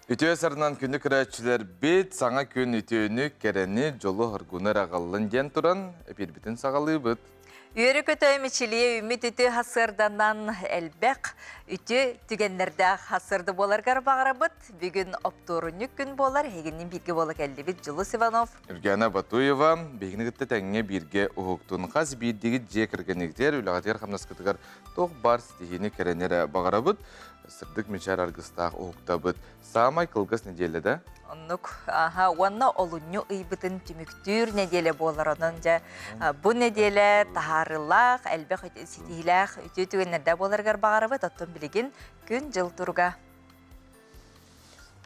Ütüye sarınan günlük kıraççılar bit, sana gün ütüyünü kereni jolu hırguna rağallın den turan, bir bitin sağalığı bit. Üyeri kötü miçiliye ümit ütü hasırdanan elbek, ütü tügenlerde hasırdı bolar garbağıra bit. Bugün opturunluk gün bolar, heginin bilgi bolak elli bit Julu Sivanov. Ürgana Batuyeva, begini gitti tenge birge uhuktun qaz birdigi jekirgenlikler, ülağatiyar hamnaskıtıgar toq bar stihini kerenere bağıra bit. Sırdık miçar argıstağ uhukta bit. Samay kılgız nedelede? Onluk, onna olunyu ıybıtın tümüktür nedele bolar onunca. Bu nedele taharılaq, elbek sitihilaq, ütü tügenlerde bolar garbağıra bit. Ottun biligin gün jıl turga.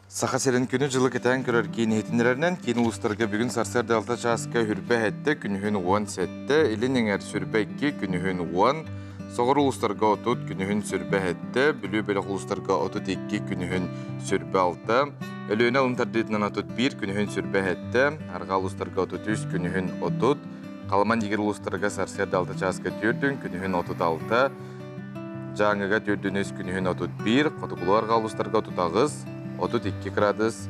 Saha serin günü жылы кетен көрөр кейін етіндерінен кейін ұлыстарға бүгін сарсар далта часқа хүрбе әтті күнігін 10 сәтті, илін еңер сүрбе 2 күнігін 10, соғыр ұлыстарға отут күнігін сүрбе әтті, білі бөлік ұлыстарға отут 2 күнігін сүрбе 6, өліні алын тардетінен отут 1 күнігін сүрбе әтті, арға ұлыстарға отут 3 күнігін отут, қаламан егер ұлыстарға сарсар далта часқа түрдің күнігін отут 6, жаңыға түрдіңіз күнігін отут 1, қотықылуарға ұлыстарға отут 32 градус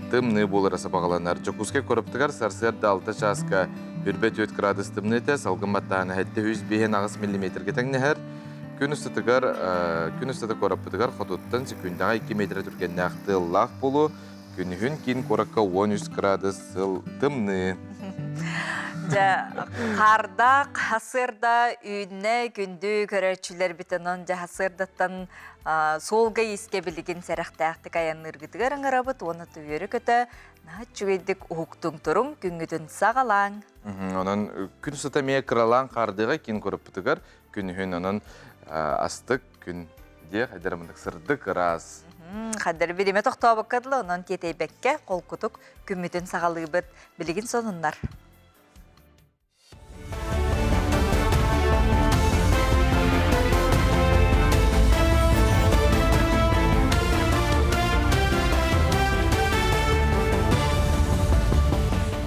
тымны болыр асабағаланар. Жокуске көріптігар сарсер далты часқа 4 градус тымны еті, салғын баттағаны әтті 105 миллиметрге тәңнігер. Күн үстіті көріптігар қотуттан секундаға 2 метр түргенне ақты лақ болу, күнігін кейін көрікка 13 градус тымны. Қарда, қасырда, үйіне күнді көрәтшілер бітінен қасырдаттан солға еске білген сәріқтәқтік аянын ұргітігер аңырабыт, оны түйері көті жүгедік ұқтың тұрың күнгідін сағалаң. Онын күн сұта мей қыралаң қардыға кен көріп бұтығар, күнігін оның астық күнде қайдарымындық сырдық рас. Қадыр береме тоқтау бұққадылы, оның кетейбәкке қол күтік күмметін сағалы бұт білген сонынлар.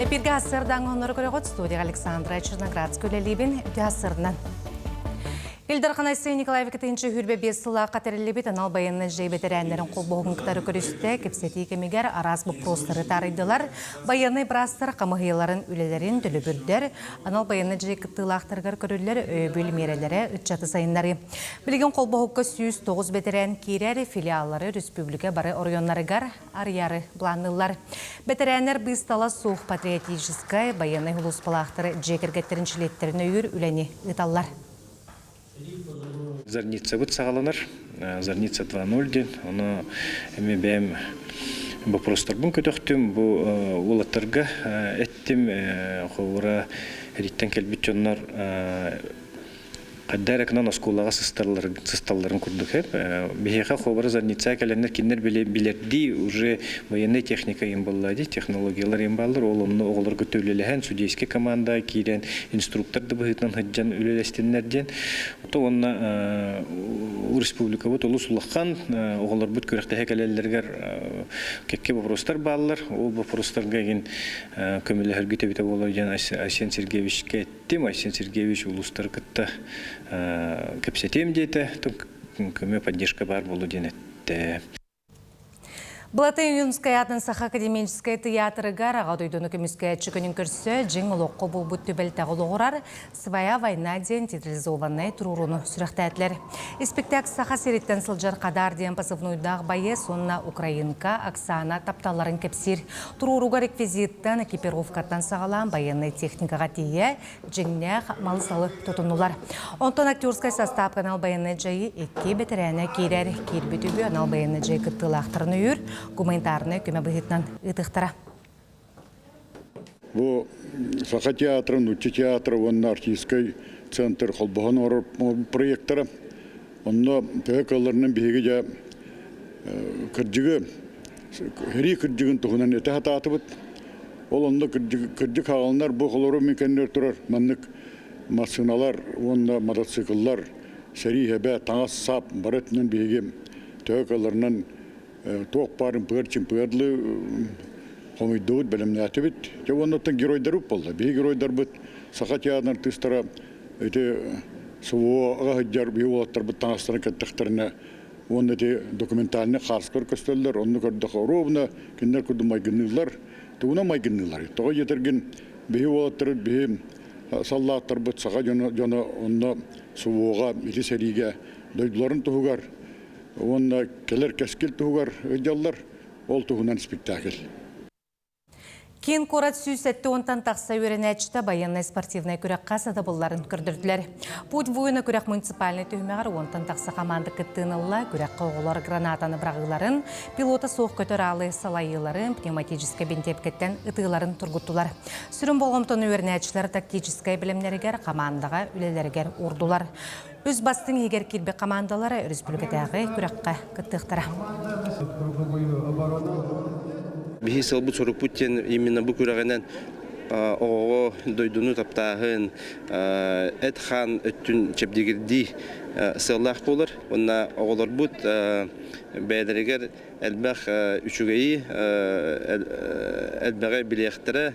Эпирге асырдан ғоныры көріғыт студия Александра Черноградская лебен асырынан. Илдар Қанайсы Николай Викторович хүрбе 5 сыла қатарылебет анал баянны жайбетер әнлерін қол боғынқтары көрісті кепсеті кемегер араз бұл простары тарайдылар. Баянны брастар қамығыларын үлелерін дүлі бүрдер. Анал баянны жайқыттылақтарғар көрілер өйбіл мерелері үтчаты сайынлары. Білген қол боғыққа 109 бетерән кейрәрі филиаллары республика бары орионларығар арьяры бланылар. Бетерәнлер быстала сух патриотическай баянны ғылуспалақтары жекергеттеріншілеттерін өйір үләне ұталлар. Зарница вот сағаланар, Зарница 2.0 ден, оны әме бәйім бапростар бұн көтіқтім, бұл олаттарға әттім, қоғыра әріттен кәлбет жонлар Қаддар әкінен осколаға сысталларын күрдік. Бейхеқа қобары Зарница кәлінер кендер білерді уже военный техника ем болады, технологиялар ем балыр. Олымны оғылар көтөлеліген судейске команда кейден инструкторды бұғытынан ғыджан үлелестенлерден. Онна республика бұд олы сұлаққан оғылар бұд көріқтәе кәлелергер кәкке бапростар балылар. Ол бапростарға ген көмілі әргіте біте болу Асен Сергеевичке әттім. Асен Сергеевич ұлыстар күтті кәпсетем дейті, көме поддержка бар болу денетті. Бұлаты Юнская Атынсаха академическая театры гараға дойдыны көміске чүкінің көрсі жеңіл оқы бұл бұтты бәлтағы лоғырар «Своя война» ден театрализованный тұруруны сүріқтәтлер. Спектакль саха сереттен сылжар қадар ден пасывнуйдағы байы сонна Украинка, Оксана тапталарын кепсир. Тұруруға реквизиттен экипировкаттан сағалан байынный техникаға тие жеңнәқ малысалы тұтынулар. Онтон актерскай состав канал байынный жайы екі бетерәне кейрәр кейрбетүбі анал байынный жай күттілақтырын үйір гуманитарный көмө быһытнан ытыктара. Бу Саха театры, Нуччи театры, онна артистский центр холбоған проекттары. Онна тәкаларының бейгі жа кірджігі, хри кірджігін тұғынан еті хата атыбыт. Ол онда кірджік хағалынар бұл қолыру мекендер тұрар. Маннық машиналар, онда мотоциклдар, сәри хәбә, таңас сап, барытынан бейгі тәкаларының тоқ барын пырчын пырлы қомойдуыд бәлімні әтібіт. Оннаттан геройдар ұп болды. Бей геройдар бұд Саха театрын тыстара сөйті сұвуға ғыджар бей олаттар бұд таңастарын кәттіқтеріне онда те документальный харскор көстөллөр, онны көрдөх ровно, киндер күрді майгынылар, туына майгынылар. Тоға етерген бейі олаттыр, бейі саллаттар бұт, саға жона онна суыға, ити сәриге дойдыларын тұғығар, онна келер кәскел тұғығар өйдялар, ол тұғынан спектакль. Кен корат сүйсетті онтан тақса өренәчті баянной спортивной күрек қасады бұлларын күрдірділер. Путь войны күрек муниципальный түймеғар онтан тақса команды кіттіңілла күрек қоғылар гранатаны бірағыларын, пилота соқ көтір алы салайыларын, пневматический бентепкеттен ұтығыларын тұрғыттылар. Сүрін болғымтын өренәчілер тактический білімлерігер командаға үлелерігер ұрдылар. Өз бастың егер келбе командалары республикадағы күрекқа кіттіқтара. Бихисел бу сорук Путин именно бу күрәгәннән ого дойдуну таптагын этхан өттүн чепдигирди сыллах булыр. Онна оголор бут бәдәргәр әлбәх үчүгәй әлбәгә билехтере.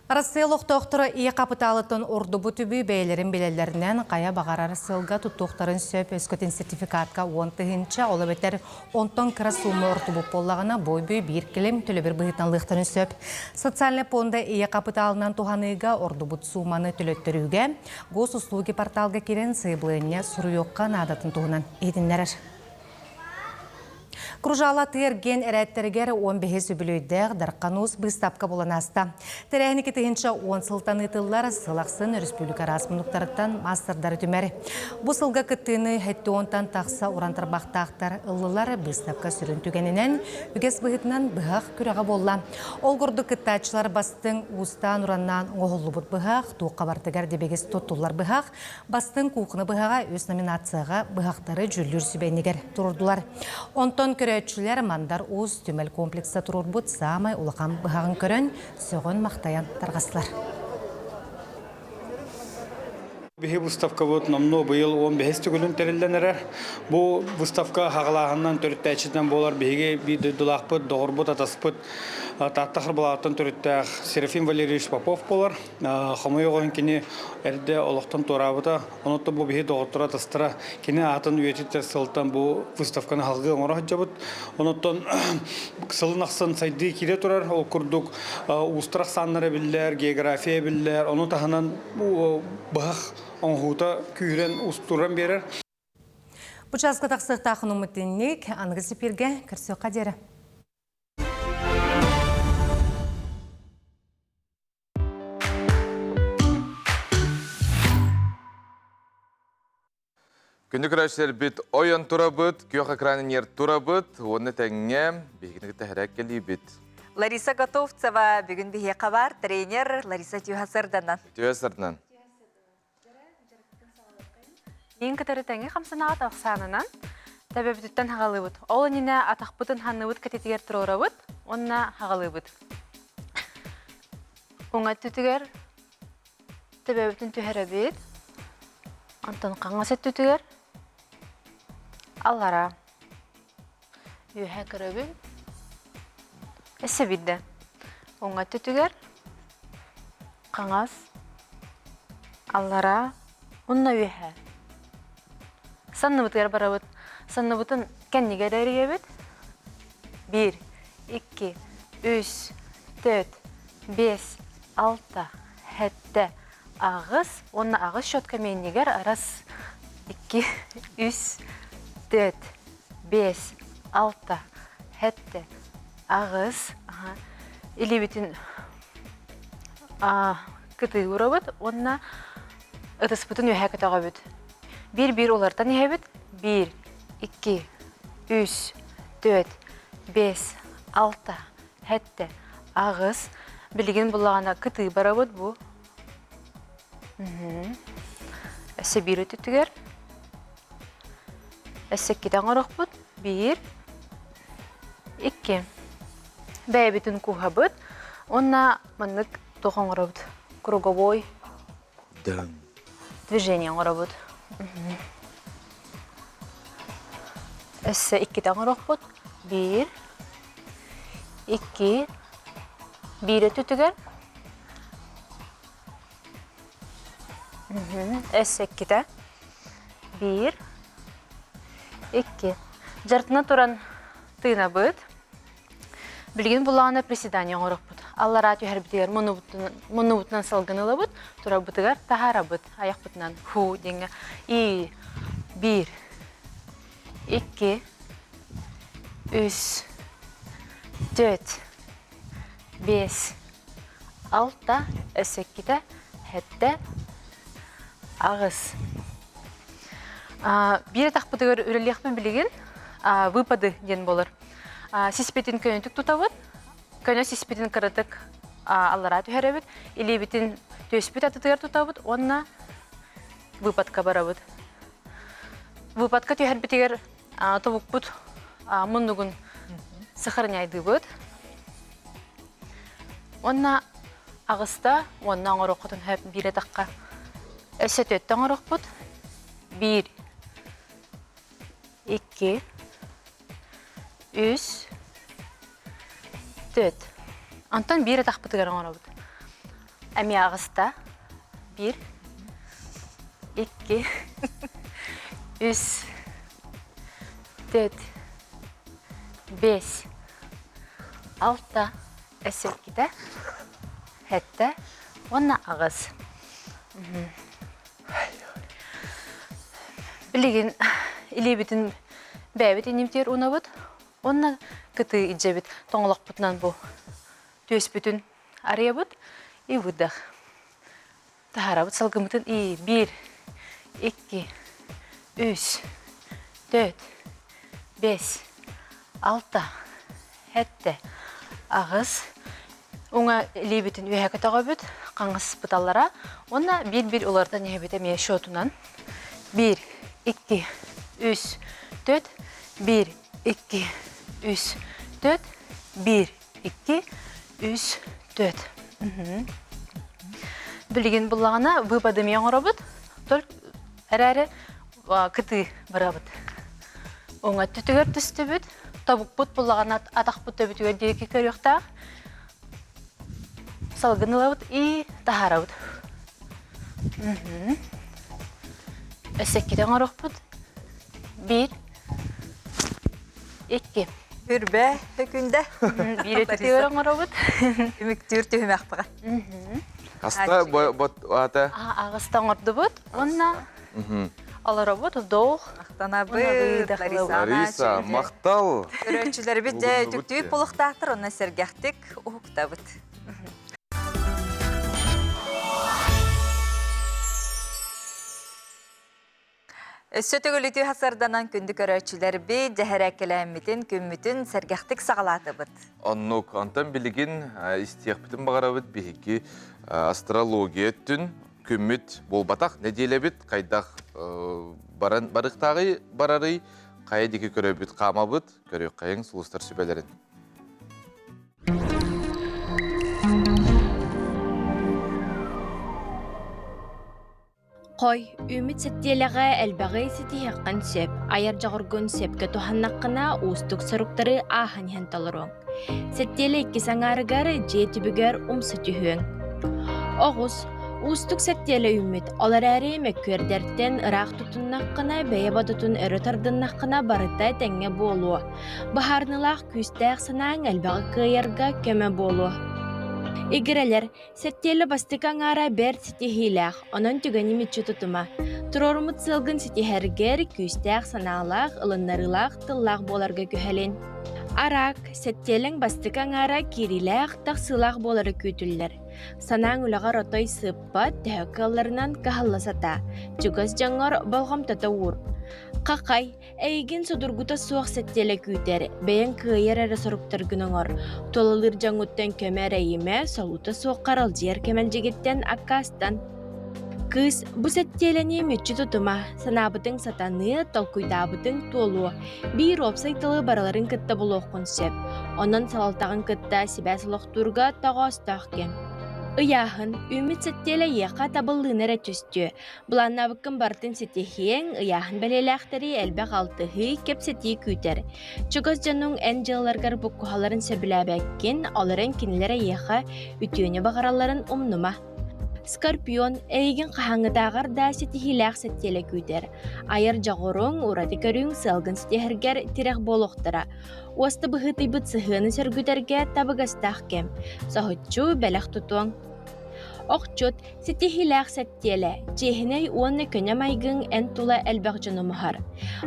Арасылық тоқтыры ие капиталытын орду бұтүбі бәйлерін белелерінен қая бағарар сылға тұттуқтарын сөп өскөтін сертификатқа 10-тығынша олы бәтер 10-тон кіра сумы орду бұп болағына бой-бөй бір келім төлі бір бұғытанлықтарын сөп. Социальный фонда ие капиталынан туғаныға орду бұт суманы төлөттіріуге, гос услуги порталға керен сыйблыынне сұруйоққа надатын туғынан едінлерер. Кружала тырген әрәттергер 15 үбілейдер дарқануыз бұстапқа боланаста. Тәрәхінекі тігінші 10 сылтан ұтылар сылақсын республика расмұнықтарыттан мастырдары түмәрі. Бұл сылға күттіні әтті онтан тақса ұрантырбақтақтар ұлылар бұстапқа сүрін түгенінен үгес бұғытынан бұғақ күріға болла. Ол күрді күттачылар бастың ұстан ұраннан оғылы бұд бұғақ, туққа бартығар дебегес тоттулар бұғақ, бастың қуқыны бұғаға өз номинацияға бұғақтары жүлдір сүбәйнегер тұрдылар. Онтон көрәтшілер мандар уз түмел комплексі тұрыр бұд самай ұлыған бұғағын көрін сөғын мақтаян тарғасылар. Бихи выставка вот намно был 15 күнін тәрелденер. Бұл выставка хағалағынан төрттәчіден болар беге биді дұлақпыт, доғырбыт, атаспыт, таттақыр болағыттан төрттәқ Серафим Валерьевич Попов болар. Қамай оғын кені әрді олықтан тұрабыта. Онытты бұл бихи доғыртыра тастыра. Кені атын үйететтер сылтан бұл выставканы халғы оңыра жабыт. Оныттан сылын ақсын сайды келе тұрар. Ол күрдік ұстырақ саннары білдер, география білдер. Оны тағынан бұғақ оңғута күйрен ұстыран берер. Бұчасқы тақсықта ақын ұмытыннек, аңғысы перге кірсі қадері. Күнді күрәшілер біт ойын тұра бұд, күйоқ экранын ер тұра бұд, оны тәңге бейгінігіті әрәк келі біт. Лариса Готовцева бүгін бейе қабар, тренер Лариса Тюхасырданан. Тюхасырданан. Ең кітері тәңі қамсынаға тақсанынан тәбәбітіттен хағалы бұд. Ол нені атақпытын ханны бұд кәтетігер тұрора бұд, онына хағалы бұд. Оңа түтігер тәбәбітін түхәрі бет, антон қаңасет түтігер, аллара үйәе кірі бет, әсі бидді. Оңа түтігер қаңас, аллара, онына үйәе. Санны бұтығар бара бұд. Санны бұтын кәннегер әріге бұд. 1, 2, 3, 4, 5, 6, 7, ағыз. Онына ағыз шотқа меннегер арас 2, 3, 4, 5, 6, 7, ағыз. Или бітін күті ұра бұд. Онына ұтыс бұтын өйә күтіға бұд. Bir олардан ебет. 1, 2, 3, 4, 5, 6, 7, ағыз. Білген бұлағана күті бара бұд бұ. Әсі бір өтітігер. Әсі кетен ғырық бұд. 1, 2. Бәйбетін күға бұд. Онна мұнық тоған ғыры бұд. Круговой движение ғыры бұд. Әсі 2 таңырық бұд. 1, 2, 1 өтітігер. Әсі 2 тә. 1, 2. Жартына туран тыйна быт. Билген булағына приседания оңырық бұд. Аллара түйер бітігер мұны бұтынан салғынылы бұд, тұра бұтығар тахара бұд, аяқ бұтынан ху денге. 1, 2, 3, 4, 5, 6, 8, 7, ағыз. Бір тақ бұтығар үреліқпен білеген выпады ден болыр. Сиспетін көнетік тұтабыд, көне сиспетін кірітік аллара түйеребід, или бітін төспет атытығар тұтабыд, онына выпадқа барабыд. Выпадқа түйер бітігер тұбық бұд мұндығын сықырын айды бұд. Онына ағыста, онына аңыр оқытын хөп бір етаққа өсет өтті аңыр оқпыд. 1, 2, 3, 4. Антон бір етақ бұтығар аңыр бұд. Әме ағыста 1, 2, 3, 4, 5, 6, 7, 7, онна ағыз. Білеген илебетін бәбет енемтер уна бұд, онна күті иджебет тоңылақ бұтынан бұл төс бүтін ария бұд, и бұддақ. Тахара бұд салғымытын 1, 2, 3, 4, 5, 6, 7, ағыз. Оңа илебетін өйәкі таға бұд, қаңғыс бұталара, онна бір олардан ебеті ме шотынан 1, 2, 3, 4, 1, 2, 3, 4, 1, 2, 3, 4. Білген бұлағына выпады мен ғырабыд, әрәрі күті барабыд. Оңа түтігер түсті бүд, табық бұд бұлағына атақ бұд өбітігер дереке көріқтақ, салғынылабыд и тахарабыд. Өсеккеден ғырық бұд. 1, 2. Үрбе өкінде. 1 өтігер ғырық бұд. Үміктір түйім әқпіға. Аста ата? Ағыстан ғырды бұд. Онна алара бұд, доғ. Ақтана бұд, Лариса, мақтал. Көрөчілер біт түктүйіп болықтақтыр, онна сергектік ұқта бұд. Сөтөгіліті хасарданан күнді көрөчілер бі жәхәрәкеләмметін күммітін сәргәқтік сағалаты бұд. Оннук, антан білген істияқ бітін бағара бұд бігікі астрология түн күмміт бол батақ неделе біт қайдақ барықтағы барары қайы декі көрі біт қама бұд көрі қайың сұлыстар сөбелерін. Қой, үміт сәттеліға әлбәғай сеті хаққан сөп, аяр жағыргын сөпке туханнаққына ұстық сұрықтары ахын хенталырың. Сәттелі екі саңарығары жеті бүгер ұмсы түйің. Оғыз, ұстық сәттелі үміт, олар әрі мәккөрдерден ұрақ тұтыннаққына, бәйе бадытын өрі тардыннаққына барытай тәңе болу. Бағарнылақ күстәқ санаң әлбәғі қиярға көмі болу. Игерелер, сәттелі бастықаң ара бәр сеті хейләқ, онын түгені метчі тұтыма. Тұрорымыт сылғын сеті әргер, күстәқ саналақ, ылыннарылақ, тыллақ боларға көхәлен. Арақ, сәттелің бастықаң ара кериләқ, тақсылақ болары көтілдер. Санаң үліғар отой сыппа, тәуікаларынан қағыласата. Жүгіз жаңғар балғам тата ұр. Қақай, әйген судыргута суақ сәттелі күйтер, бәйін күйер әрі сұрыптар күніңір. Толылыр жаңуттан көмер әйіме, солута суақ қарал жер кемел жегеттен аққастан. Кыз, бұ сәттеліне метчі тұтыма, санабытың сатаны, толкуйдабытың толу. Бір опсайтылы бараларын кітті бұл оқын сөп. Онын салалтағын кітті себәсіліқ тұрға таға ұстақ кем. Ыяхын, үміт сәттелі еқа табыллығыныр әтүсті. Бұланна бұқын бартын сәттехең, ыяхын бәлеләқтері әлбәқ алтығы кеп сәттей күйтер. Чүгіз жаның ән жылларғар бұққуғаларын сөбіләбәккен, оларын кенілері еқа үтіөне бағараларын ұмнума. Скорпион эйген қахаңытағар да сетихиләқ сеттелі күйдер. Айыр жағырың ураты көрің сылғын сетехергер тирек болуқтыра. Осты бұғыты бұт сығыны сөргüтерге табығастақ кем. Сахытчу бәләқ тұтуң. Оқчут сетихиләқ сеттелі. Жехіней оны көне майгың ән тула әлбәқ жыны мұхар.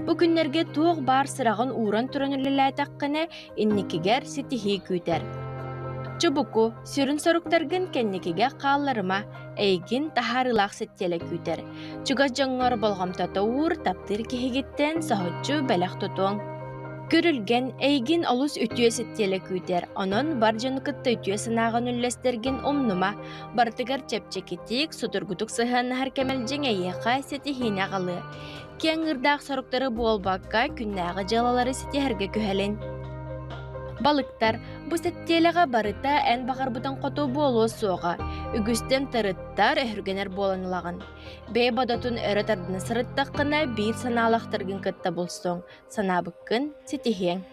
Бұ күннерге туық бар сырағын уран тұрынылылай таққыны инникігер сетихи күйдер. Чубуку сүрін соруктаргын кенникеге қалларыма эйгин тахарылақ сеттелі күйдер. Чуга жаңғар болғамтата ур таптыр кехегеттен сахытчу бәләқ тұтуң. Көрілген эйгин олус үтіе сеттелі күйдер. Онын бар жанықытты үтіе сынағын үллестерген омнума бартыгар чепчекетик сутыргутук сыхын харкемелжен эйеқа сетихин ағалы. Кеңірдақ соруктары болбаққа күннағы жалалары сетихерге күхәлін. Балыктар, bu сеттеліға барыта ән бағар бұтан қоту болу соға. Үгістен тарыттар әхіргенер боланылағын. Бей бадатын өрі тардыны сырыттаққына бір саналақтыргын кітті болсың. Санабыққын сетихен.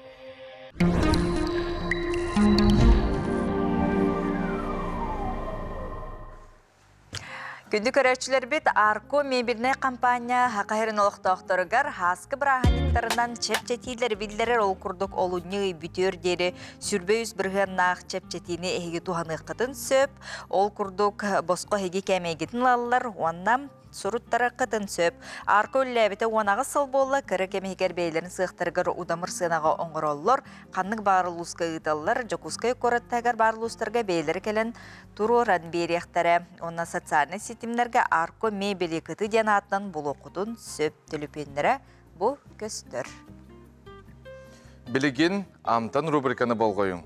Күнді көрәтшілер бет Арко мебельне компания хақайрын олықтақтырығар хаскы бірағаниттарынан чепчетейлер білдерер ол күрдік олуны бүтер дері сүрбе үз бірғаннақ чепчетейні әйгі туғаны қытын сөп, ол күрдік босқо әйгі кәмейгетін лалылар, оннам сұруттары қытын сөп. Арко өлләбеті онағы сыл болы кірі кәмейгер бейлерін сықтырғыр удамыр сынаға оңғыроллар, қанның барылуысқа ұйталылар, жокускай көріттәгір барылуыстарға бейлер келін тұроран беректері. Онна социальный сетімдерге Арко мебели кыты ден атынан бұл оқудың сөп түліпендері бұл көстір. Білігін амтан рубриканы болғойың.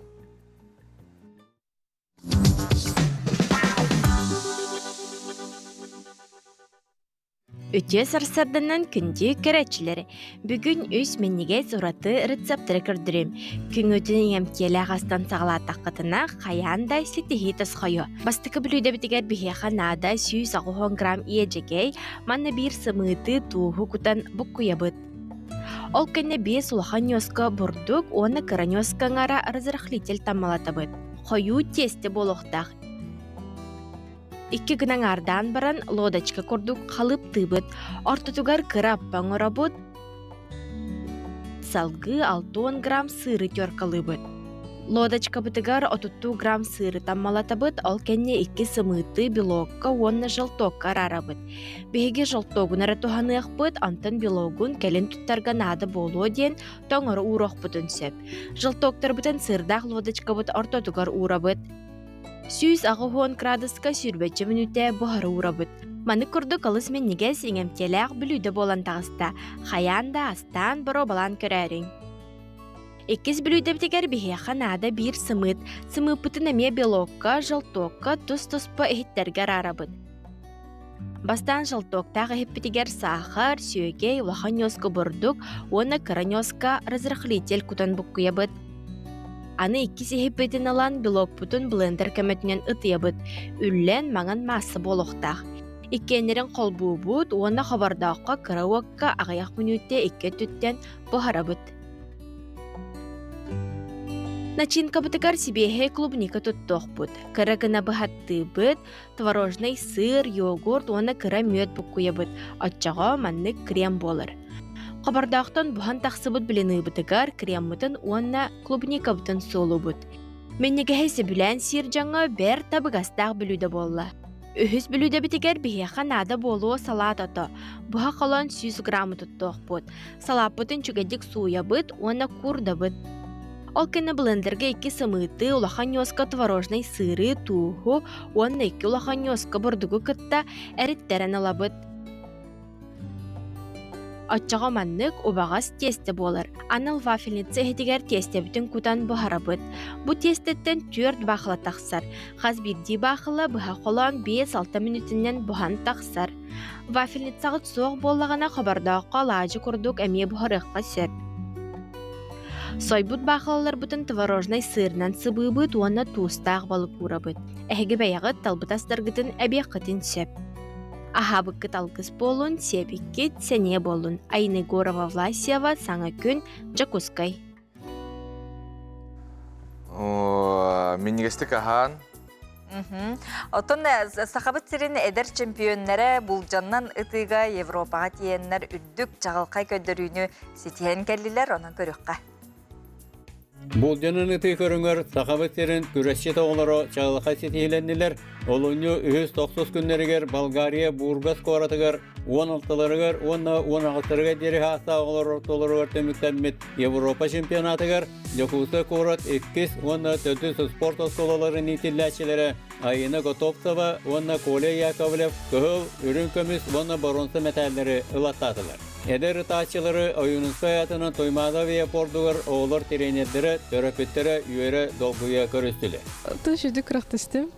Өте сарсардынан күнді көрәтшілері. Бүгін өз меннеге зұраты рецепттері көрдірім. Күн өтінің әмкелі ағастан сағыла таққытына қаян да сетихи тасқайы. Бастықы білуді бітігер бігеға нада 100 грамм иежегей, манна бір сымыты туғы күтан бұққуябыд. Ол кәне 5 улахан нёска бұрдық, оны кыра нёскаңара разырақлетел тамалатабыд. Қойу тесті болуқтақ. 2 гынан ардан баран лодочка көрдік қалып тыбыд. Ортытугар кыра аппан орабыд. Салгы 6 грамм сыры тёркалыбыд. Лодочка бытыгар 30 грамм сыры таммалатабыд, ол кәне 2 сымыты белокка, онна жылтокка рарабыд. Беге жылтогун аратуханы ақпыд, антын белогун кәлін туттарға нады болу ден тоңыры уроқ бұтын сөп. Жылтоктар бұтын сырдақ лодочка бұт ортотугар урабыд. 100 градуска сүрбетчі минуте бұхары урабыд. Маны күрді қылыс мен неге сеңемтеләқ білуді болан тағыста, қаянда астан бұро балан көрәрің. 2 білуді бітігер бігеға нада бір сымыт, сымыпытын әме белокка, жылтокка, тұс-тұспы әхеттерге рарабыд. Бастан жылтоктағы хеппетігер сахар, сүйегей, улахан нёскі бұрдық, оны кыра нёска разырықлетел күтін бұққиябыд. Аны 2 сехепетін алан белок бұтын блендер көмөтінен ұтыябыд. Үллен маңан масы болуқтақ. Иккенерін қолбу бұд, оны қабардаққа кыра уаққа ағаяқ минутте 2 түттен бұхарабыд. Начинка бытыгар сибехе клубника туттоқ бұд. Кыра гына бұхатты бұд, творожный сыр, йогурт, оны кыра мөт бұққуябыд. Отчаға манны крем болыр. Қабардақтан бұхан тақсыбыд біліні бұтыгар, крем бұтын, онна клубника бұтын солу бұд. Меннегехесі білән сир жаңа бәр табығастақ білуді болла. Үхіз білуді бітігер бігеға нада болуы салат ото. Бұға қалан 100 грамм тұттоқ бұд. Салат бұтын чүгедік суя бұд, онна курда бұд. Ол кені блендерге 2 сымыты, улахан нёска творожный сыры, туғу, онна 2 улахан нёска бұрдығы кытта әріттерін алабыд. Отчаға маннык убағас тесті болыр. Аныл вафельницы хетігер тесті бүтін күтан бұхарабыд. Бұ тестеттен 4 бақылы тақсар. Қаз бірді бақылы бұға қолан 5-6 минутінен бұхан тақсар. Вафельницағыт соқ болағына қабардаққа лажы күрдік әме бұхарыққа сөп. Сойбут бақылылар бұтын творожный сырнан сыбы бұд, оны туыстақ балық ұрабыд. Әхігі бәяғы талбытастырғытын әбе қытын сөп. Ахабыққы талғыз болын, себеккет сәне болын. Айны Горова Власиева, саңа күн, Джакускай. Меннегестік ахан Отон сахабыт сирин эдер чемпионнары булжаннан ытыга Европаға тиеннер үрдүк чағылқай көддөрүүнү ситиен келлилер онан көрүкка. Булжанын ыты көрүңөр сахабыттарын күрәшче тоғылары чағылқа сетиеленнилер. Олуну 190 күннерігер Болгария Бургас коратыгар 16-ларыгар, 16-ларыгар дері хаста оғылар ортоларыгар төміктәммет Европа чемпионатыгар Якуса корат 2-4 спорт осколалары нетелләчелері Айына Готовцова, Коля Яковлев, Көхіл, үрін көміс, бронза металлері ылаттатылар. Эдер тачылары ойынысқа аятының тоймада вия пордугар оғылар тренердері, терапевттері үйері долгуя көрістілі. Түшіді күрақтыстым.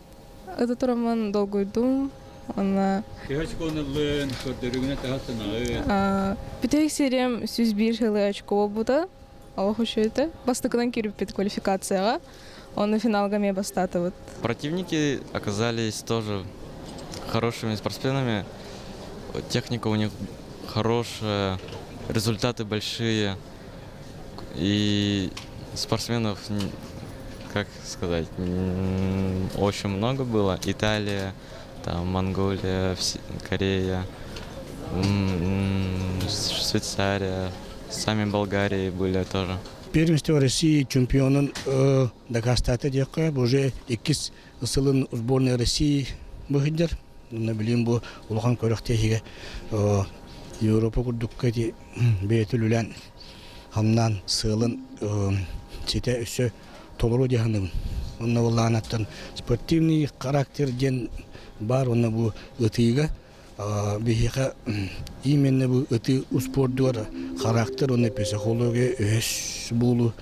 Это тураман долгойдум. Она Тихач конылын көрдөрүгүнө тахасынагы. Битек сериям 101 жылы очко бута. Аллах ушуйта. Бастыкынан кирип бит квалификацияга. Он финалга ме бастатыват. Противники оказались тоже хорошими спортсменами. Техника у них хорошая, результаты большие. И спортсменов, как сказать, очень много было. Италия, там, Монголия, Корея, Швейцария, сами Болгарии были тоже. Первенство России чемпионын докастаты декка, уже 2 ысылын сборной России быгыдыр. Мына билем бу улган көрөктеге Европа курдукка ди бетүлүлән хамнан сылын чите өсө толору дияным. Онна уланаттан спортивный характер ден бар, онна бу ытыга бихика именно бу ыты спорттуар характер, онна психология өс булу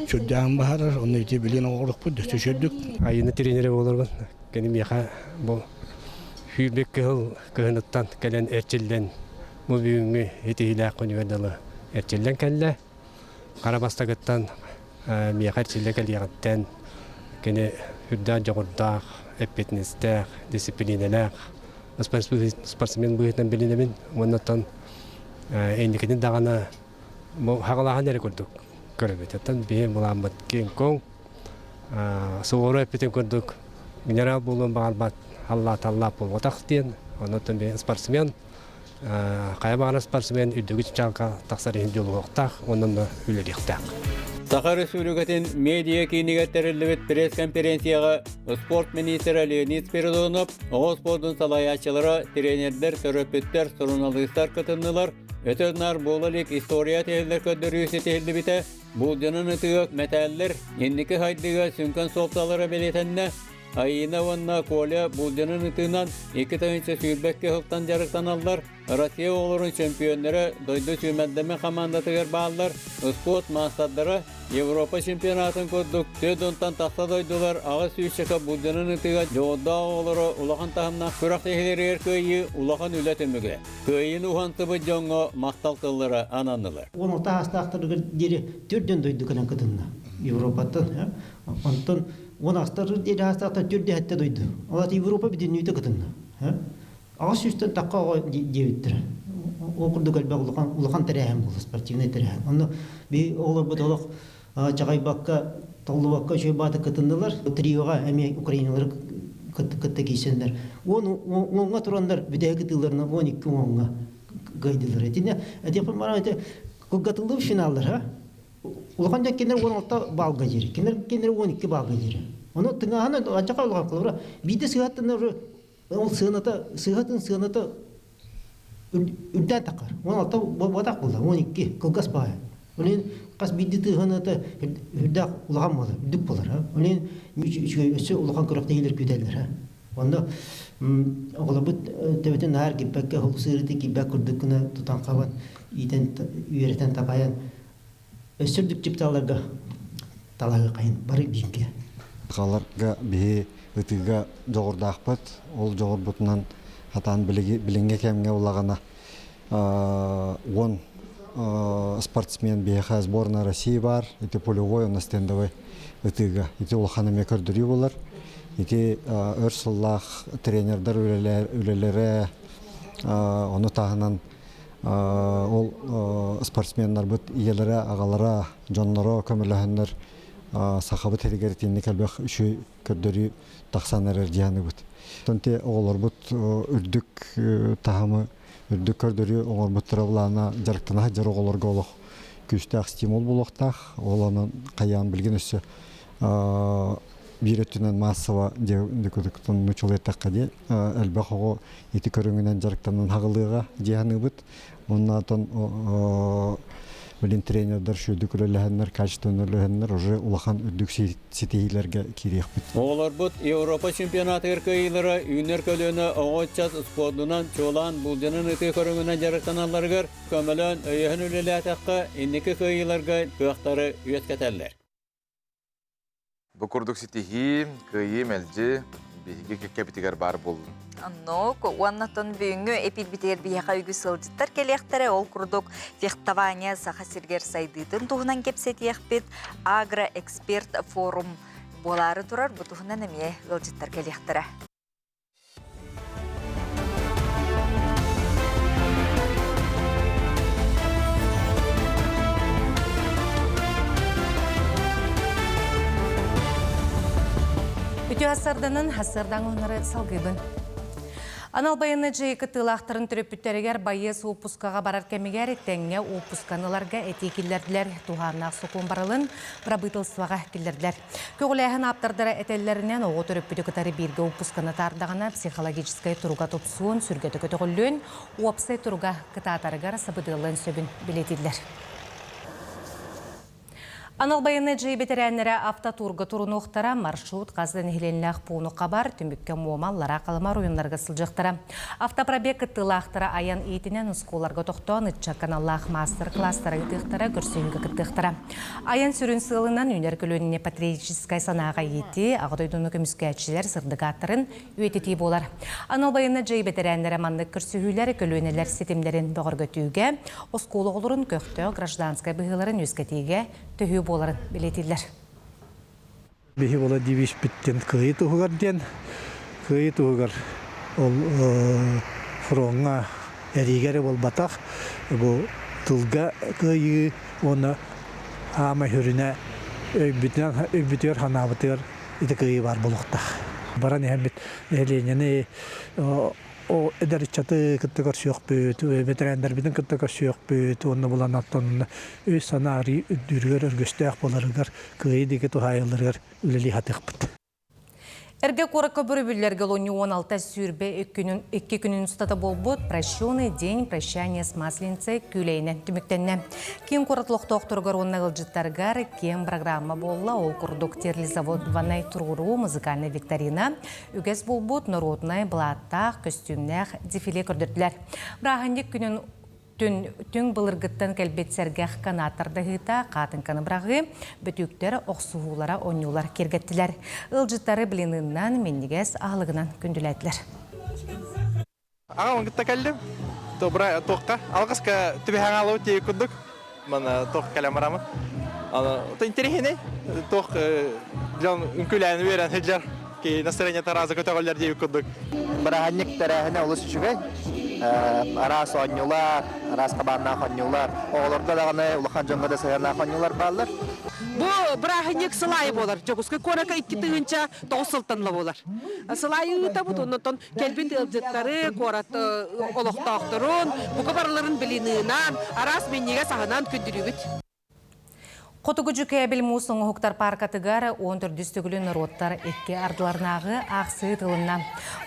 чөдән бар, онна ите билен огырык бу дөшөдүк. Айына тренері болырган. Кеним яха бу хүлбек кыл кыһыныттан келен эрчилден бу бүгүнгү этилак универдалы эрчилден келле. Карабастагыттан мияхар чилле келгәттән кене хүрдән жогордак, эпетнестәк, дисциплиналак, спортсмен буйтан билинемин, моннан эндикеден дагана бу хагалаган эре күрдүк. Көрөбөтөтөн бие буламбат кен кон соору эпетен күрдүк. Генерал булун багалбат Алла таллап болотак ден, оннан бие спортсмен кайбаган спортсмен үдөгүч чалка таксарын жолуктак, оннан үлеликтак. Саха Республикатын медиа кинигеттерилибет пресс-конференцияға спорт министрі Леонид Спиридонов, оғы спортын салаячылары, тренерлер, терапевттер, журналисттар кытыннылар, өтөнар болалик история тегілдер көддөрүйсі тегілді біті, бұл жанын ұтығық металлер, ендікі хайдыға сүнкен сопталары белетенне, Айына онна Коля булдының ытынан 2 тайынчы сүйірбәкке хылтан жарықтан алдар. Россия оларын чемпионлары дойды сүймәддеме командатығыр бағалар. Спорт мақсаттары Европа чемпионатын көрдік. Төдонтан тақса дойдылар. Ағы сүйшікі булдының ытыға жоғда олары улахан тағымна күрақ тегілер көйі улахан үләтімігі. Көйін ухантыбы жоңы мақталтылары ананылар. Оны тағыстақтырғы дері түрден дойды көлен кытынна. Европаттан. Онтан Оны астырыр деді астақтар түрде әтті дойды. Олаты Европа біден үйті кытынна. Ағыз үстен таққа дебіттір. Оқырды көлбәк ұлыған тәрәхім болды, спортивный тәрәхім. Оны олар бұд олық жағай баққа, толы баққа жөй баты кытындылар. Триоға әме Украиналар кытты кейсендер. Оңға тұрандар бүдәгі тыларына 12 оңға қайдылар. Әтепін мара әте көгатылы финалдар. Улахан жак кенер 16 балга жери, кенер 12 балга жери. Оны тыңағаны ажақа улахан қылыра. Биде сығаттын ол сығаты үрден тақар. 16 бадақ болды, 12 кылгас бая. Олен қас биде тығанаты үрдәк улахан болды, үрдік болар. Олен өсі улахан көріқті елер көйдәлер. Онда оғылы бұд төбетен әр кеппәкке ол сығырыты кеппәк күрдікіні тұтан қабан, үйереттен тақаян. Өсірдік жіпталарға талағы қайын бары бейімге. Қаларға бейі өтіға жоғырдақпыт, ол жоғыр бұтынан атан білінге кәмге олағана 10 спортсмен бейіға сборна России бар, еті полевой, оны стендовой өтіға. Еті ол қанаме көрдірі болар. Еті өрсыллақ тренердар үлелері оны тағынан ол спортсменнар бұд иелері, ағалара, жонлары, көмірліхіндер сахабы терегертинни калбах үшү көрдөрү тахсанарар жаны бут. Тонте оголор бут үрдүк тахамы үрдүк көрдөрү оголор бут травлана жарыктана жар оголорго олох күстах стимул булуктах оланын каян билген өсө биретүнөн массова декодуктун нучулеттакка де элбахого ити көрүнгүнөн жарыктанын хагылыга жаны бут. Оннан билин тренердар шүдүк өлөһөннөр, качественный өлөһөннөр уже улахан үрдүк сетейлерге кирекпит. Олар бут Европа чемпионаты ыркыйлары үнер көлөнө оготчас спортунан чолан булжанын ыты көрүнгүнөн жарыктаналаргар көмөлөн өйөһөн үлеләтакка инники кыйларга кыактары үеткетелер. Бу курдук сетеги кыйы мелжи биги кепитигер бар болдун. Анно, уаннатон бүгүнгү эпидбитер бияка үгү сылжыттар келектері ол курдук фехтования саха сиргер сайдыдын туһунан кепсетиекпит агроэксперт форум болары турар бу туһунан эмие ылжыттар келектері. Үтü асырданын асырдан онары салгыбын. Анал байыны жайы тылақтырын түріппіттерігер байы суупускаға барар кәмегер тәңе уупусканыларға әтекелерділер туғаннақ сұқын барылын прабытылсываға келерділер. Көгіләхін аптардары әтелерінен оғы түріппіті күтары бірге уупусканы тардағына психологическай тұруға топсуын сүргеті көтіғілін уапсай тұруға кытатарығар сабыдылын сөбін білетілдер. Анал байыны жай бетерәнлері автотурғы тұрын оқтара маршрут қаздан хеленләқ пуыны қабар түмікке муамаллара қаламар ойынларға сылжықтара. Автопробек кыттылақтара аян ейтінен ұсқоларға тоқтуан үтча каналлақ мастер-кластары үтіқтара көрсүйінгі кыттықтара. Аян сүрін сылынан үнер көлөніне патриотическай санаға еті ағыдойдыны көміскәтшілер сырдығаттарын өйтеті болар. Анал байыны жай бетерәнлері мандық көрсүйілер көлөнелер сетімдерін бұғырғы түйге, ұсқолығылырын көқті гражданскай бұғыларын өскетеге түйі боларын білетілер. Бехи бола дивиш биттен кыйы туғығар ден. Кыйы туғығар ол фронға әрігері бол батақ. Бұл тұлға кыйы оны ама хүріне өйбітер ханабытыр иті кыйы бар болуқтақ. Баран әмбет әленені o ederçatı kıttı karşıyok büyüt, veteriner bidin kıttı karşıyok büyüt, onu bulan atton sanari dürgör örgüstüyak bolarıgar, kıyıdaki tuhayılırgar üleli hatıqpıt. Эрге коракка бүрүбүллерге лони 16 сүрбе 2 күнүн устата болбут прощёный день прощания с масленицей күлейне түмүктенне. Ким коратлыктоктургар онна кылжыттаргар кем программа болла ол курдук терлі завод ванай туруру музыкальный викторина үгес болбут народный блаттах костюмнах дефиле көрдөттүлөр. Брахандик күнүн түн былыргыттан кәлбетсергәх канаттардағыта қатын каныбрағы бүтүктер оқсуғулара онюлар кергеттілер. Үлжіттары білініннан меннігес ағылығынан күнділәділер. Аға оңғытта кәлдім. Добра тоққа. Алғысқа түбі хаңалы өте күндік. Мана тоқ кәлем барамын. Интерехіне. Тоқ үнкіләні верен хеджар. Ки настроение таразы көтөғілер дейі күндік. Бараханник тәрәхіне олыс үшігі. Арас оңнылар, арас қабарна оңнылар, оғылырда дағаны ұлықан жоңғада сайарна оңнылар балар. Бұл бірахынек сылайы болар. Жоғысқы қорақа 2 тығынша 9 сылтанлы болар. Сылайы ұта бұд, оннотон кәлбет елдеттары, қораты олықтақтырын, бұғы барыларын білінінен, арас меннеге сағынан күндірі бүт. Қотугүжі кәбіл мұсың ұқтар паркатығары 14 түгілі народтар әкке ардыларнағы ақсы тылынна.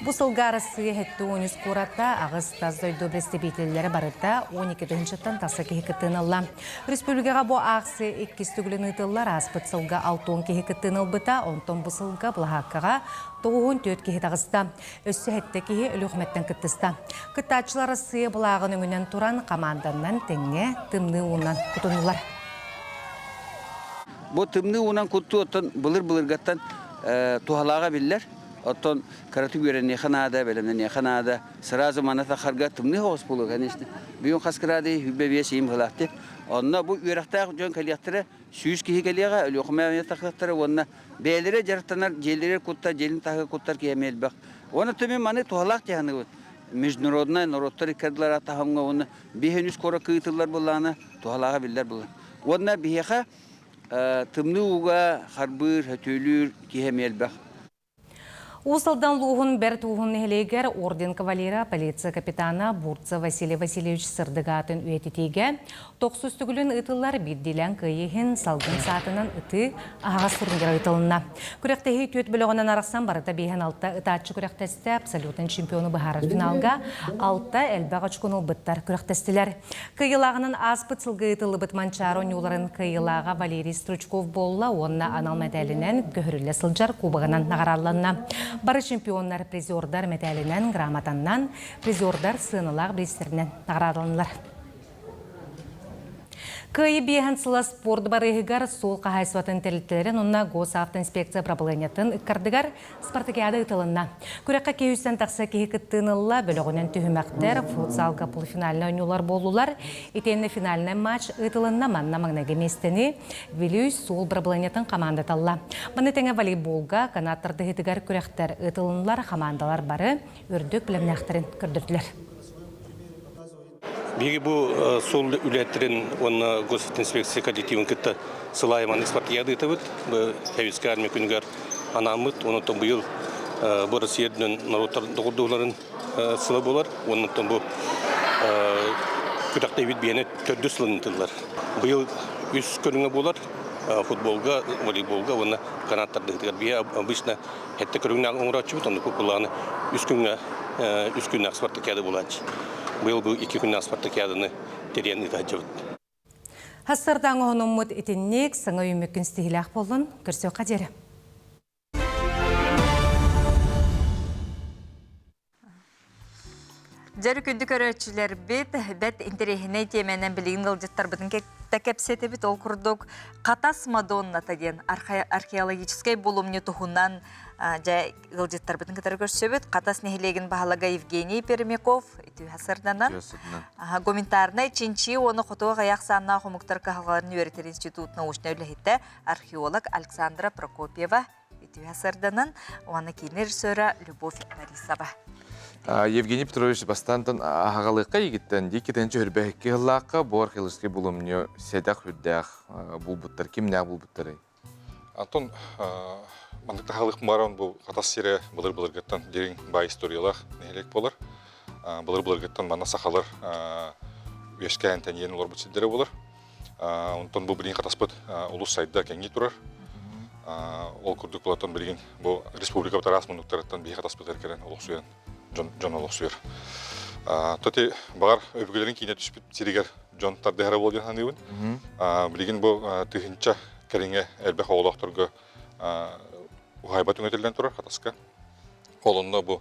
Бұсылғары сығы әтті 13 қората ағыз таздой добресті бейтелері барыта 12 түгіншіттен тасы кехекіттін алла. Республикаға бұ ақсы 2 түгілі нытылар аспыт сылға 6 кехекіттін албыта, 10 бұсылға бұлғаққаға 9-4 кехет ағыста. Өссі әтті кехе үліқметтен күттіста. Күттачылары сығы бұлағын өңінен тұран команданнан тәңе тымны ұнан күтінулар. Бу тымны унан кутту оттон былыр-былыргаттан тухалага биллер. Оттон карату берене ханада, белемне ханада, сразу маната харга тымны хос болу, конечно. Бүйөн хаскырады хүббебе сейим хылакты. Онна бу үрактак жөн калияттыра, сүйүс кихи калияга, өлөкмөмө такыттыра, онна бээлере жарттанар, желлере кутта, желин тагы куттар киемел бак. Оны төмө маны тухалак жаны. Международный народтар кадлар атахамга оны бехенүс кора кыйтылар булланы тухалага биллер булла. Онна бихеха тымны уга харбыр, хөтөлүр, кихемелбах. Усалдан луғын бәр туғын нәхелегер орден кавалера полиция капитана Бурца Василий Васильевич сырдығатын өететеге 900 түгілін ұтылар биддилен күйеген салғын саатынан ұты ағаға сұрындыра ұтылына. Күректегі төт біліғынан арақсан барыта бейген алтта ұтатшы күректесті абсолютын чемпионы бұхарат финалға алтта әлбәға чүкінул бұттар күректестілер. Күйілағының аспыт сылғы ұтылы бұтманчары оңыларын күйілаға Валерий Стручков болла, онына анал мәдәлінен көхірілі сылжар кубығынан нағаралланна. Бары чемпиондар призердар металінен грамотаннан, призердар сынылақ бристерінен нағырадылынлар. Күйі бейхан сыла спорт барығығар сол қағайсуатын тәліттерін онына госавтоинспекция проблеметін үккардығар спартакиады ұтылынна. Күрекқа кейістен тақса кейі күттіңілла бөлігінен түхімәқтер футсалға полуфиналына ойнулар болулар. Етені финалына матч ұтылынна манна маңнағы местені Вилюй сол проблеметін команда талла. Бұны тәңі волейболға канаттарды ғытығар күректер ұтылынлар командалар бары үрдік білімнәқтерін күрдірділер. Биги бу сол үлеттерин он госинспекция коллективин кытта сылайман спартакиады табыт. Бу Хевискар армия күнгөр анамыт, онотон быйыл бу Россиядын народтар догдуларын сылы болар. Онотон бу күтактай бит бияне төрдү сылынтылар. Быйыл үс көрүнгө болар. Футболга, волейболга, оны канаттарды гытыгар бия обычно хетте көрүнгө оңрачы бут, онду кукуланы үс күнгө спартакиады болачы. Был бы 2 күннен спартакиаданы терен итажыбыт. Хастардан оғынымыт етіннек саңа өмекін стихилақ болын, көрсеу қадері. Жәрі күнді көрәтшілер бәт интерехіне теменен білігін ғылжеттар бұдың кәпсеті біт ол күрдік қатас Мадонна таден археологическай болымне тұхынан ғылжеттар бұдың кітар көрсөбіт. Қатас нехелеген бағалаға Евгений Пермяков, ғасырданан. Гоментарына чинчи оны құтуға аяқ санына құмықтар қағаларын өретер институт научна өлігетті археолог Александра Прокопьева, ғасырданан. Оны кейінер сөрі Любовь Борисова. Евгений Петрович бастантан ағалыққа егіттен декетенші үрбәкке ғылаққа бұл археологический болымне седақ үрдәқ бұл бұттар, кемнәқ бұл бұттары? Антон, мандықта ғалық маран бұл қатас сере бұлыр-бұлыргеттен дерін бай историялақ нәхелек болар. Бұлыр-бұлыргеттен мана сақалар өшкән тәнейен олар бұтседері болар. Онтон бұл білген қатас бұд ұлыс сайда кәнге тұрар. Ол күрдік болатын білген бұл республика бұтар асмындықтарыттан бей қатас бұд әркерен олық сүйен. Жон олық сүйер. Төте бағар өбігілерін кейіне түспіт серегер Жон тардығара бол ден ханығын. Білеген бұл түхінші кәріңе әлбәқ оғылақтырғы ұғайбат өңетелден тұрар қатасқа. Қолында бұл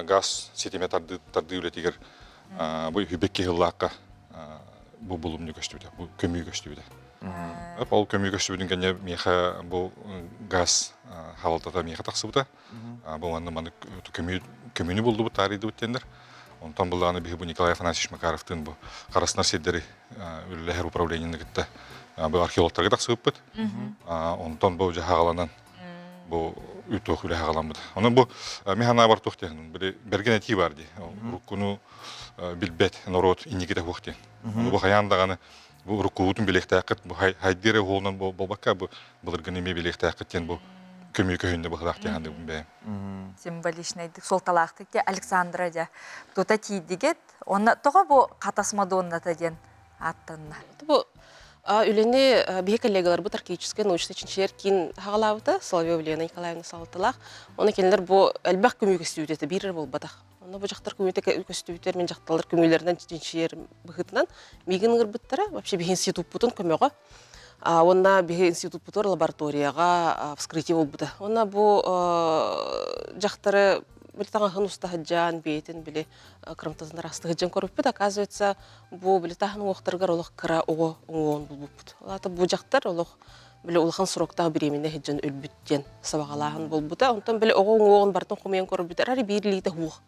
газ сетеме тарды үлетегер бұл хүбекке ғылаққа бұл бұлымны көштібіде, бұл көмей көштібіде. Ол көмей көштібідің кәне меха бұл газ хавалтата меха тақсыбыда. Бұл маны көмейні болды бұт тарайды бұттендер. Онтан бұлдағаны бігі бұл Николай Афанасьевич Макаровтың бұл қарасынар седдері үліләхер управлениені кітті бұл археологтарға тақсығып бұд. Онтан бұл жағаланан бұл үйтоқ үлі ғалам бұд. Оның бұл механа бар тоқ дейін. Берген әти бар дей. Руккуну білбет, народ, инекеті қоқ дейін. Бұл қаяндағаны бұл руккуутын білекті әқіт, бұл хайдері ғолынан бұл баққа бұл ұрғынеме білекті әқіт дейін бұл көмей көхінде бұқылақ дейінді бұл бәйім. Символичный сол талақты ке Александра де тота тейдігет, оны тоға бұл қатас Мадонна таден аттынна. Бұл үліне бей коллегалар бұл археологический научный чинчер кейін хағалауыды, Соловьев Лена Николаевна салатылақ. Оны келіндер бұл әлбәқ көмей көстеуді бірір бол бадақ. Оны бұл жақтар көмейті көстеуітер мен жақталар көмейлерінен чинчер бұғытынан меген ғыр бұттары, вообще бей институт бұтын көмеға. Онна бе институт бұтыр лабораторияға вскрытие ол бұды. Онна бұл жақтары білі тағын ұстағы жан, бейтін, білі қырымтазын растығы жан көріп бұд. Оказывается, бұл білі тағын оқтырғар олық қыра оғы оңуын бұл бұд. Олаты бұл жақтар олық білі олықын сұрақтағы біремене хеджан өлбіттен сабағалағын бұл бұды. Онтан білі оғы оңуын бартын құмейін көріп бұд. Әрі берілейді хуғы.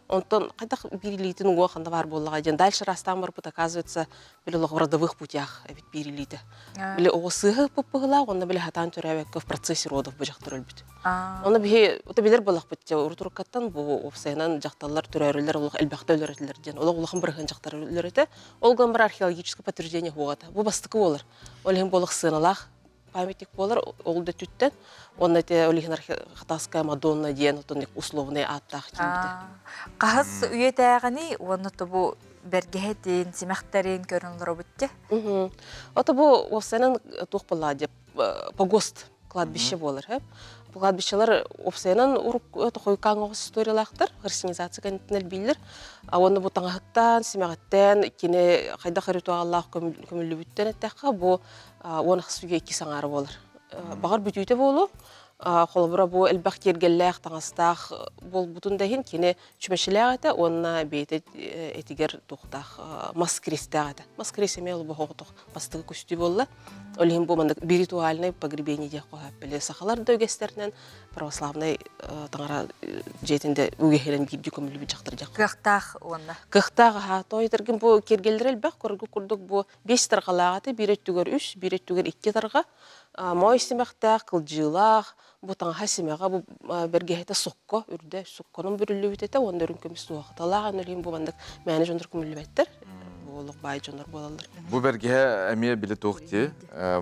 Онтан қайдақ берилейтін уға қанда бар болыға ден. Дальше растан бар бұд, оказывается, білі олық родовых путях әбет берилейді. Білі оғы сығы бұппығыла, онда білі хатан түрәбәкі в процессе родов бұл жақтыр өлбіт. Оны білер болақ бұд, ұртұрыққаттан бұл офсайынан жақталар түрәрілер олық әлбәқті өліретілер ден. Олық олықын бірғын жақтар өліреті. Олған бір археологический подтверждение хуғаты. Бұл бастықы олар. Олығын болық сыналақ памятник болар, ол да түттен. Онна те Олегинар Хатаская Мадонна диен отон условный аттах кимде. Қағыз үйетәғани, оны тұбу бәргеһетин, симәхтәрин көрінлер обытте? Ота бу овсенен туқпыла деп погост кладбище болар. Бұл кладбищелер овсенен қойқаңғы историялақтыр, христианизация кәнетінел билер. Оны бұ таңағыттан, симәғыттен, кені қайда ритуаллах көмілі бүттен әттәққа, бұ оны қысуге 2 саңары болар. Бағар бүтүйті болу, қолыбыра бұ әлбәқ кергелләқ, таңастақ бол бұтын дәйін, кені чүмешіләқ әті, онына бейті әтігер тұқтақ маскрестәқ әті. Маскресеме ол бұ хоғытық бастығы көсті болы. Олейін бұл мандық бір ритуальный погребение де қойып білі сақалар дөгестерінен православный таңара жетінде өгехелен бейді көмілі бі жақтыр жақ. Қықтақ онына? Қықтақ, тойдырген бұл кергелдер әлбәқ, көргі күрдік бұл 5 тарғалағаты, 1 түгер 3, 1 түгер 2 тарға. Мой семәқтақ, қылжылақ, бұл таңға семәға бұл бергейті соққы, үрді соққының бүрілі өтеті, ондырын көмісі уақыталаған олейін бұл мандық мәні жондыр көмілі бәттір. Олық бай жондыр болалыр. Бұл бергеге әмие білі тоқты,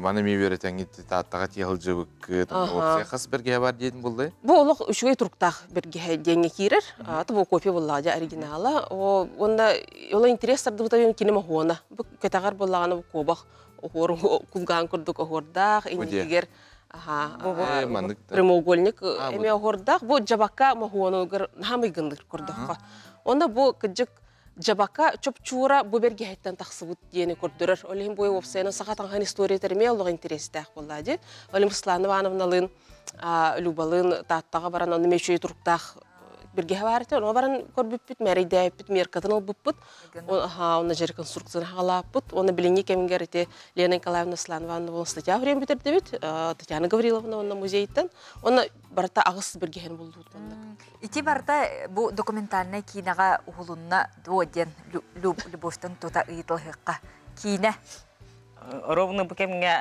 маны мей беретәңгі таттаға тиғыл жыбық қас бергеге бар дейін бұлдай? Бұл олық үшігей тұрқтақ бергеге денге кейрір. Аты бұл копия бұллады оригиналы. Онда олы интерестарды бұтабен кенема хуана. Бұл көтағар бұллағаны бұл кобақ. Кулган күрдік оғырдақ, индигер прямоугольник әме оғырдақ. Бұл жабаққа махуаны оғыр намай гындар күрдіққа. Онда бұл күджік жабаққа чөп чуыра бұл берге әйттен тақсы бұд дені көрдірір. Олейін бойы опсайынан сақатанған историятарыме олығы интерестәқ болады. Олейін Сланы Вановналын, Любалын таттаға баран оны мешөй тұрқтақ бірге барыты, оны баран көрбіппіт, мәрейдәйіппіт, меркатыныл бұппіт, оны жер конструкцияны ғалаппіт, оны біліңе кәмінгер еті Лена Николаевна Сланванна болын статья время бітірді біт, Татьяна Гавриловна оны музейттен, оны барата ағыс біргеген болды. Ити барда бұл документальный кинаға ұғылынна дуоден любовьтан тута ұйытылғыққа. Кине? Ровно бұл кәмінге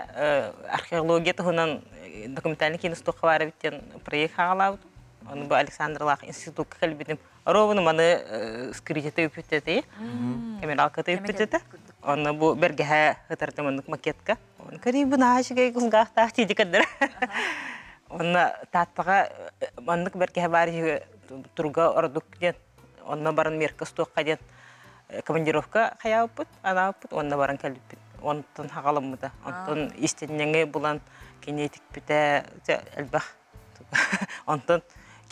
археология тұғынан документальный киностоққа бары біттен проект ағалауды. Оны бұл Александр Лақ институтқа кәлбедім. Ровно маны скритеті өппеттеді, камералқыты өппеттеді. Оны бұл бәргеға ғытарды мандық макетка. Оны көрей бұна ашығай құлғақтақ тейді кәдір. Оны таттыға мандық бәргеға бары тұрға ордық ден. Оны барын меркі стоққа ден командировка қая өппет, ана өппет, оны барын кәліппет. Онтын хағалым мұда. Онтын істеннеңе бұлан кенетік біті әлбақ. Онтын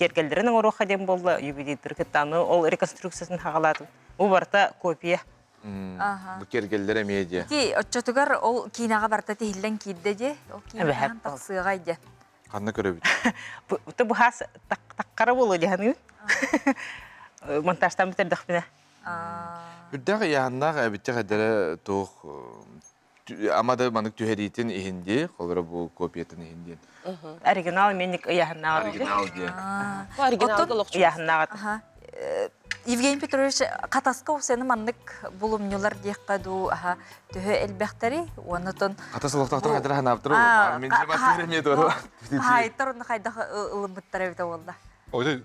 кергелдерінің ороқа дем болды, юбилейдер кеттаны, ол реконструкциясын хағалады. Бұл барта копия. Бұл кергелдері медиа. Ки, отчотығар ол кинаға барта тейілден кейді де, ол кинаға тақсыға де. Қанна көрі біт? Бұты бұл хас таққары болу дегені. Монтажтан бітер дұқпіне. Үрдәғы яғыннағы әбітті қадары тоқ амада мандық түйерейтін ехінде, қолыры бұл копиятын ехінден. Оригинал менік яғыннаға. Оригинал де. Оригиналға лоқчу. Яғыннаға. Евгений Петрович, қатасқа осыны мандық бұлымнылар дейққаду түхі әлбәқтәрі, оны тұн... Қатасы лоқтақтыр қадыр хан аптыр ол. Мен жема түйремеді ол. Хайттар оны қайдағы ұлымыттар әбіті олда. Ойда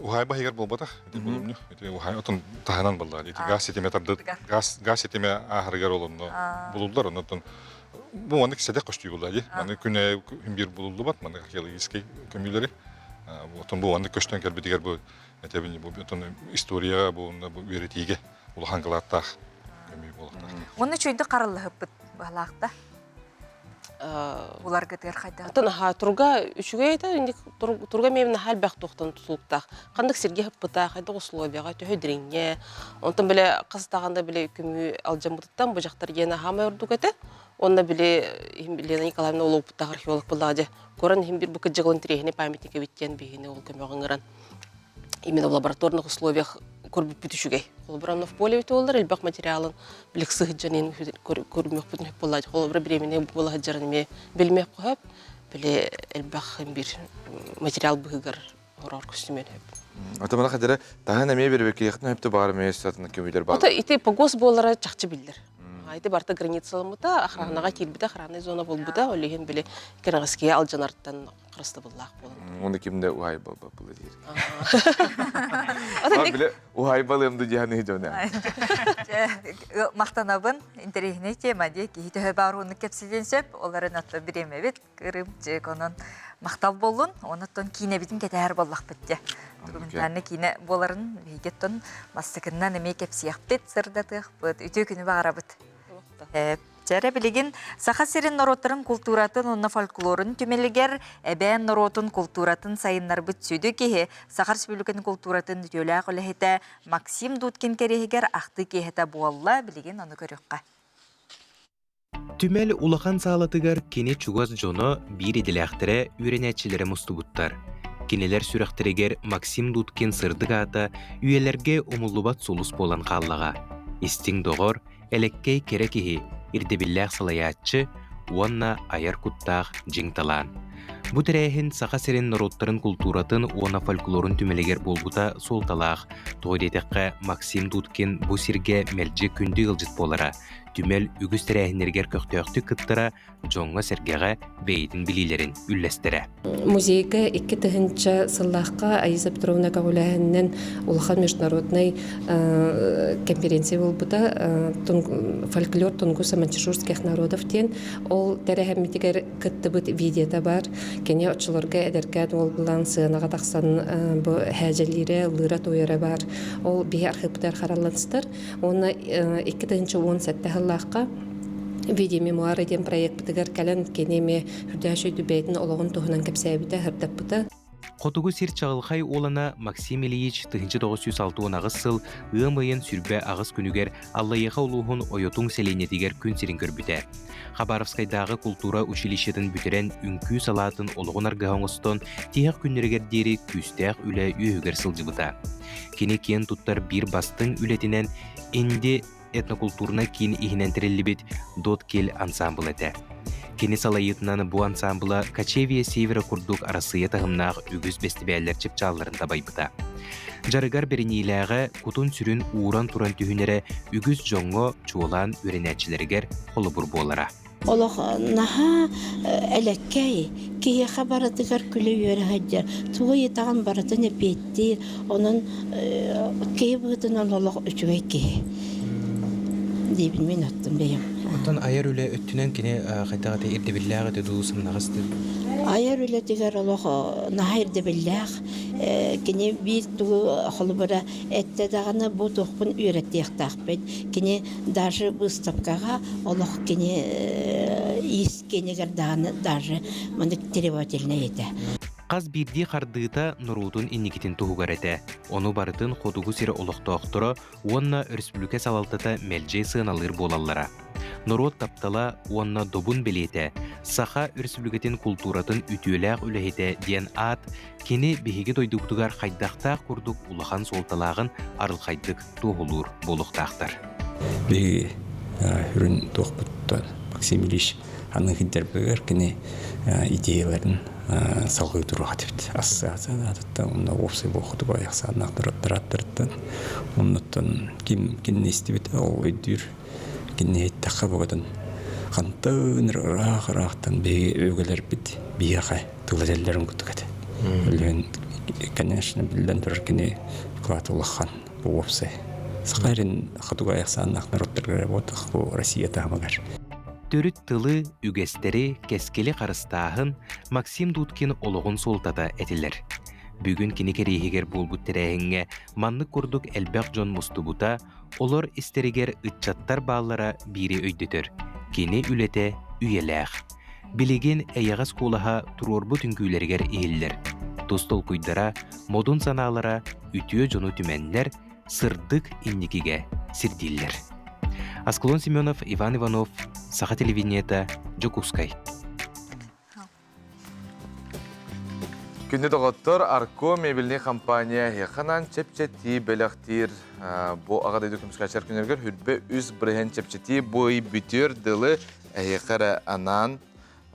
ухай бахигар болбатах, эти булумню, эти ухай отон таханан болла, эти газ сетеме тарды, газ сетеме ахаргар олонно булулдар, онтон бу мандык седе коштой болла, ди. Маны күнө бир булулду бат, маны археологический көмүлөрү. Отон бу мандык көчтөн келбедигер бу этебини бу отон история бу беретиге улахан калаттах көмү болактак. Оны чөйдө карылыгып балакта. Улар кетер қайда? Ата турга үшүгө айта, турга мемна хал бак тоқтан тутулуктак. Кандык серге хыппыта, кайда условияга төһөдреңе. Онтон биле кыстаганда биле көмү алжамыттан бу жактар ена хама урдук эте. Онда биле Лена Николаевна улуптагы археолог булады. Көрөн хим бир бу кыжыгын тирехине памятникке биттен бигине ол көмөгөңөрөн. Именно в лабораторных условиях көрбүп бүтүшүгөй. Холбуранов поле бит олар элбак материалын билексиз жанын көрмөк бүтүп болот. Холбура бремени болот жарыны билмек коюп, биле элбак бир материал быгыр орор көстүмөн. Ата мына кадары тагын эме бербек яктын өптү бар месятын көмүлөр бар. Ата ите погос болара чакчы билдир. Айты барта границалымыта охранага кирбита охранный зона болбута, олеген биле керагаске алжанарттан кырысты буллак болот. Оны кимде уай болду бул Биле ухай балымды жаны жона. Мақтанабын интерегіне тема де кейті хөбаруыны кепсиден сөп, оларын атты біреме бет, кырым жек онын мақтал болын, оныттон кейіне бітін кетер боллақ бітті. Тұрғымтаны кейіне боларын бейгеттон мастықыннан эме кепсияқ бет, сырдатық бұд, үті күні бағара бұд. Жәрі білеген, сақа серін нороттарын культуратын, онна фольклорын түмелігер, әбән нороттын культуратын сайынлар бұд сөйді кеге, Сақар Республиканы культуратын жөлі қолы Максим Дудкин керегер ақты кехеті буалла білеген оны көріққа. Түмел улахан сағалатыгар кене чугаз жоно бір еділәқтірі үйренәтчілері мұстыбыттар. Кенелер сүрәқтірегер Максим Дудкин сырдык ата үйелерге омулубат солус болан қаллаға. Истин доғыр, әлеккей керекеhi ирдебилләқ салаятчы, уанна аяр куттақ жеңталан. Бу тәрәйхін сақа серен народтарын культуратын уана фольклорын түмелегер болбута солталақ. Тоғыдетеққа Максим Дудкин бу сирге мәлже күнді ғылжыт болара. Түмел үгіз тәрәйхінергер көқтөқті кыттыра жоңға сәргеға бейдің білилерін үлләстірі. Музейга 2 тыгынча сыллаққа Аиза Петровна Кагуляханнен улахан международный конференция болбута фольклор тунгуса манчжурских народов тен ол тәрәхәммитигер кыттыбыт видеода бар. Кене очылырга әдеркәд ол бұлан сынаға тақсан бұ хәжелері лыра тойыры бар. Ол бей архивтар қараланыстыр. Оны 2 тыгынча 10 сәтті хыллаққа видеомемуары ден проект бітігер кәлін кенеме хүрдәші дүбәйтін олығын тұғынан кәпсәбіті хүрдәп бұты. Қотугу сир чағылхай олана Максим Ильич 1906 ағыз сыл ұйын сүрбе ағыз күнігер Аллайыға олуғын ойотун селенетігер күн сирин көрбіті. Хабаровскайдағы культура училищетін бүтерен үнкі салатын олығын арғағыңыстон тияқ күннергер дері күстәқ үлі үйігер сылжыбыта. Кені кен туттар бір бастың үлетінен инде этнокультурна кин ихинентерелли бит дот кел ансамбл эте. Кени салайытынан бу ансамбла Качевия Севера курдук арасыя тагымнах үгүз бестибәлләр чепчалларында байбыта. Жарыгар берениләгә кутун сүрүн ууран туран түһүнәре үгүз жоңго чуолан үренәчиләргә холобур болара. Олох наха элеккей кие хабаратыгар күле йөрә хаҗа. Тугы тагын баратын петти, onun кие бутын олох үчүгәй дебин мен аттым бейім. Онтан аяр үлі өттінен кені қайтағаты ирдебілләғы деді сымнағысты? Аяр үлі дегер олық наға ирдебілләғ. Кені бір тұғы қолы бұра әтті дағаны бұл тұқпын үйретті яқтақпен. Кені даже бұстапқаға олық кені ес кенегер дағаны даже мұндық требовательне еді. Қаз бірді қардыыта нұрудың инникетін тұғығар әті. Оны барытын қодуғы сері олықтауқтыры, онна республика салалтыта мәлжей сығыналыр болалара. Нұрот таптала, онна добын білеті, саха республикатын культуратын үтіөләқ үләхеті ден ат, кені бігеге дойдықтығар қайдақтақ құрдық улахан солталағын арылқайдық тоғылыр болықтақтар. Бігі үрін тоқпыттан Максим Ильич аның хиддербегер кені идеяларын салгы турат бит. Ассоциация атта онда опсый бохты баякса нактыраттырдан. Оннан ким нестибит ол өйдүр кине такабадан хантын рахрахтан бе өгөлөр бит. Бияха тылжеллерин күтүгөт. Билген конечно билден туркине кватулхан опсый. Сахарин хатуга якса нактыраттырга ботах бу Россия тамагар. Төрүт тылы, үгестери, кескели қарыстағын Максим Дудкин олығын солтата әтілер. Бүгін кенекерейгер болбут тәрәйінге манны көрдік әлбәқ жон мұстыбута, олар істерігер үтчаттар баллара бири өйдетір. Кені үлете үйеләқ. Білеген әйағас қолаға тұрорбу түнкүйлергер ейлер. Достол күйдара, модун саналара, үтіе жону түмәнлер, сырдық инникиге сирдиллер. Асклон Семенов, Иван Иванов, Саха телевидениета, Жокускай. Күнді доғыттыр Арко мебеліне компания хеқанан чепчети бәліқтір. Бұ ағадай дүкімскачар күнергер хүрбе үз бірген чепчети бұй бүтір дылы әйеқары анан.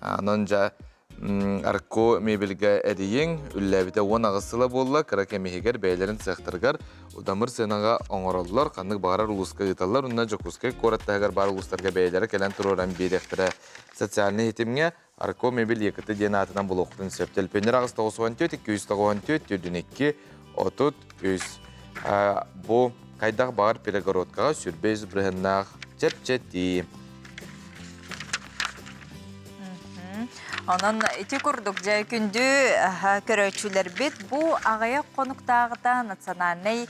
Ананжа Арко мебелге әрейін үлләбіте 10 ағысыла болла, қараке мехегер бәйлерін сықтырғар. Удамыр сенаға оңыралылар, қандық бағарар ұлысқа ғыталар, ұнна Жокускай қораттағар бар ұлыстарға бәйлері кәлін тұроран бейдектірі. Социальный хетімге Арко мебел екіті ден атынан бұл оқытын сөптел. Пенер ағыз 94, 294, 42, 30, Бу кайдах бағар перегородкаға сүрбез бірғыннақ чеп-чети. Onun iti kurduk jay күнді көрөчүлер бит бу ағая конуктағыда национальный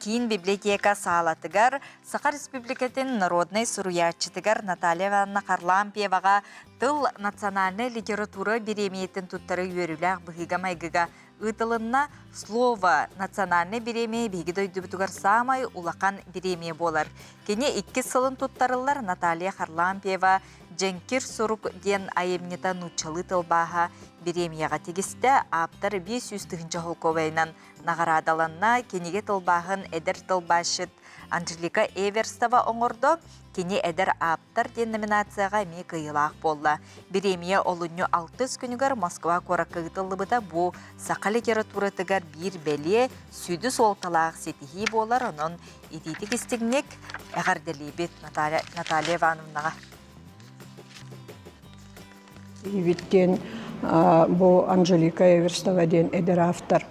кийин библиотека саалатыгар Саха Республикатын народный суруячытыгар Наталья Ивановна Харлампиевага тыл национальный литература биремиетін туттары үйөрүләк быгыга майгыга ытылынна слово национальный биремие биги дойдубутугар самай улақан биремие болар. Кене 2 сылын туттарылар Наталья Харлампиева Женкир Сурук ден айымнета нучалы тылбаға биремияға тегісті аптар 500-тігінші холковайнан нағарадаланна кенеге тылбағын әдір тылбашыт Анжелика Эверстова оңырды, кене әдір аптар ден номинацияға мек ұйылақ болла. Биремия олыню 6 күнігер Москва қорақы ұтылыбыда бұ сақа литературатығар бір бәле сүйді солталақ сетихи болар, оның идейтік істігнек әғарделейбет Наталья Ивановнаға. Ивиттен бу Анжелика Эверстова ден эдер автор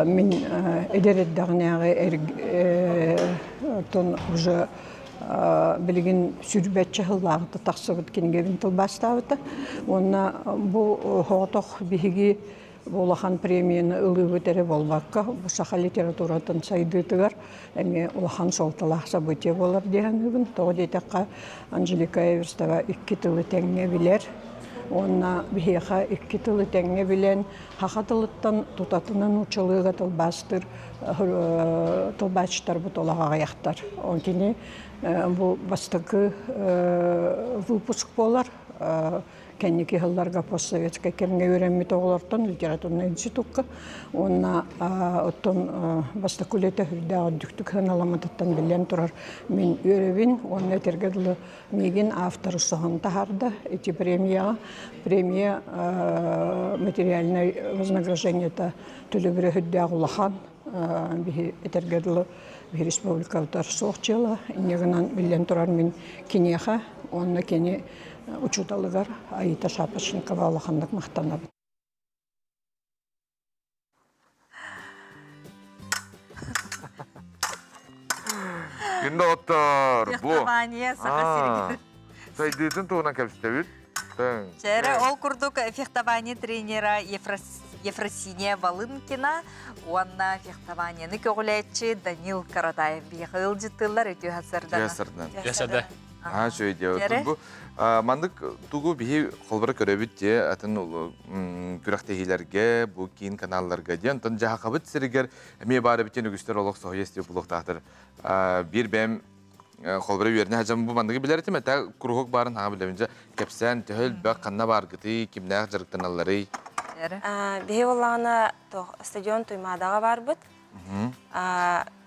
мен эдер эддагнягы тон уже билген сүрбәтче хыллагы таксыбыт кингебин тылбастабыты. Онна бу хотох биги Улахан премияны ылыбытере болбакка бу саха литературатын сайдытыгар эми улахан солталах событие болар дегенбин. Тогдетакка Анжелика Эверстова 2 тылы теңге билер. Онна бихеха 2 тылы теңге билен хахатылыттан тутатынан учылыга тылбастыр тылбачтар бутолага аяктар. Онкини бу бастыкы выпуск болар. Кенники хылларга постсоветская кернге үйренми тоголортон литературный институтка. Онна оттон бастакулете хүрдәгы дүктүк ханаламататтан билен турар мен үйребин. Онна тергедылы мигин авторы соған тахарда. Эти премия материальное вознаграждение-то төлөбүрө хүрдәгы улахан. Бихи тергедылы бихи республикалар соқчела. Инегынан билен турар мен кинеха. Онна кене учуталыгар Аита Шапошникова алахандык мактанабыт. Күнді оттар, бұ. Фехтование, сақа сиргін. Сайдыйтын туғынан кәпістәбіт? Жәрі ол күрдік фехтование тренера Ефросиния Волынкина, онна фехтованияны көгіләтші Данил Каратаев бейхыл жыттылар өте ғасырдан. Ясады. Сөйде. Мандық тугу бихи қолбары көрөбіт де, атын күрақтегілерге, бұл кейін каналларға де, онтан жаға қабыт сірігер, әме бары біттен үгістер олық соғы естеу бұлықтақтыр. Bir бәм қолбары үйеріне әжам бұл мандығы білер етім, әті күрғық барын аға білемінше, кәпсән, төхіл, бәк қанна бар гыты, кімнәқ жарықтан аллары. Бихи олағына стадион тұймадаға бар бұд.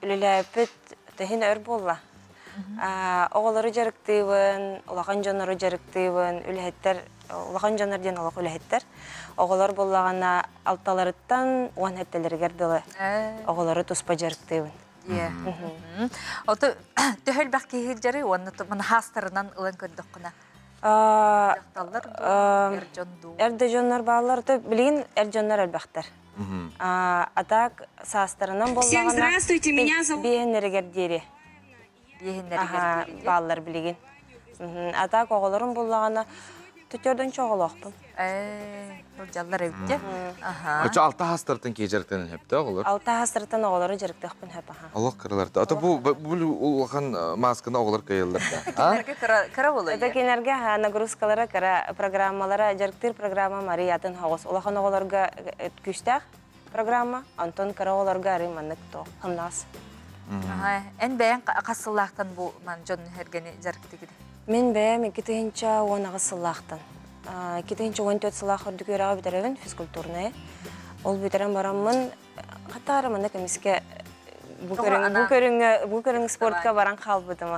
Үліләпіт тәхін өр болла. Оғылары жарықтыйбын, олақан жонары жарықтыйбын, олақан жонар ден олақ үләхеттер. Оғылар болағана алталарыттан оған әттелері керділі. Оғылары тұспа жарықтыйбын. Оты төхіл бәк кейхіл жары, оны хастарынан ұлан көрдік құна? Әрді жонар бағаларды білген әр жонар әлбәқтер. Атак састарынан болағана бейінері кердері. Баллар білеген. Атак оғыларын болағана түттерден чоғылақпын. Жаллар өтте. Өтші алта хастыртын кей жарықтан өпті оғылар? Алта хастыртын оғылары жарықтықпын өп. Олық қырыларды. Ата бұл олған масканы оғылар көйелдірді. Кенерге кіра болу? Өті кенерге нагрузкалары кіра программалары жарықтыр программа Мариятын хоғыз. Олақан оғыларға күштәқ программа, антон кіра оғыларға арыманық тоқ. Қымнас. Ән бәйін қасыллақтан бұл жон әргені жарықты кеді? Мен бәйім 2-ші 10 сыллақтан. 2-ші 14 сыллақ үрдік өраға бітірігін физкультурны. Ол бітірін барамын, қатарымын көмеске бұл көріңі спортқа баран қалбыдым.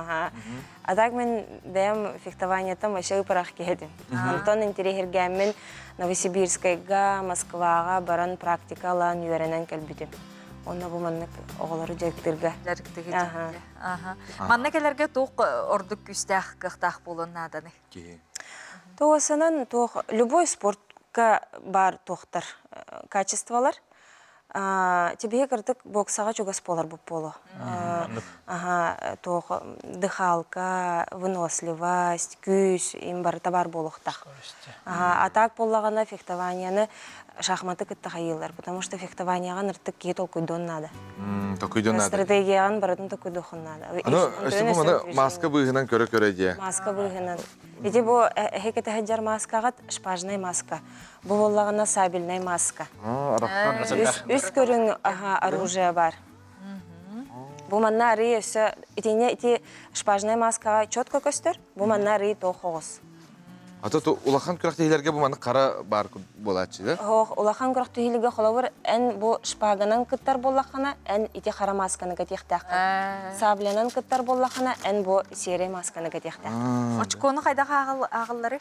Адак мен бәйім фехтованиятым ашығы пырақ кедім. Антон интерегергәмін Новосибирскайға, Москваға баран практикалан үйеренен кәлбітім. Онна бұл маннық оғылары жарықтырға. Жарықтырға жарықтырға. Маннық әлерге тоқ ордық күстәқ қықтақ болуын наданы? Тоғысынан любой спортқа бар тоқтар качестволар. Тебе кырдык боксага чугас болар буп болу. Дыхалка, выносливость, күс, им бар табар болуктах. А так боллагана фехтованияны шахматы кытта хайылар, потому что фехтованияга ныртык кие толкуйдон надо. Токуйдон надо. Стратегияған барын толкуйдохон надо. Өстү бу маска быгынан көрө дие. Маска быгынан. Эти бу хекете хаджар маскагат шпажный маска. Бу боллагана сабельный маска. Үс көрүң оружие бар. Бу манна рый өсө ити шпажный маскага чётко көстөр. Бу манна рый тохогус. Ата улахан күрәктәйләргә бу маны кара бар булачы да? Улахан күрәктәйләргә холовыр эн бу шпаганан кыттар боллахана, эн ити кара масканы гатехтак. Саблянан кыттар боллахана, эн бу сере масканы гатехтак. Очконы кайда агыллары?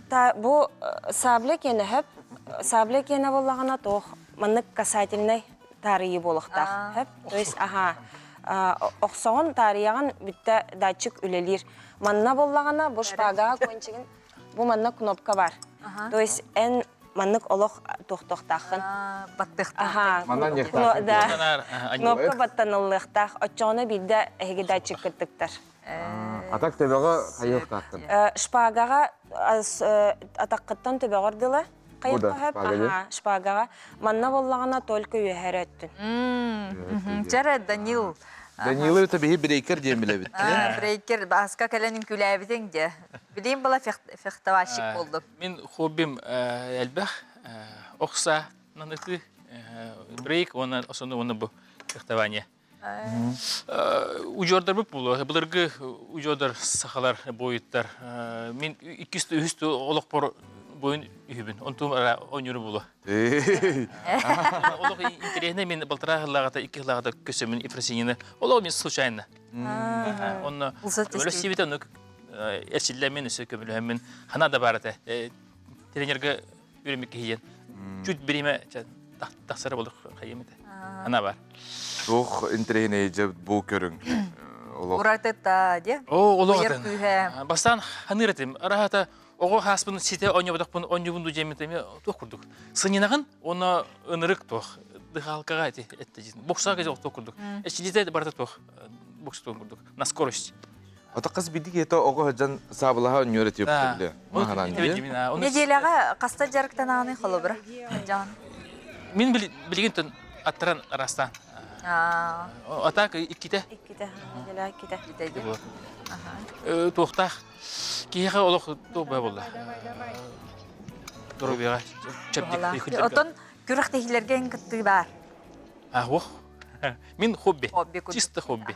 Та бу сабле кене боллагана тох маннык касательный тарихи болуктак хеп. То есть оксогон тарыяган бүтте датчик үлелир. Манна боллагана бу шпага кончигин бу манна кнопка бар. То есть эн маннык олох тохтохтахын. Баттыхтах. Кнопка баттанылыктах. Очоны бидде эги датчик кыттыктар. Атак төбөгө кайыктакын. Шпагага атаккыттан төбөгөрдүлө. Шпагага. Манна боллагана только үйәрөттүн. Жара Данил. Данилы табиһи брейкер диен биле бит. Брейкер аска каленин күләбитен де. Билейм бала фехтовальщик болду. Мен хоббим әлбәх, окса, наныты, брейк, оны бу фехтование. Уҗордар бу булу, булыргы уҗордар сахалар бойыттар. Мен 200 олық бор бойын үйбін. Онтум ойныры булу. Олық интересне мен былтыра хыллагата, 2 хыллагата көсөмін ифрасинины. Олық мен случайно. Оны велосипедте оны эрчилләмен өсө көмөлөмүн. Хана да барата. Тренерге үйрөнмөк кийген. Чуть бириме тахсары болдук кайымыта. Ана бар. Ох, интересне жеп бу көрүң. Уратта, де? Олық. Бастан ханырытым. Арахата ого хаспын сите ойнободокпун ойнобунду жемитеме тох курдук. Сынинаган оны ынырык тох. Дыхалкага этти. Боксага жок тох курдук. Эчилите барта тох. Бокс тох курдук. На скорость. Ата кыз бидик ето ого жан сабылага өнөрөт юптурле. Неделяга каста жарыктананы холобра. Жан. Мен билгентен аттаран арастан. Атак икките. Неделя икките. Тохтах. Киеге олох тобай болду. Дорубега чепдик. Отон күрәктәйләргә кытты бар. Ох. Мен хобби. Чисто хобби.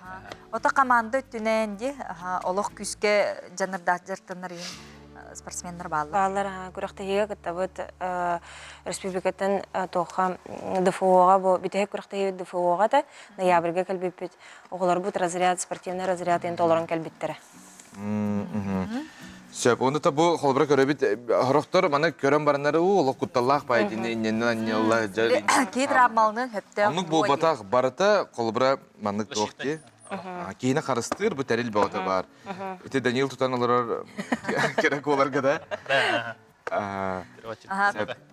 Ота команда өттүнәнде, олох күскә жанырда жартыныр спортсменнар баллар. Баллар күрәктәйгә кытабыт республикатын тоха ДФОга бу битәк күрәктәйгә ДФОга да ноябрьгә калбит. Оглар бу разряд спортивный разряд ен толорын калбиттер. Сөп, онда та бу холбра көрөбит хорохтор мана көрөн баранары улук кутталлах байдин иннен Алла жали. Кейдер абмалны хөптө. Онук бу батак барата холбра маннык тохти. Кейине карыстыр бу терил бата бар. Эте Данил тутаналар керек оларга да.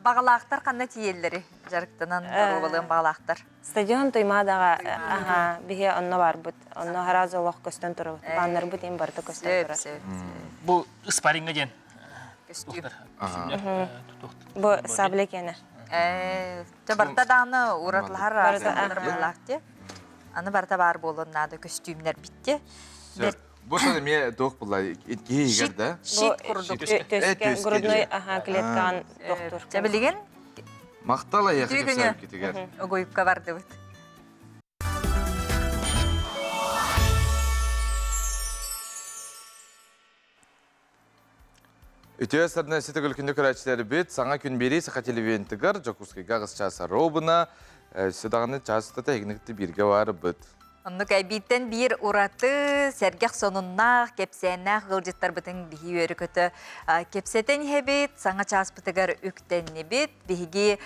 Багалактар кандай тиеллери жарыктанан болған багалактар. Стадион тоймадага бие онно бар бут. Онно харазы олох көстөн туру. Баннар бут ин барты көстөн туру. Бу спарринга ден. Костюм. Бу саблекене. Жабарта даны уратлар разылармалакты. Аны барта бар болон нады костюмнер битти. Бу шаны ме тох булай итгейгер да. Шит курдук. Төскө грудной клеткан доктор. Жабилеген? Мактала яхты кетигер. Огойупка барды бит. Үтөсәрне ситегөл күндө көрәчләре бит, саңа күн бери саха телевизионтыгар Жокускайга гысчасы робына, сидаганы часыта тегникти бирге бар бит. Онны кайбиттен бир ураты сәргәк сонунна кепсәннә гылҗыттар битен бихи өрі көтө. Кепсәтен хебит, саңа часпытыгар үктәнне бит, бихиги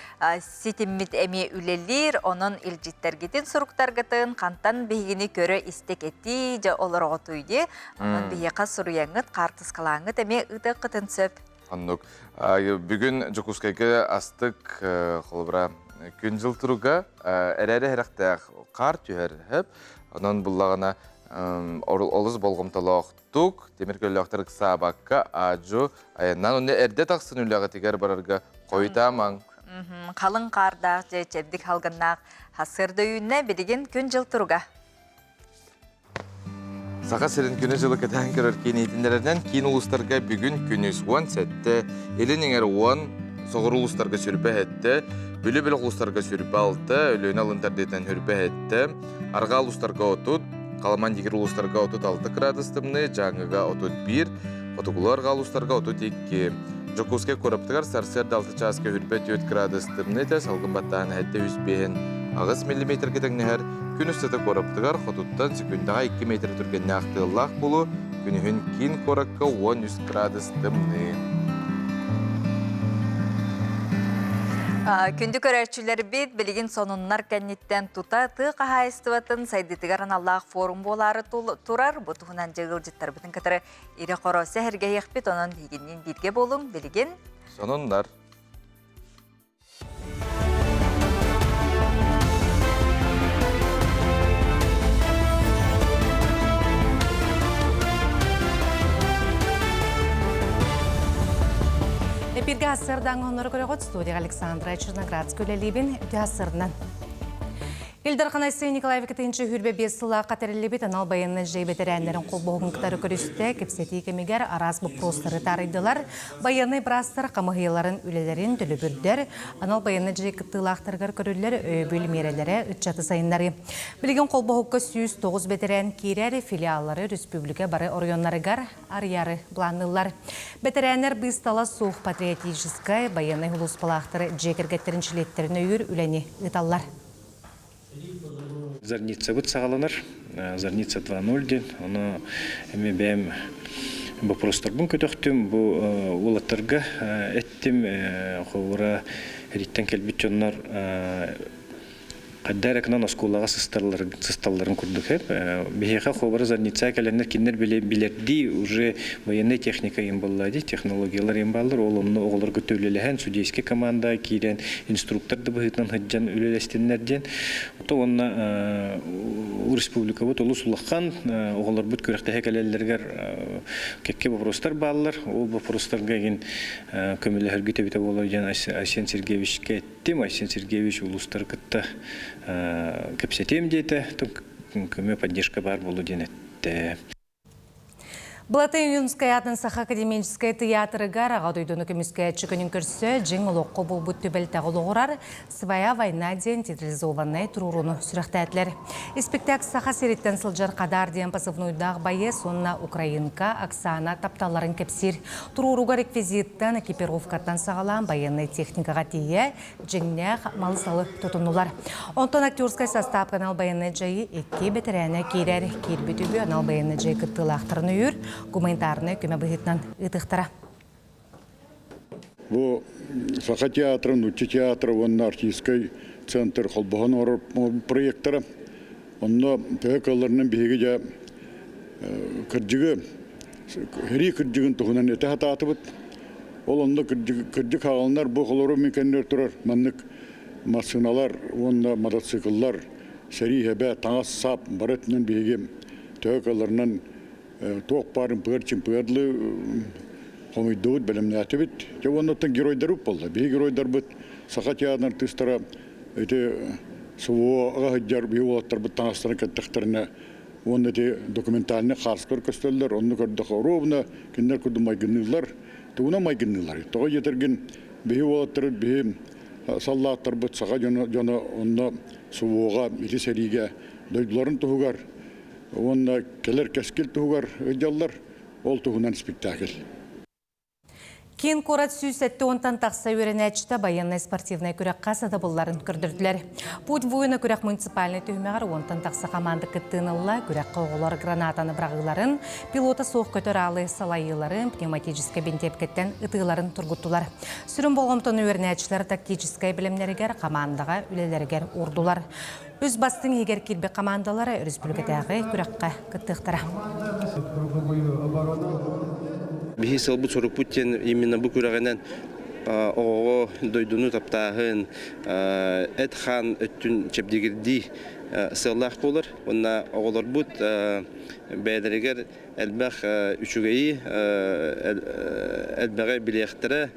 ситиммит әме үлелер, онын илҗиттер гитин суруктар гытын, кантан бихигини көрө истек етти, жа олар отуйди, онын бихи қас суруяңыт, қартыс калаңыт әме ыты қытын сөп. Аннук, бүгін Жокускайга астык холбра күн жыл тұруға әрәрі әріқтәқ қар түйәріп, онын бұллағына олыз болғымталақтық, теміркөліқтір сабаққа ажу, аяннан оны әрде тақсын үліға тегер барарға қойдамаң. Қалың қардақ, жәрдік халғыннақ, хасырды үйінне білген күн жыл тұруға. Сақа сәрін күні жылы кәтән көрір кейнейтіндерінен кейін ұлыстарға бүгін күніз 10 сәтті, елінің әр 10 соғыр ұлыстарға сүрбе әтті, бүлі-бүлі ұлыстарға сүрбе алты, өліні алындардетен хүрбе әтті, арға ұлыстарға отут, қаламан дегер ұлыстарға отут 6 градустымны, жаңыға отут 1, отуғыларға ұлыстарға отут 2. Жокуске көріптігар сарсерді 6 часқа хүрбе 4 градустымны, тәс алғын баттағын әтті 100 ағыз миллиметр кетіңнігер, күн үстеті қорыптығар қотуттан секундаға 2 метр түргенне ақтығылақ болу, күнігін кейін қораққа 10 градус дымны. Күнді көрәтшілер бет білген сонынлар кәнеттен тұта тұқа хайыстыватын сайдетігарын Аллах форум болары тұрар. Бұтығынан жығыл жеттар бұтын кітірі ире қоросы әрге еқпет оның дегеннен бірге болың білген сонынлар. Эпирге асырдан оныр көріғыт студия Александра Черноградская либин үті асырынан. Илдар Қанайсы Николай Викторович хүрбе 5 сыла қатарылы бет анал баянны жейбетер әнлерін қолбоғын кітары көрісті, кепсеті кемегер араз бұл простыры тарыдылар, баянны брастыр қамығыларын үлелерін түлі бүрдер, анал баянны жей кіттілақтырғар көрілер өйбіл мерелері үтчаты сайынлары. Білген қолбоғыққа 109 бетерен кейрер филиаллары республика бары орионларығар арьяры бланылар. Бетеренер быстала суық патриотическай баянны ғылуспалақтыры жекергеттеріншілеттерін өйір үләне ұталар. Зарница вот сағаланар, Зарница 2.0 ден, оны әме бәйім бұл простарбын көтіқтім, бұл олаттарға әттім, қоғыра әріттен кәлбет жонлар Қаддар әкінен осколаға сысталларын күрдік. Бейхеға қобары Зарница кәләнер кеннер білерді, уже военный техника ембалады, технологиялар ембалыр, олымны оғылар көтөлеліген, судейске команда кейден инструкторды бұғытынан ғыджан өлелестенлерден. Онна республика бұд олы сұлаққан, оғылар бұд көріқтәе кәләлергер кәкке вопростар балылар, ол вопростарға ген көмілі әргіте біте болар ден Айсен Сергеевичке әттім, Айсен Сергеевич ұлыстар күтті кәпсетем дейті, көме поддержка бар болу денетті. Бұлаты Юнская атын Саха академическая театрыға рағадойдыны көміске чүкінің көрсі жың ұлыққы бұл бұтты бәлтәғі ұлғырар «Своя война» ден театрализованный тұруруны сүріқтәтлер. Спектакль Саха сереттен сылжар қадар ден пасывнуйдақ байы сонна Украинка, Оксана тапталарын кепсир. Тұруруға реквизиттан, экипировкаттан сағалан байынны техникаға тие, жыңнәқ малысалы тұтынулар. Онтон актерскай состав канал байынны жайы екі бетерәне кейрер, кейрбетүбі анал байынны жай күттілақтырын үйір, гуманитарны көмі бұғытнан ұтықтыра. Бұл Саха театрын, Учи театры, оның артистский центр қолбаған орып проекттары. Онына тәуек аларының бейгі жа кірджігі, хері кірджігін тұғынан әті хата атыбыт. Ол онында кірджік ағалынар бұл қолыру мекендер тұрар. Маннық машиналар, онында мотоциклдар, сәрі әбә, таңас сап, барытынан бейгі тәуек аларынан тоқ барын пығырчын пығырлы қомайдауыд бәлімне әті біт. Оннаттан геройдар ұп болды. Бей геройдар бұд Саха театрын артистара өте суыға ғыджар бей олаттар бұд таңастарын кәттіқтеріне оны өте документаліне қарсқыр көстелдер. Оны көрдіқ ровна кендер күрді майгынылар, туына майгынылар. Тоға жетерген бей олаттар бей саллаттар бұд Саха жона онына суыға, ити сәриге дөйділарын тұғығар. Онна келер кәскел тұғығар өйдалар, ол тұғынан спектакль. Кен корат сүйсетті онтан тақса өренәчті баянный спортивный көрек қасады бұлларын күрдірділер. Путь войны көрек муниципальный түймеғар онтан тақса команды кіттіңілі көрек қоғылар гранатаны брағыларын, пилота соқ көтір алы салайыларын, пневматический бентепкеттен ұтығыларын тұрғыттылар. Сүрін болғымтын өренәчілер тактическай білімлерігер командаға үлелерігер ұрдылар. Өз бастың егер келбе командалары республикадағы көрекқа кіттіқтіра. Бихи салбут сорок путтен именно бұл көрағанан оого дойдуну таптагын эт хан өттүн чепдигирди сыллах болар. Онна оголор бут бәдерегер элбах үчүгейи элбәгә билехтере.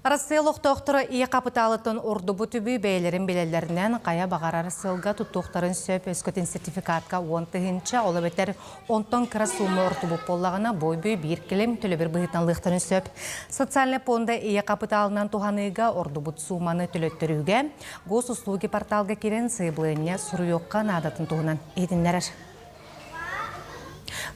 Рассылық тоқтыры ие капиталытын ордубу түбі бәйлерін белелерінен қая бағарар сылға тұттуқтарын сөп өскөтін сертификатқа 10-тығынша олы бетер 10-тон кіра сумы ордубу боллағына бой-бүй бір келем төлі бір бұғытанлықтарын сөп. Социальный понда ие капиталынан туғаныға ордубут суманы төлөттіріге, гос услуги порталға керен сыйблыне сұруйоққа надатын туғынан едінлерер.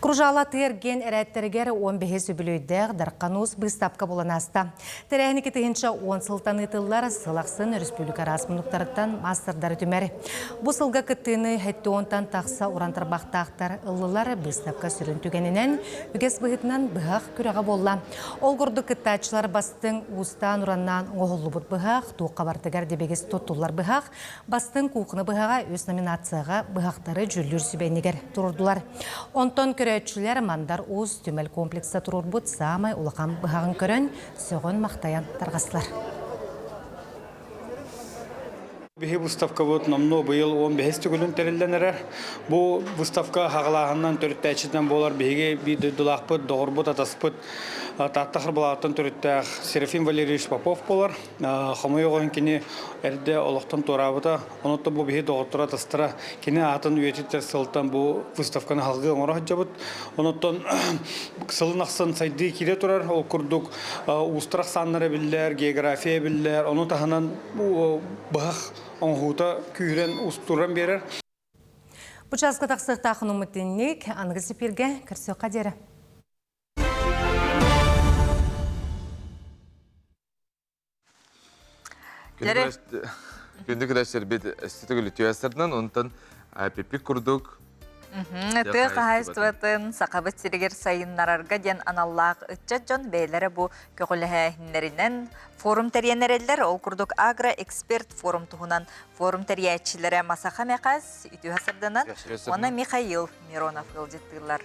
Кружала тырген әрәттергер 15 үбілейдер дарқануыз бұстапқа боланаста. Тәрәхіні кетігінші 10 сылтан ұтылар сылақсын республика расмындықтарыттан мастырдары түмәрі. Бұл сылға күттіні әтті онтан тақса ұрантыр бақтақтар ұлылар бұстапқа сүрін түгенінен үгес бұғытынан бұғақ күріға болла. Ол күрді күттачылар бастың ұстан ұраннан оғылы бұд бұғақ, туыққа бартығар дебегес тұттылар бұғақ, бастың қуқыны бұғаға өз номинацияға бұғақтары жүлдір сүбәнегер тұрдылар. Онтон көрәтшілер мандар уз түмел комплексі тұрыр бұд самай ұлақан бұғағын көрін сөғын мақтаян тарғасылар. Бихи выставка вот намно был 15 күлін тәрелденер. Бұл выставка хағалағынан төрттәчіден болар бейге биді дұлақпыт, доғырбыт, атаспыт, таттақыр бұлағыттан төрттәқ Серафим Валерьевич Попов болар. Қамай оғын кені әрді олықтан тұрабыта. Онытты бұл бейге доғыртыра тастыра. Кені атын үйететтер сылтан бұл выставканы халғы оңыра жабыт. Оныттан сылын ақсын сайды кере тұрар. Ол күрдік ұстырақ санлары білдер, география білдер. Оны тағынан бұғақ оңғута күйрен ұстырын берер. Бұчасқы тақсықтақын ұмыттеннек, аңғы сеперге кірсі қадері. Күнді күдәштер бет әстетігілі түйәсірден, онтан пепик күрдік. Ты қағайстуатын сақабыт сирегер сайыннарарға ден аналлақ үтчат жон бәйлері бұ көғіліхәхінлерінен форум тәренерелер ол күрдік агро-эксперт форум тұғынан форум тәрияетшілері Масаха Мекас үті ғасырдынан оны Михаил Миронов ғылжеттігілер.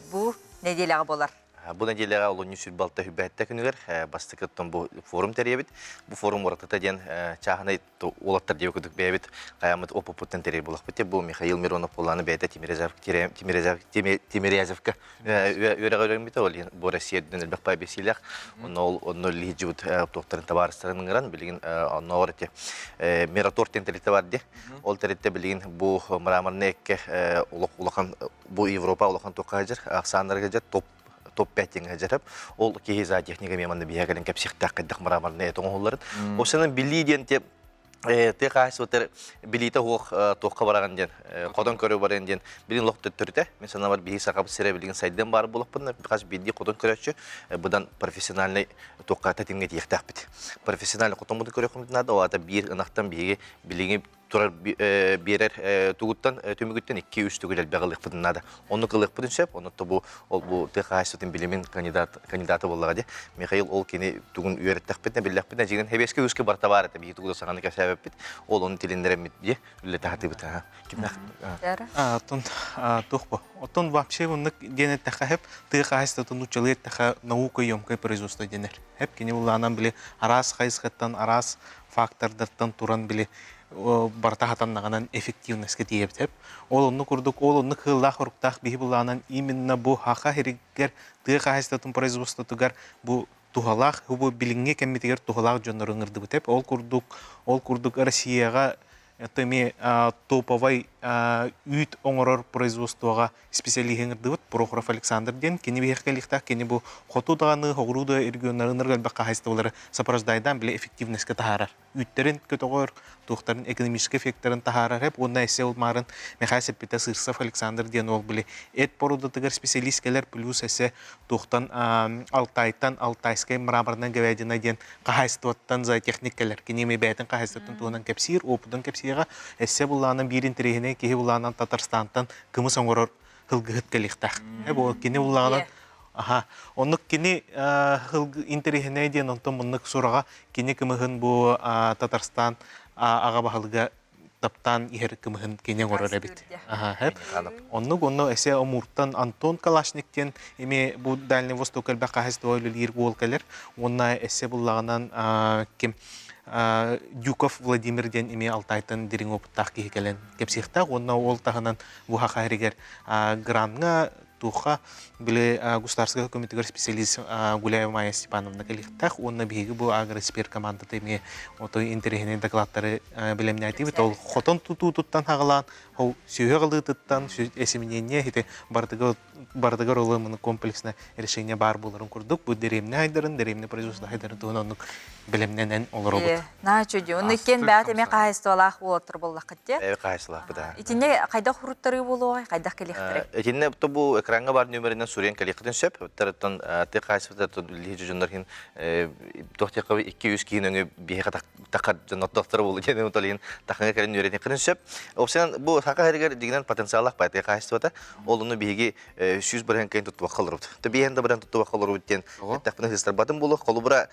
Бұ неделяғы болар. Бұл неделяға олыны сүрбалта хүбәтті күнігер, басты күттін бұл форум тәребет. Бұл форум оратыта ден чағынай олаттар деп күдік бәйбет, қаямыт опыпыттан тәрер болақ бітте. Бұл Михаил Миронов боланы бәйді Тимирязевка өріға өрігін біті. Бұл Россиядан әлбәқ бай бесейліғ. Оны лихи жүбіт тоқтарын табарыстарының ғыран. Білігін оны орыте Миратор тентелікті барды. Ол тәретті білігін бұл мұрамарны әкке бұл Европа олыққан тоққа жыр, ақсанларға жыр, топ 5-ге жарап, ол кейза техника меманды биягелен кепсихтақ қайдақ мұрамарны әтің оғыларын. Осының білі денте текайсы өтір білейті оқ тоққа бараған ден, қодан көрі барған ден, білін лоқты түрді. Мен сана бар бейі сақабы сірі білген сайден бары болықпын, біқаз бейді қодан көрәтші, бұдан профессиональный тоққа тәтіңге дейіқтақ біті. Профессиональный қотан бұды көрі қымдың ады, оғада бір ынақтан бейге біліңе тұрар берер тугуттан төмөгүттен 2-3 түгүлел багылык бутунада. Оны кылык бутун сөп, оны бу ТХСтын билимин кандидаты боллага де. Михаил ол кени тугун үйрөттөк бетне биллек бетне жеген хебеске үскө барта бар эте. Бии тугуда саганы кесебеп бит. Ол оны тилиндерем ди. Үле тахты бит. Кимнак? Тон тухпо. Отон вообще уннык дене тахап ТХСтын училет таха наука ёмкой производство денер. Хеп кени уланан биле арас хайсгаттан арас фактордартан туран биле бартахатаннағанан эффективнеске тиептеп. Ол онны күрдік, ол онны қыллақ ұрықтақ бейі бұлағынан именно бұл хақа херегер тұға хайстатын производство тұғар бұл тұғалақ, бұл біліңге кәмметегер тұғалақ жонларын ұрды бұтеп. Ол күрдік Россияға теми топовай үйт оңырыр производствоға специалиген ұрды бұт. Прохоров Александр ден, кені бейхкеліктақ, кені бұл қоту дағаны, ғоғыруды иргионларын ұрғалбаққа хайстығылары сапраждайдан біле эффективнеске тағарар. Үйттерін көтіғыр, туқтарын экономический эффекторын тахарар хеп, онна эссе олмарын Михаил Петасырсов Александр ден ол біле. Эт порудатығыр специалисткелер плюс эссе туқтан Алтайтан, Алтайскай мраморнан гавайдина ден қағайстуаттан за техникалер. Кенеме бәйтін қағайстуаттан туғынан кәпсир, опыдан кәпсиға эссе бұллағынан бірін тірегіне, кеге бұллағынан Татарстандан кымыс оңырыр қылғығыт кәліктақ. Ол кене бұллағынан Онық кені интерегіне ден онтын мұнық сұраға кені кімігін бұл Татарстан аға бағылыға таптан ихер кымыхын кенен орар бит. Онну эсе омуртан Антон Калашниктен эме бу Дальний Восток элбе кахасты ойлер гол келер. Онна эсе буллаганан ким Дюков Владимирден эме Алтайтын дирин опыттах кихекелен кепсихтах. Онна ол таханан бу хахаригер гранга туха биле государственный комитет специалист Гуляева Майя Степановна Калихтах, он на беге был агроэксперт команда теме ото интерегенный докладтары билемне айтып, ол хотон туттан хагалан, ол сүйегалды туттан эсеменение хите бардыгар олымын комплексна решение бар буларын курдук. Бу деремне айдарын, деремне производство айдарын тугунонук билемнен олар обут. На чуди, он кен бәт эме кайыстылах болотыр боллак кетти. Кайыстылах буда. Итине кайда хуруттары болуй, кайда келехтире. Итине бу экранга бар нөмеринен сурен калектен сөп, тараттан те кайсыда лихи жондархин тохтякы 200 кийин өңө бега такар жана доктор болду жана уталын таканга келен нөмеринен кырын сөп. Опсен бу хака хергер дигенен потенциаллах байты кайсыда олуну беги 100 баран кайын тутуп калырып. Тебиенде баран тутуп калырып ден тапны хистер батым болу колубра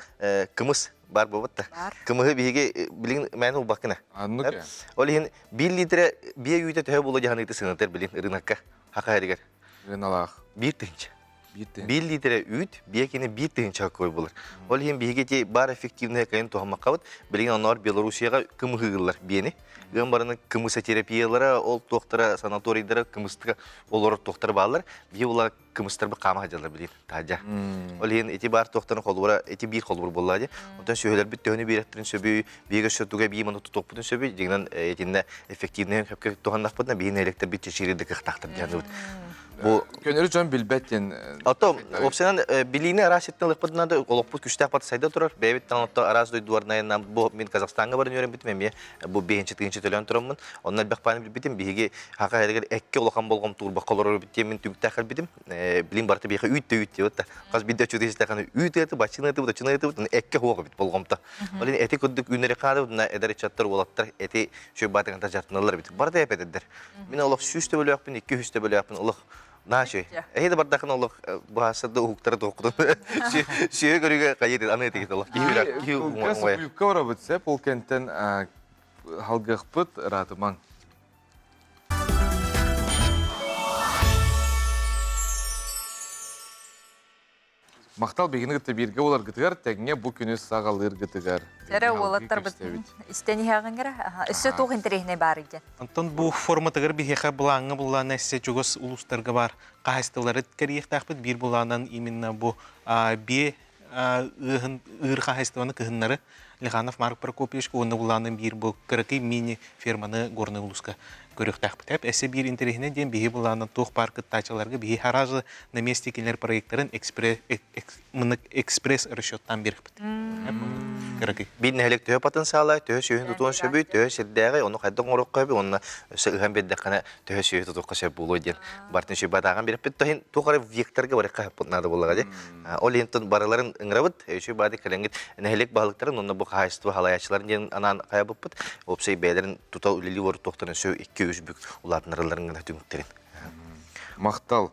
кымыс бар бобатта. Кымыгы биге билин мәне ул бакына. Аннуке. Олин 1 литр бие үйдө төбө болу жаны тесинтер билин рынокка. Хака хергер. Реналах. 1 тынча. 1 литр үйт, биекене 1 тынча кой булар. Ол хем бигети бар эффективный кайын тохмаккабыт, билген онор Белоруссияга кымыгылар биени. Гамбарны кымыса терапиялары, ол доктора санаторийдары кымыстыга олор доктор балар, бие ула кымыстырбы кама жалар билин тажа. Ол хем эти бар докторны колура, эти бир колур буллади. Онтан сөйлөр бит төөнү береттерин сөбү, биеге сөтүгө бийманы тутуппутун сөбү, дегенен этинде эффективный хепке тохандакпытна биен электр бит чешириде кыктактыр жаныбыт. Бу көнөрү жон билбеттен. Ото опсенан билине арасеттен лыкпытнады олоппут күчтак бат сайда турар. Бебиттен ото арас дой дуарнайынан бу мен Казакстанга барын өрөн битим эми бу 5-тинчи төлөн тураммын. Ондан бакпаны битим биге хака эгер экке улакан болгом турба колор битим мен түгтакыл битим. Билим барты биге үттө деп. Каз бидде чөдестаканы үтөтү бачынаты бу чынаты бу экке хого бит болгомта. Олин эти көдүк үнөрө кады бу эдер чаттар болаттар. Эти шө батыган тажартыналар бит. Барда эпедер. Мен олоп сүстө бөлөкпүн, 200 бөлөкпүн. Улук Наши. Эйде бардакын олук баасында уктары токудун. Шие көрүгө кайет аны этиге олук. Кора битсе полкенттен халгыхпыт ратыман. Мактал бегинигите бирге олар гытыгар, тегине бу күнү сагалыр гытыгар. Тере олаттар бит истени хагынгара, өссө туг интерехне бар экен. Антон бу форматыгар бихеха булаңы буланы эссе жогос улустарга бар. Кайстылары кериектакпыт бир буланан именно бу бе ыр кайстыны кыгыннары Лиханов Марк Прокопьевич оны буланы бир бу кыркы мини ферманы горный улуска көрөктакпыт. Эссе бир интерехне ден бихи буланы туг паркы тачаларга бихи харазы на месте келер проекттарын экспресс расчёттан бериппит. Бин элек тө потенциалы, тө сүйүн тутун сөбү, тө сирдеге, оны кайдан орок кайбы, оны сыган беддекана тө сүйүн тутуп кашып болуу ден. Бартын шүй бадаган бериппит, тохин тугары векторга барып кайып надо болгага де. Ол ентон бараларын ыңырабыт, шүй бады келеңгит, нехелек багылыктарын, оны бу кайыстыбы халаячыларын ден анан кайбыппыт, опсай бәйлерин тута үлели ор токтарын сөй 200 бүк улатынырыларын гына түңүктерин. Мактал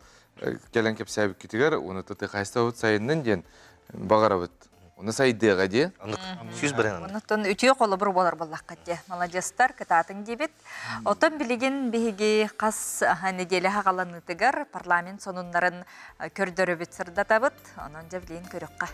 келен кеп сәбик китигер, оны туты кайыстабыт сайыннын ден багарабыт. Оны сайдыга де. Сүз берен. Онтон үтүө колу бир болар боллакка де. Молодецтар кытатын дебит. Отон билеген биги кас неделе хагаланыдыгар парламент сонуннарын көрдөрөбүт сырдатабыт. Онон жевлин көрөкка.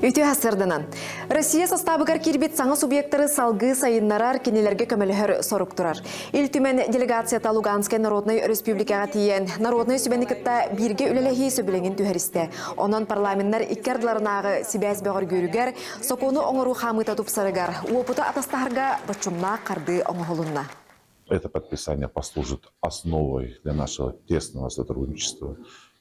Үтү хасырдынан. Россия составыгар кирбит саңа субъекттары салгы сайыннарар кенелерге көмөлөхөр соруктурар. Илтүмен делегацията Луганская Народной Республикага тиен Народной сөбенікітта бирге үлелехи сөбіленген түхәристе. Онон парламенттар иккерділарынағы сибәс бәғыр көрігер, сокону оңыру хамыта тупсарыгар, уопута атастарга бачумна карды оңғолунна. Это подписание послужит основой для нашего тесного сотрудничества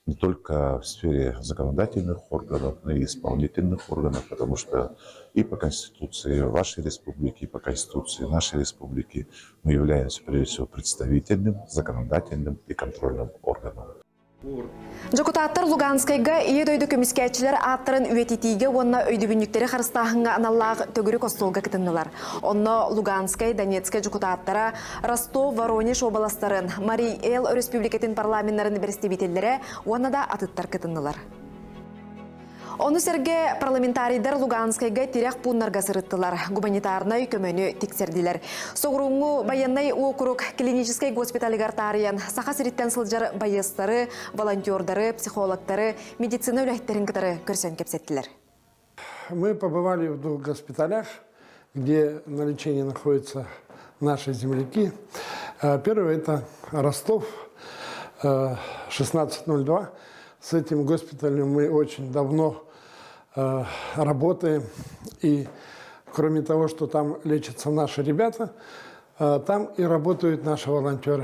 не только в сфере законодательных органов, но и исполнительных органов, потому что и по Конституции вашей республики, и по Конституции нашей республики мы являемся, прежде всего, представительным, законодательным и контрольным органом. Жокутаттар Луганскайга ие дойду көміскәтчілер аттарын үететиге онна өйдібінніктері қарыстағынға аналлағы төгірі костолға кітінділар. Онна Луганскай, Донецкай жокутаттара Ростов, Воронеж областарын, Марий Эл Республикатын парламентларын берістебетелері онна да атыттар кітінділар. Оны серге парламентарийдар Луганскайга тирек пуннарга сырыттылар. Гуманитарный көмөнү тиксердилер. Соғыруңу баяннай округ клинической госпиталигар тарыян саха сириттен сылжар байыстары, волонтердары, психологдары, медицина үләхтерин кытары көрсөн кепсеттилер. Мы побывали в 2 госпиталях, где на лечении находятся наши земляки. Первый – это Ростов, 1602. С этим госпиталем мы очень давно работаем. И кроме того, что там лечатся наши ребята, там и работают наши волонтеры.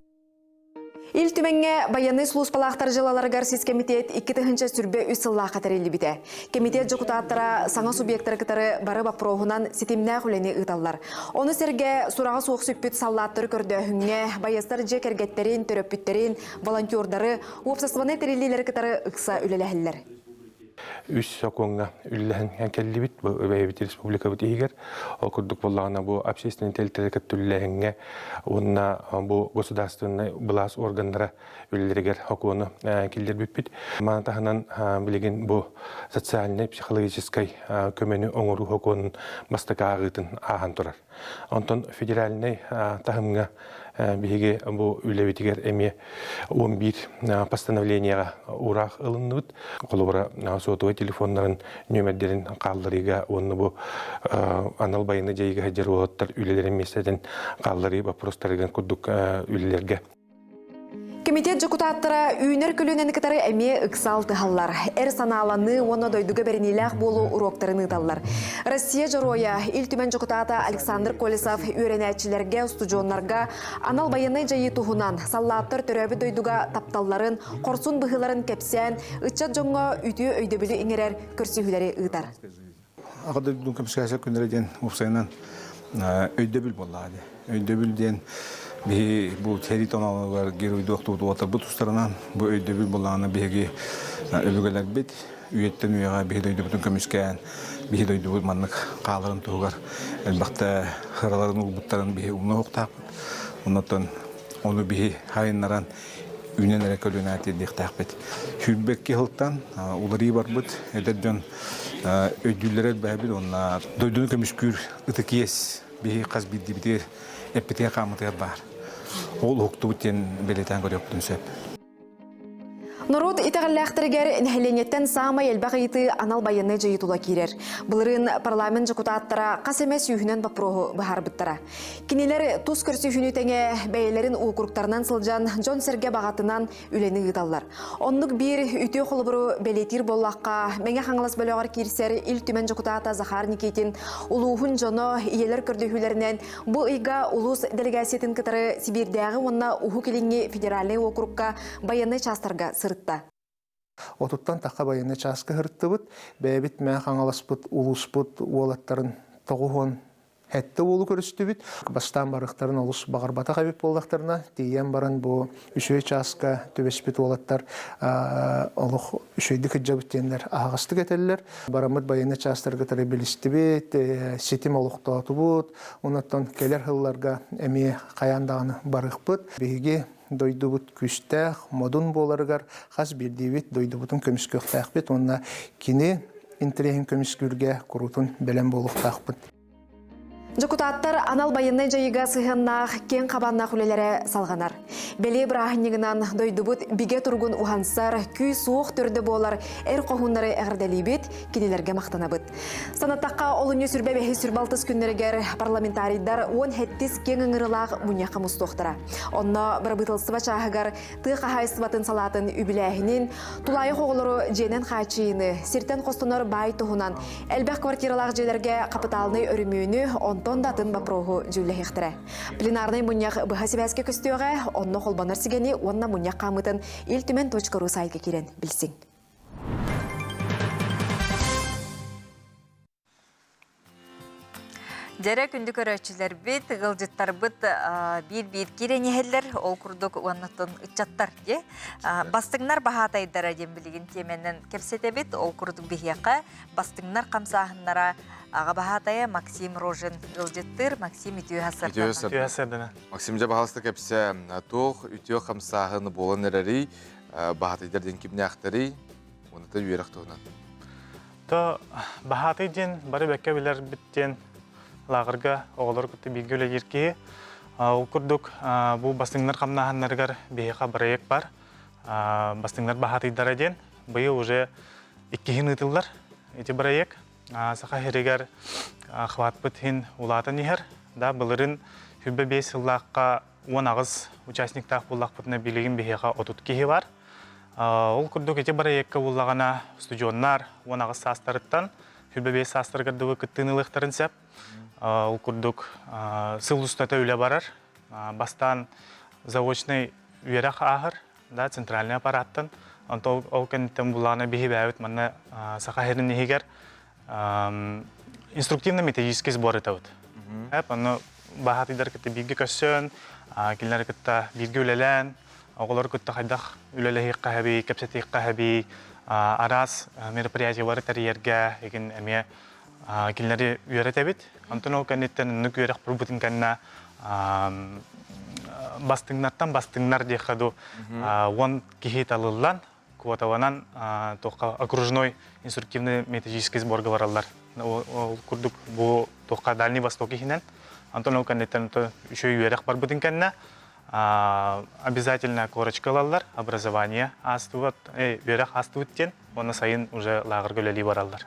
Ил түменге баянный службалақтар жылаларыгар сіз комитет 2-тігінші сүрбе үсіллақ қатарелі біде. Комитет жүкутаттыра саңа субъекттары кітары бары бапроғынан сетімнә құлені ұталар. Оны серге сұраға соқ сүппіт саллаттыр көрдіғіңе, баястар жек әргеттерін, төрөппіттерін, волонтердары, уапсасываны терелілері кітары ұқса үлеләхілер. Үс соконга үлләһен кәллибит бу Бәйбит Республика бит игер ол курдук боллагына бу общественный телтерек түлләһенгә онна бу государственный власть органнары үлләргәр хокуны килдер бит манатаһынан билеген бу социальный психологический көмөнү оңору хокунун мастакагытын ахан турар. Онтон федеральный тахымга биге бу үлебитигер эми 11 постановлениега урак ылыныбыт колобра сотовый телефоннарын нөмердерин калларыга онны бу анал байыны жайга хажар болоттар үлелерин меседен каллары вопростарыган курдук үлелерге. Комитет депутаттары үйнер күлінен кітары әме ұқсал тұхаллар. Әр саналаны оны дойдуға берінеләқ болу уроктарын ұталар. Россия жыроя ил түмен депутаты Александр Колесов үйренәтчілерге, студионларға анал байыны жайы тұхынан саллаттыр түрәбі дойдуға тапталларын, қорсын бұғыларын кепсен, ұтчат жоңға үйті өйдебілі еңерер көрсігілері ұтар. Ағады дүнкемсігәсі күнерден ұпсайынан өйдебіл болады. Өйдебілден bu territoriallar geri doktor otur bu tustaranan bu ödül bulağına bir ülkeler bit üyetten üyeye bir de bütün komisken bir de bu manlık kalırım tuğar elbette hıraların ulbutların bir umna huktak ondan onu bir hayınlaran ünenlere kölünati diktak bit hürbek yıldan uları var bit ededden ödüllere behbid onlar doydun komiskür ıtıkiyes bir kaz bildi bitir epitiye kamatı var. Ол хуктубутен белетен көрөктүн сөп. Народ итәгәлләхтергәр нәһәленеттән сама елбәг ите анал байыны җыйтула кирер. Булырын парламент депутаттары касемес юһүнән бапрогы бахар биттара. Кинеләр туз көрсү хүнүтәңә бәйләрен округтарынан сылжан Джон Серге багатынан үләне гыталлар. Онлык бир үтө холбуру белетир боллакка меңе хаңлас бөлөгөр кирсәр ил түмен депутаты Захар Никитин улуһун жоно иелер көрдөһүләреннән бу ыйга улус делегациятын кытары Сибирдәге онна уху килинге федеральный округка байыны частарга Отуттан таққа байыны часка хырттыбыт, бәйбит мән қаңаласпыт, улуспыт, уолаттарын тоғуын әтті олу көрістібіт. Бастан барықтарын олыс бағарбата қабеп болдақтарына, дейен баран бұл үшөй часка төбеспет уолаттар олық үшөйді күджабыттендер ағасты кетелілер. Барамыд байыны частар кітары білістібіт, сетім олықта атыбыт, онаттан келер хылларға әме қаяндағаны барықпыт. Бейге дойдубут күстәх, модун боларыгар, хас бирдибит дойдубутун көміскөқтәқ бет, онна кини интерехин көміскүрге құрутун бәлем болуқтақ бет. Депутаттар анал байыны жайыга сыханнақ кен қабаннақ үлелері салғанар. Беле бірағынегінан дойдубут биге тұргын ухансар, күй суық түрді болар әр қоғынлары әғірделейбет, кенелерге мақтанабыт. Санаттаққа олыны сүрбәбәхі сүрбалтыз күннерігер парламентарийдар 10-7 кен ыңырылақ мұнияқы мұстоқтыра. Онна бір бұтылсыва чағығар тұқ қағайсыбатын салатын үбіләхінен тулайы қоғылыры женен қачиыны, сертен қостыныр бай тұғынан, әлбәқ квартиралақ желерге қапыталыны өрімүйіні тондатын бапрогу жүллехтіре. Пленарный мұнияқ бұхасибәске көстіуға, онны қолбаныр сігені, онна мұнияқ қамытын iltümen.ru сайтқа керен білсің. Дәрі күнді көрәтшілер бет, ғылжыттар бұд бір керен ехелер, ол күрдік уаннатын ұтчаттар. Бастыңнар бағатайдара дем білген теменнен кепсете бет, ол күрдік бігеқі, бастыңнар қамсағынлара аға бағатайы Максим Рожин ғылжыттыр, Максим үтіе хасырдана. Максим жа бағалысты кепсе, тоқ үтіе қамсағыны болын әрәрі, бағатайдар ден кемне ақтары, оны да үйер ақтығынан. То бахаты ден бары бәкке білер біттен лағырға оғылар күтті бейгілі еркеге. Ол күрдік бұл бастыңнар қамнағаннарғар бейіға проект бар. Бастыңнар бахатыйдара ден бұйы уже 2 ұтылдар эти проект. Сақа херегер қыват бұтын улатын егер. Да бұлырын хүбі 5 жыллаққа 10 ағыз участниктақ бұллақ бұтына білеген бейіға отут кейі бар. Ол күрдік эти проектқа улағана студионнар 10 ағыз састарыттан хүбі 5 састарғырдығы күттіңіліктарын сәп. Ол күрдік сыл ұстата өлі барар. Бастан заочный үйерақ ағыр, центральный аппараттан. Ол кәнеттен бұлағына бейі бәуіт мәні сақа херін егер инструктивно-методический сбор етауыд. Оны бағатыйдар күтті білгі көссен, келінер күтті білгі өлелән, оғылар күтті қайдақ өлеләйік қағаби, кәпсетейік қағаби, арас мероприятиялары тәрерге, еген әме келінері үйеретебет. Антон ол кәнеттен нүк үйерек бұр кәнна бастыңнар дехаду 10 кихет алылан, квотаванан окружной инструктивно-методический сборға баралар. Ол күрдік бұл тоққа Дальний Восток ехінен. Антон ол кәнеттен үші үйерек бар бұтын кәнна. Обязательно корочка алалар, образование үйерек астывыттен, оны сайын уже лағыр көлелі баралар.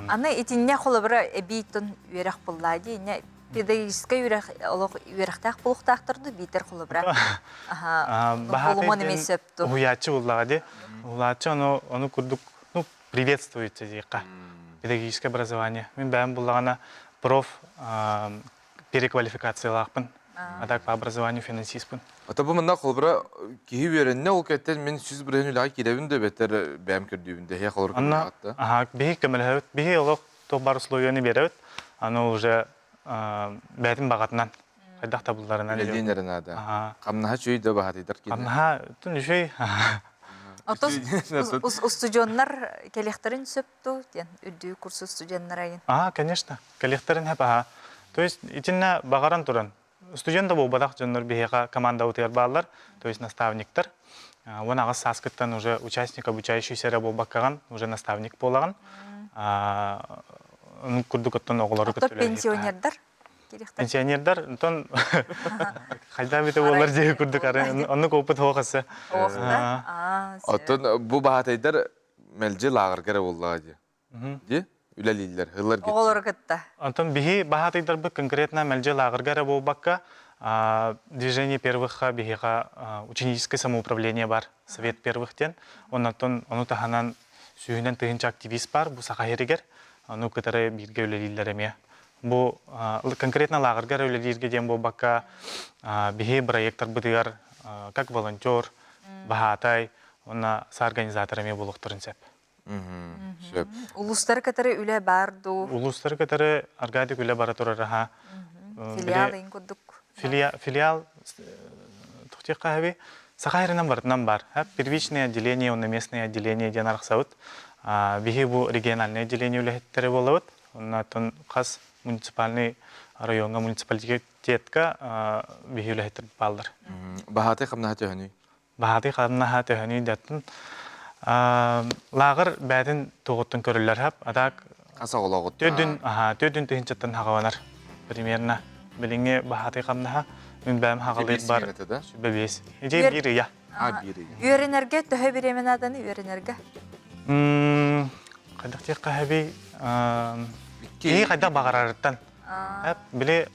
Аны етінне қолы бірі әбейтін үйерек бұллады, педагогический үйеректақ бұлықтақтырды бейтер қолы бірі. Қолымын емес сөпті. Уячы ұллағады. Улачы оны күрдік приветствуется дейқа. Педагогическое образование. Мен бәйім бұллағана проф переквалификациялақпын. Адак по образованию финансистпын. Ата бұл мұнда қолбыра кейі өренне ол кәттен мен сүз бірген үліға керевін де бәттер бәйім көрдуінде. Хе қолыр көрді қатты. Бейі көмілі өт. Бейі олық тоқ бар условияны бері өт. Аны уже бәйтін бағатынан. Қайдақ табылдарынан. Әлдейнерін ады. Қамнаға чөйді бағатыйдар кеді. Қамнаға түн үшей. Студионнар келектерин сөпту, үдді курсы студионнар айын? Конечно. Келектерин хеп. То есть, итинне бағаран тұрын. Студент бұл бадақ жоннор бейеға команда утер балар, то есть наставниктар. Он ағыз саскыттан уже участник, обучающий сәрі бұл баққаған, уже наставник болаған. Күрдік өттен оғылары күттілер. Пенсионердар? Пенсионердар, ұнтон қайда беті болар жегі күрдік арын, оны көпіт оғысы. Оттон бұл бағатайдар мәлже лағыр кәрі болуға де? Үләлейлер, ғылар кетті. Оғылар кетті. Антон, бігі бағатайдар бұл конкретно мәлже лағыр кәрі бол баққа движение первыхқа бігіға ученическое самоуправление бар, совет первыхтен. Оны тағанан сүйінен тығынчы активист бар, бұл сақа ерігер. Оны күтірі бірге үләлейлер әме. Бұл конкретно лағыр кәрі үләлейлерге ден бұл баққа бігі проекттар бұдығар, как волонтер, бағатай, оны соорганизатор әме болуқтырын сәп. Улустар кәтірі үлі барды? Улустар кәтірі аргадик үлі бары тұрыр. Филиал ең күдік? Филиал тұқтек қағаби сақа ерінен бардынан бар. Первичное отделение, оны местное отделение ден арқсауыт. Бігі бұл региональное отделение үлі хеттері болауыт. Оннатын қас муниципальный районға муниципалитетка бігі үлі хеттер балдар. Бағаты қамнаға төхіні? Бағаты қамнаға төхіні дәттін. Лағыр бәдін тоғыттың көрілер әп. Адақ төдін түйінчеттен хағаванар. Примерно. Біліңе бағаты қамнаға мен бәм хағалайық бар. Сүбі бес. Еде бірі, я. Үйеренерге төхі біремен аданы үйеренерге? Қайдақ тек қағаби қайдақ бағарарыттан. Біле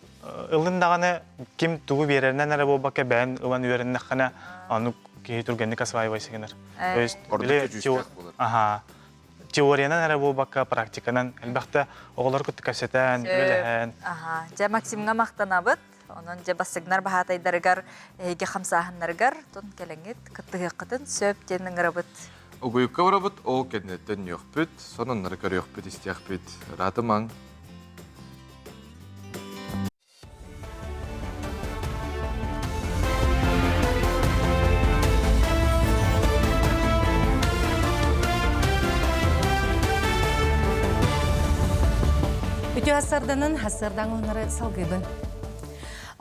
ылындағаны кем туғы берерінен әрі бол баққа бән ұлан үйереннен қана анық кейі түргенді касвай байсығыныр. То есть, теорияның әрі бұл баққа практиканың әлбәқті оғылар күтті көсетен, өліліген. Жа Максимға мақтанабыд, оның жа басығынар бағатайдарығар, әйге қамсағынарығар, тұн кәліңет, күттігі қытын сөп тенің ұрабыд. Оғыйыққа ұрабыд, ол кәдінеттен yok бүт, сонынлары көр yok бүт, істияқ бүт. Ратымаң. Үті асырданын асырдан онары салғыбын.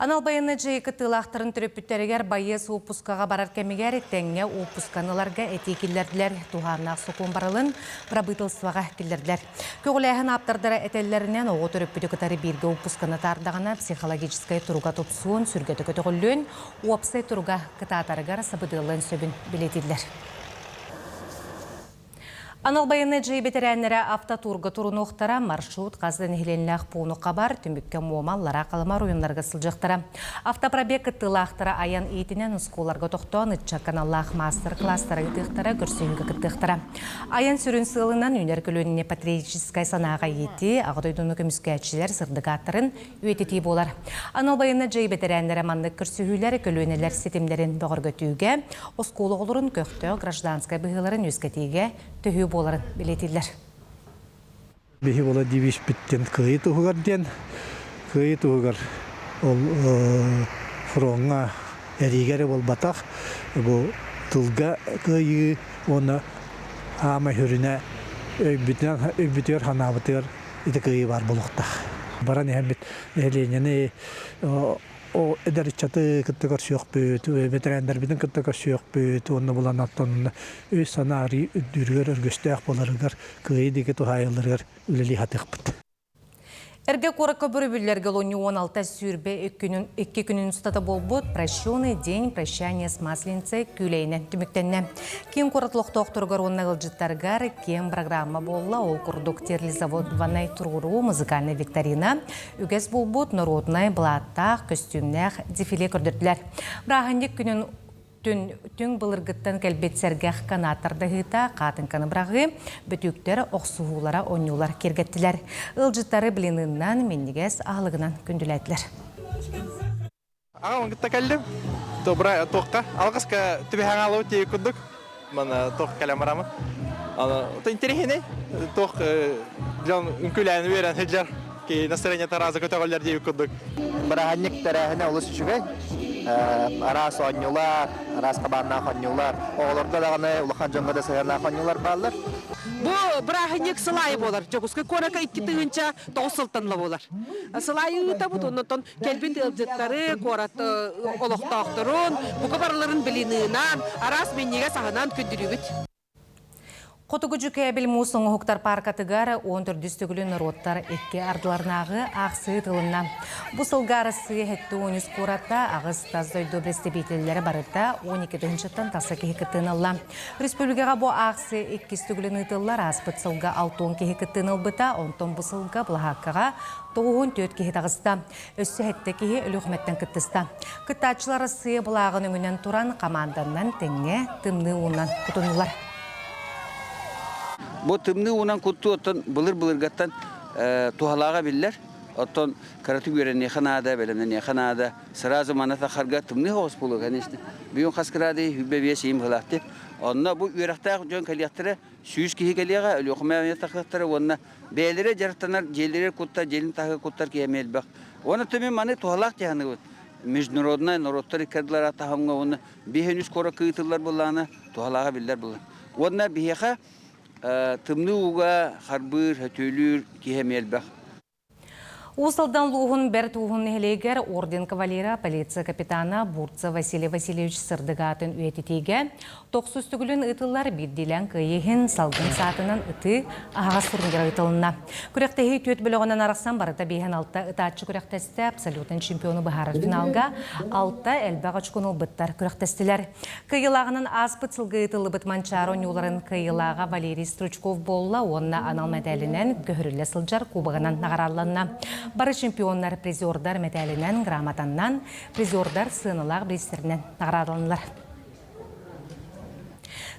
Анал байыны жайы кытылақтырын түріппіттерігер байы суыппускаға барар кәмегер тәңе уыппусканыларға әтекелерділер туғаннақ сұқын барылын прабытылсываға келерділер. Көгіләхін аптардары әтеллерінен оғы түріппіті кітары бірге уыппусканы тардағына психологическай тұруға топсуын сүргеті көтіғілін уапсай тұруға кытатарығар сабыдылын сөбін білетілдер. Анал байыны жай бетерәнлері автотурғы тұрын оқтара маршрут қаздан хеленләқ пуыны қабар түмікке муамаллара қаламар ойынларға сылжықтара. Автопробек кыттылақтара аян ейтінен ұсколарға тоқтуан ұтча каналлақ мастер-кластары ұтықтара көрсүйінгі кыттықтара. Аян сүрін сылынан үнер көлөніне патриотическай санаға еті ағыдойдыны көміскәтшілер сырдығаттарын өйтеті болар. Анал байыны жай бетерәнлері мандық көрсүйілер көлөнелер сетімдерін бұғырғы түйге, осколығылырын көқті гражданскай бұғыларын өскетеге түйі боларын білетілдер. Бехи бола дивиш біттен күйі тұғығар ден. Күйі тұғығар ол фронға әрігері бол батақ. Бұл тұлға күйі оны ама хүріне өйбітер ханабытыр иті күйі бар болуқтақ. Баран әмбет әленені o ederçatı kıttıkar şok büyüt, veteranlar bizim kıttıkar şok büyüt, onu bulan atton sanari dürgür örgüstek bolarıgar, kıyıdaki tuhayılırgar üleli hatıqpıt. Эрге коракка бүрүбүллерге лони 16 сүрбе 2 күнүн устата болбут прощёный день прощания с масленицей күлейне түмүктенне. Ким коратлыктоктургар онна кылжыттаргар кем программа болла ол курдук терлі завод ванай туруру музыкальный викторина үгес болбут народный блаттах костюмнах дефиле көрдүрдүлөр. Брахандик күнүн түн былыргыттан кәлбетсергәх канаттарды хыта қатын каны брағы бүтүктер оқсуғулара онюлар кергеттілер. Үлжыттары білініннан меннегес ағылығынан күнділәділер. Ағын күтті кәлдім. Добра тоққа. Алғысқа түбі хаңалау тегі күндік. Мана тоқ кәлемарамын. Интересіне. Тоқ үнкіләні верен хеджар. Ки настроение таразы көтөғілер тегі күндік. Бірағанник тәрәхіне ұлыс үшігі. Арас онюлар, арас қабарна онюлар, оғылырда дағаны ұлықан жоңғада сайырна онюлар балар. Бұл бірағынек сылайы болар. Жоғысқы көрекі 2 тығынша 9 сылтанлы болар. Сылайы ұта бұд, онытын кәлбет елбзеттары, қораты олықтақтырын, бұқы барыларын білінінен, арас меннеге сағынан күндірі бүт. Қотығыжы кәбіл мұсыңы Хоқтар паркатығары 14 түгілі народтар әкке ардыларнағы ақсы тылынна. Бұсылғары сығы әтті 13 қората ағыз таздай добресті бейтелері барыта 12 түгіншіттен тасы кехекіттін алла. Республикаға бұ ақсы 2 түгілі нытылар аспыт сылға 6 кехекіттін албыта, 10 бұсылға бұлағаққаға 9-4 кехет ағыста. Өссі әтті кехе үліқметтен күттіста. Күттачылары сығы бұлағын өңінен тұран команданнан тәңе тымны онан күтінулар. Бу тымны унан кутту оттон былыр-былыргаттан тухалага биллер. Оттон карату берене ханада, белемне ханада. Сразу маната харга тымны хос болу, конечно. Бүйөн хаскырады хүббе сейим хылакты. Онна бу үрактак жөн калияттыра сүйүс кихи калияга өлөкмөмө такыттыра онна бээлере жарттанар желлере кутта желин тагы куттар кемел бак. Оны төмө маны тухалак жаны международный народтар кадлар атахамга оны бехенүс кора кыйтылар булланы тухалага биллер булла. Онна бихеха тымны уга харбыр хөтөлүр кихемел бак. Усалдан луғын бәр туғын әлегер орден кавалера полиция капитана Бурца Василий Васильевич сырдығатын өйтетеге 900 түгілін ұтылар биддилен күйеген салғын саатынан ұты аға сұрынғыр ұтылына. Күректегі төт біліғынан арақсан барыта бейген алтта ұтатшы күректесті абсолютын чемпионы бұхарат финалға алтта әлбәғ ұчқын ұлбыттар күректестілер. Күйелағының аспыт сылғы ұтылы бұтманчар оңюларын күйелаға Валерий Стручков болла, онына анал мәдәлінен көхірілі сылжар кубығынан нағаралланна. Бары чемпиондар призердар медалінен, грамотаннан, призердар сынылақ брестерінен нағырадылынлар.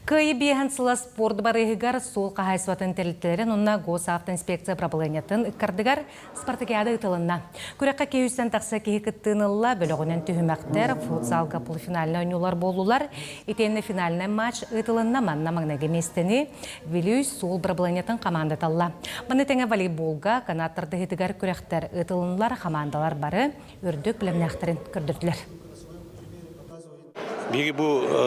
Күйі бейхан сыла спорт барығығар сол қағайсуатын тәліттерін онына госавтоинспекция проблеметін үккардығар спартакиады ұтылынна. Күрекқа кейістен тақса кейі күттіңілла бөлігінен түхімәқтер футсалға полуфиналына ойнулар болулар. Етені финалына матч ұтылынна манна маңнағы местені Вилюй сол проблеметін команда талла. Бұны тәңі волейболға канаттарды ғытығар күректер ұтылынлар командалар бары үрдік білімнәқтерін күрдірділер. Биги бу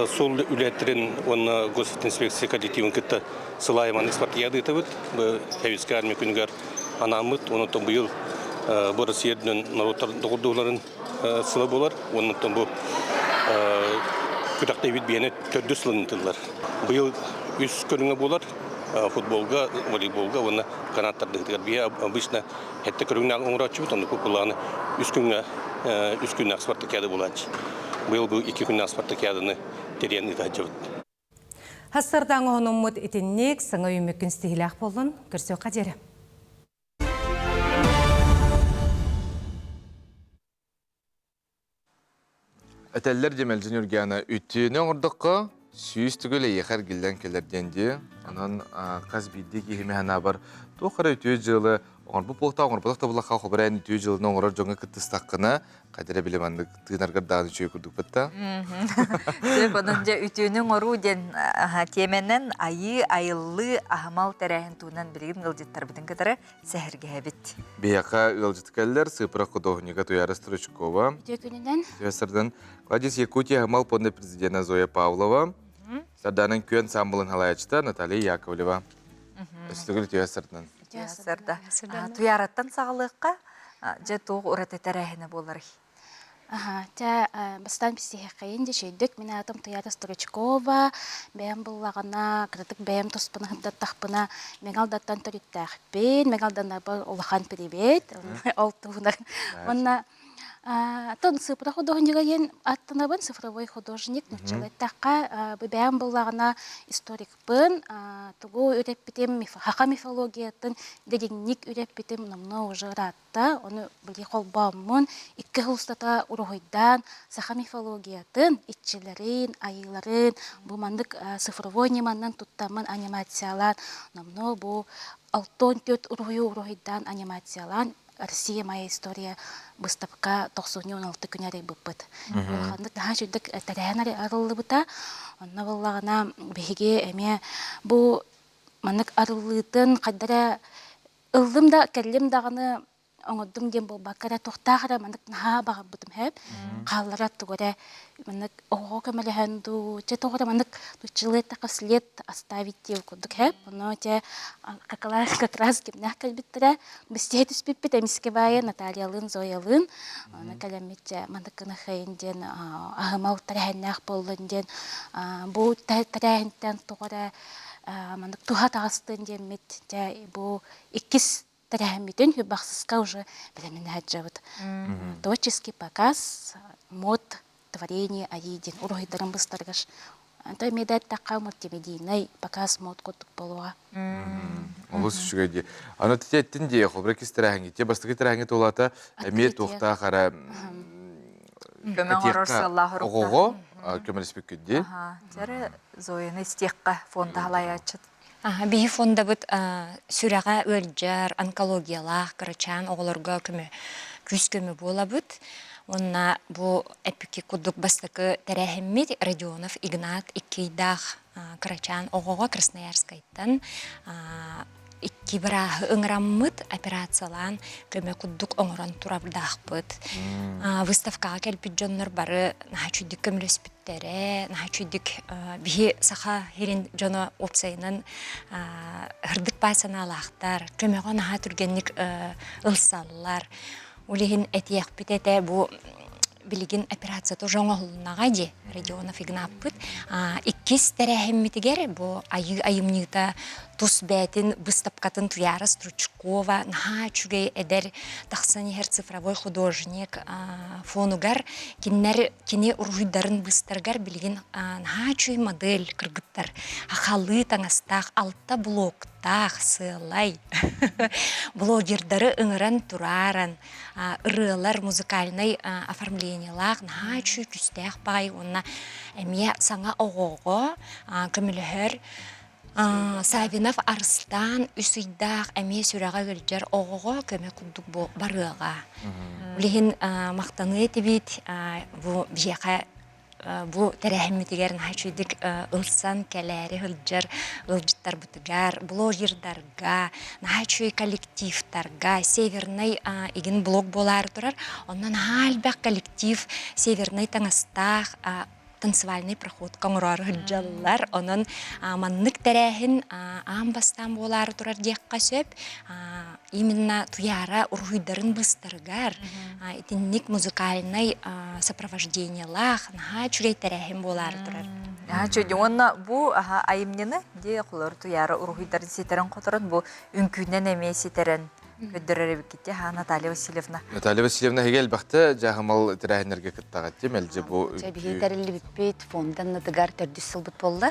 сол үлеттерин онна госинспекция коллективин кытта сылайман спартакиады табыт. Бу Хевискар армия күнгөр анамыт, онотон быйыл бу Россиянын народтар догдуларын сылы болар. Оннан бу күтәктә бит бияне 400 сылынтылар. Быел үз көрүнгө болар. Футболга, волейболга, оны канаттар дегдер бия обычно хәтта көрүнгө оңрачы бит, аны кукуланы үз күнгө спартакиада булачы. Быел бу 2 күн спартакиаданы терен итәҗәбит. Хастардан оғынымыд етіннек сыңа өмекін стихилақ болын, көрсеу қадері. Әтәлләр демәлжін үргені үттіні ордыққа сүйіз түгілі еқар келден келерденде, анан қаз бейді кейімі бар. Тоқыры үтті жылы оңырбы полта, оңырбылық табылаққа қобырайын үтті жылыны оңырар жоңа күттістаққына қадыры білеманды тығынарғар дағын үшөй күрдік бітті. Бұнынжа үтінің ору ден теменен айы, айылы, ахамал тәрәхін туынан білген ғылжеттар бітін кітары сәхірге әбіт. Бейақа ғылжеткәлілер Сыпыра Қудоғынеға Туяра Стручкова. Төсірден Кладис Якутия Хамал Понды президента Зоя Павлова. Сарданын күйен самбылын халаячта Наталья Яковлева. Өстігіл төсірден. Туяраттан сағылыққа жа тоғы ұраты тәрәхіні болар. Бастан писихе кайынде шейдік, мен атым Туяра Стручкова, бәйім бұллағына, кірдік бәйім тұспыны хымдаттақпына, мегалдаттан төріттәқпен, мегалдан абы олахан привет, ол туғынар. Тон Сыпыра художника ен аттанабын, цифровой художник, началеттаққа бәйім бұллағына историк бін, тугу үреппетем хақа мифологиятын, дегенник үреппетем намна уже ратта, оны біле қолбамын, иккі хұлстата ұрғойдан, сақа мифологиятын, итчелерін, айыларын, бұмандық цифровой неманнан туттамын анимациялан, намна бұл 6-4 ұрғойдан анимациялан, Россия моя история выставка 96 күнәре бұппыт. Олғандық daha жүрдік тәрәнәрі арылы бұта. Онна болағына бейге әме бұл манық арылытын қайдара ылдым да кәлім дағыны оңырдым дем бұл бақыра тоқтағыра манық наға бағып бұтым әп. Қаллара тұғыра манық оғы көмелі тоғыра манық жылеттақы след оставить деп күдік әп. Оны те какалар как раз кемнәқ кәлбіттірі. Бісте түспеппет әміске байы Натальялын, Зоялын. Оны кәләметте манықыны қайынден ағымау тәрәхіннәқ болынден. Бұл тәрәхінтен тұғыра манық туға тағыстын демет. Бұл иккіс тәрәхімметін бақсысқа уже білімін әджавыд. Творческий показ, мод, творение, аидин. Уройдарын бұстарғыш. Антай медат таққа мультимедийный показ мод көттік болуға. Олыс үшіге де. Аны тәттін де, қолбыра кес тәрәхінге. Те бастығы тәрәхінге толата әме тоқта қара Көмен орырсалла оғығы көмелеспек көдде. Жәрі Зояны стекқа фонда халай ачыд. Бейі фонда бұд сүрәға өлджар, онкологиялақ, қырычан, оғылырға күз көмі бола бұд. Онна бұл әпіке күдік бастықы тәрәхіммет Радионов Игнат иккейдақ қырычан оғыға Красноярскайттан икки бірағы ұңыраммыд операциялан көмі күдік оңыран тұрабырдақ бұд. Выставкаға кәлпіт жонлар бары наға чүйдік көміліспіттері, наға чүйдік бейі сақа херін жоны опсайынан ғырдық байсана алақтар, көміға наға түргенлік ұлсалылар. Олеген әтияқ бітеті бұл білген операцияты жоңа ғылынаға де Радионов Игнат бұд. Иккес тәрәхімметігер бұл айымнығыта тұс бәтін бұстапқатын Туяра Стручкова, наға чүгей әдер тақсаны хер цифровой художник фонугар, кене ұрғыдарын бұстаргар білген наға чүгей модель кіргіттар. Ақалы таңастақ алтта блоктақ сылай. Блогердары ұңыран тұраран, ұрылар музыкальный оформлениялақ, наға чүгей күстәқ бай, онна әме саңа оғығы көмілігір Савинов Арстан үсейдақ әме сүрәға өлджар оғыға көмі күндік барыға. Үлеген мақтаны етебет бейеқа бұл тәрәхімметігерін хачуйдік ұлсан кәләрі ұлжыттар бұтығар, блогердарға, хачуй коллективтарға, севернай еген блог болар тұрар, оннан әлбәқ коллектив севернай таңастақ танцевальный проход коңурар хыджаллар, онон маннык тәрәһин амбастан болары турар диякка сөп, именно туяра ургуйдарын быстыргар, итинник музыкальный сопровождениялах, чүрей тәрәһин болары турар. Онна бу айымнені де құлар туяра ургуйдарын сетерін қотырын, бу үнкүнен әмей сетерін көддірері бікетте, Наталья Васильевна. Наталья Васильевна хегел бақты жағымал тірәхінерге күттағат дем, әлде бұл... Бейі тәрілі бітпейт фондан тігар төрді сыл бұт болды.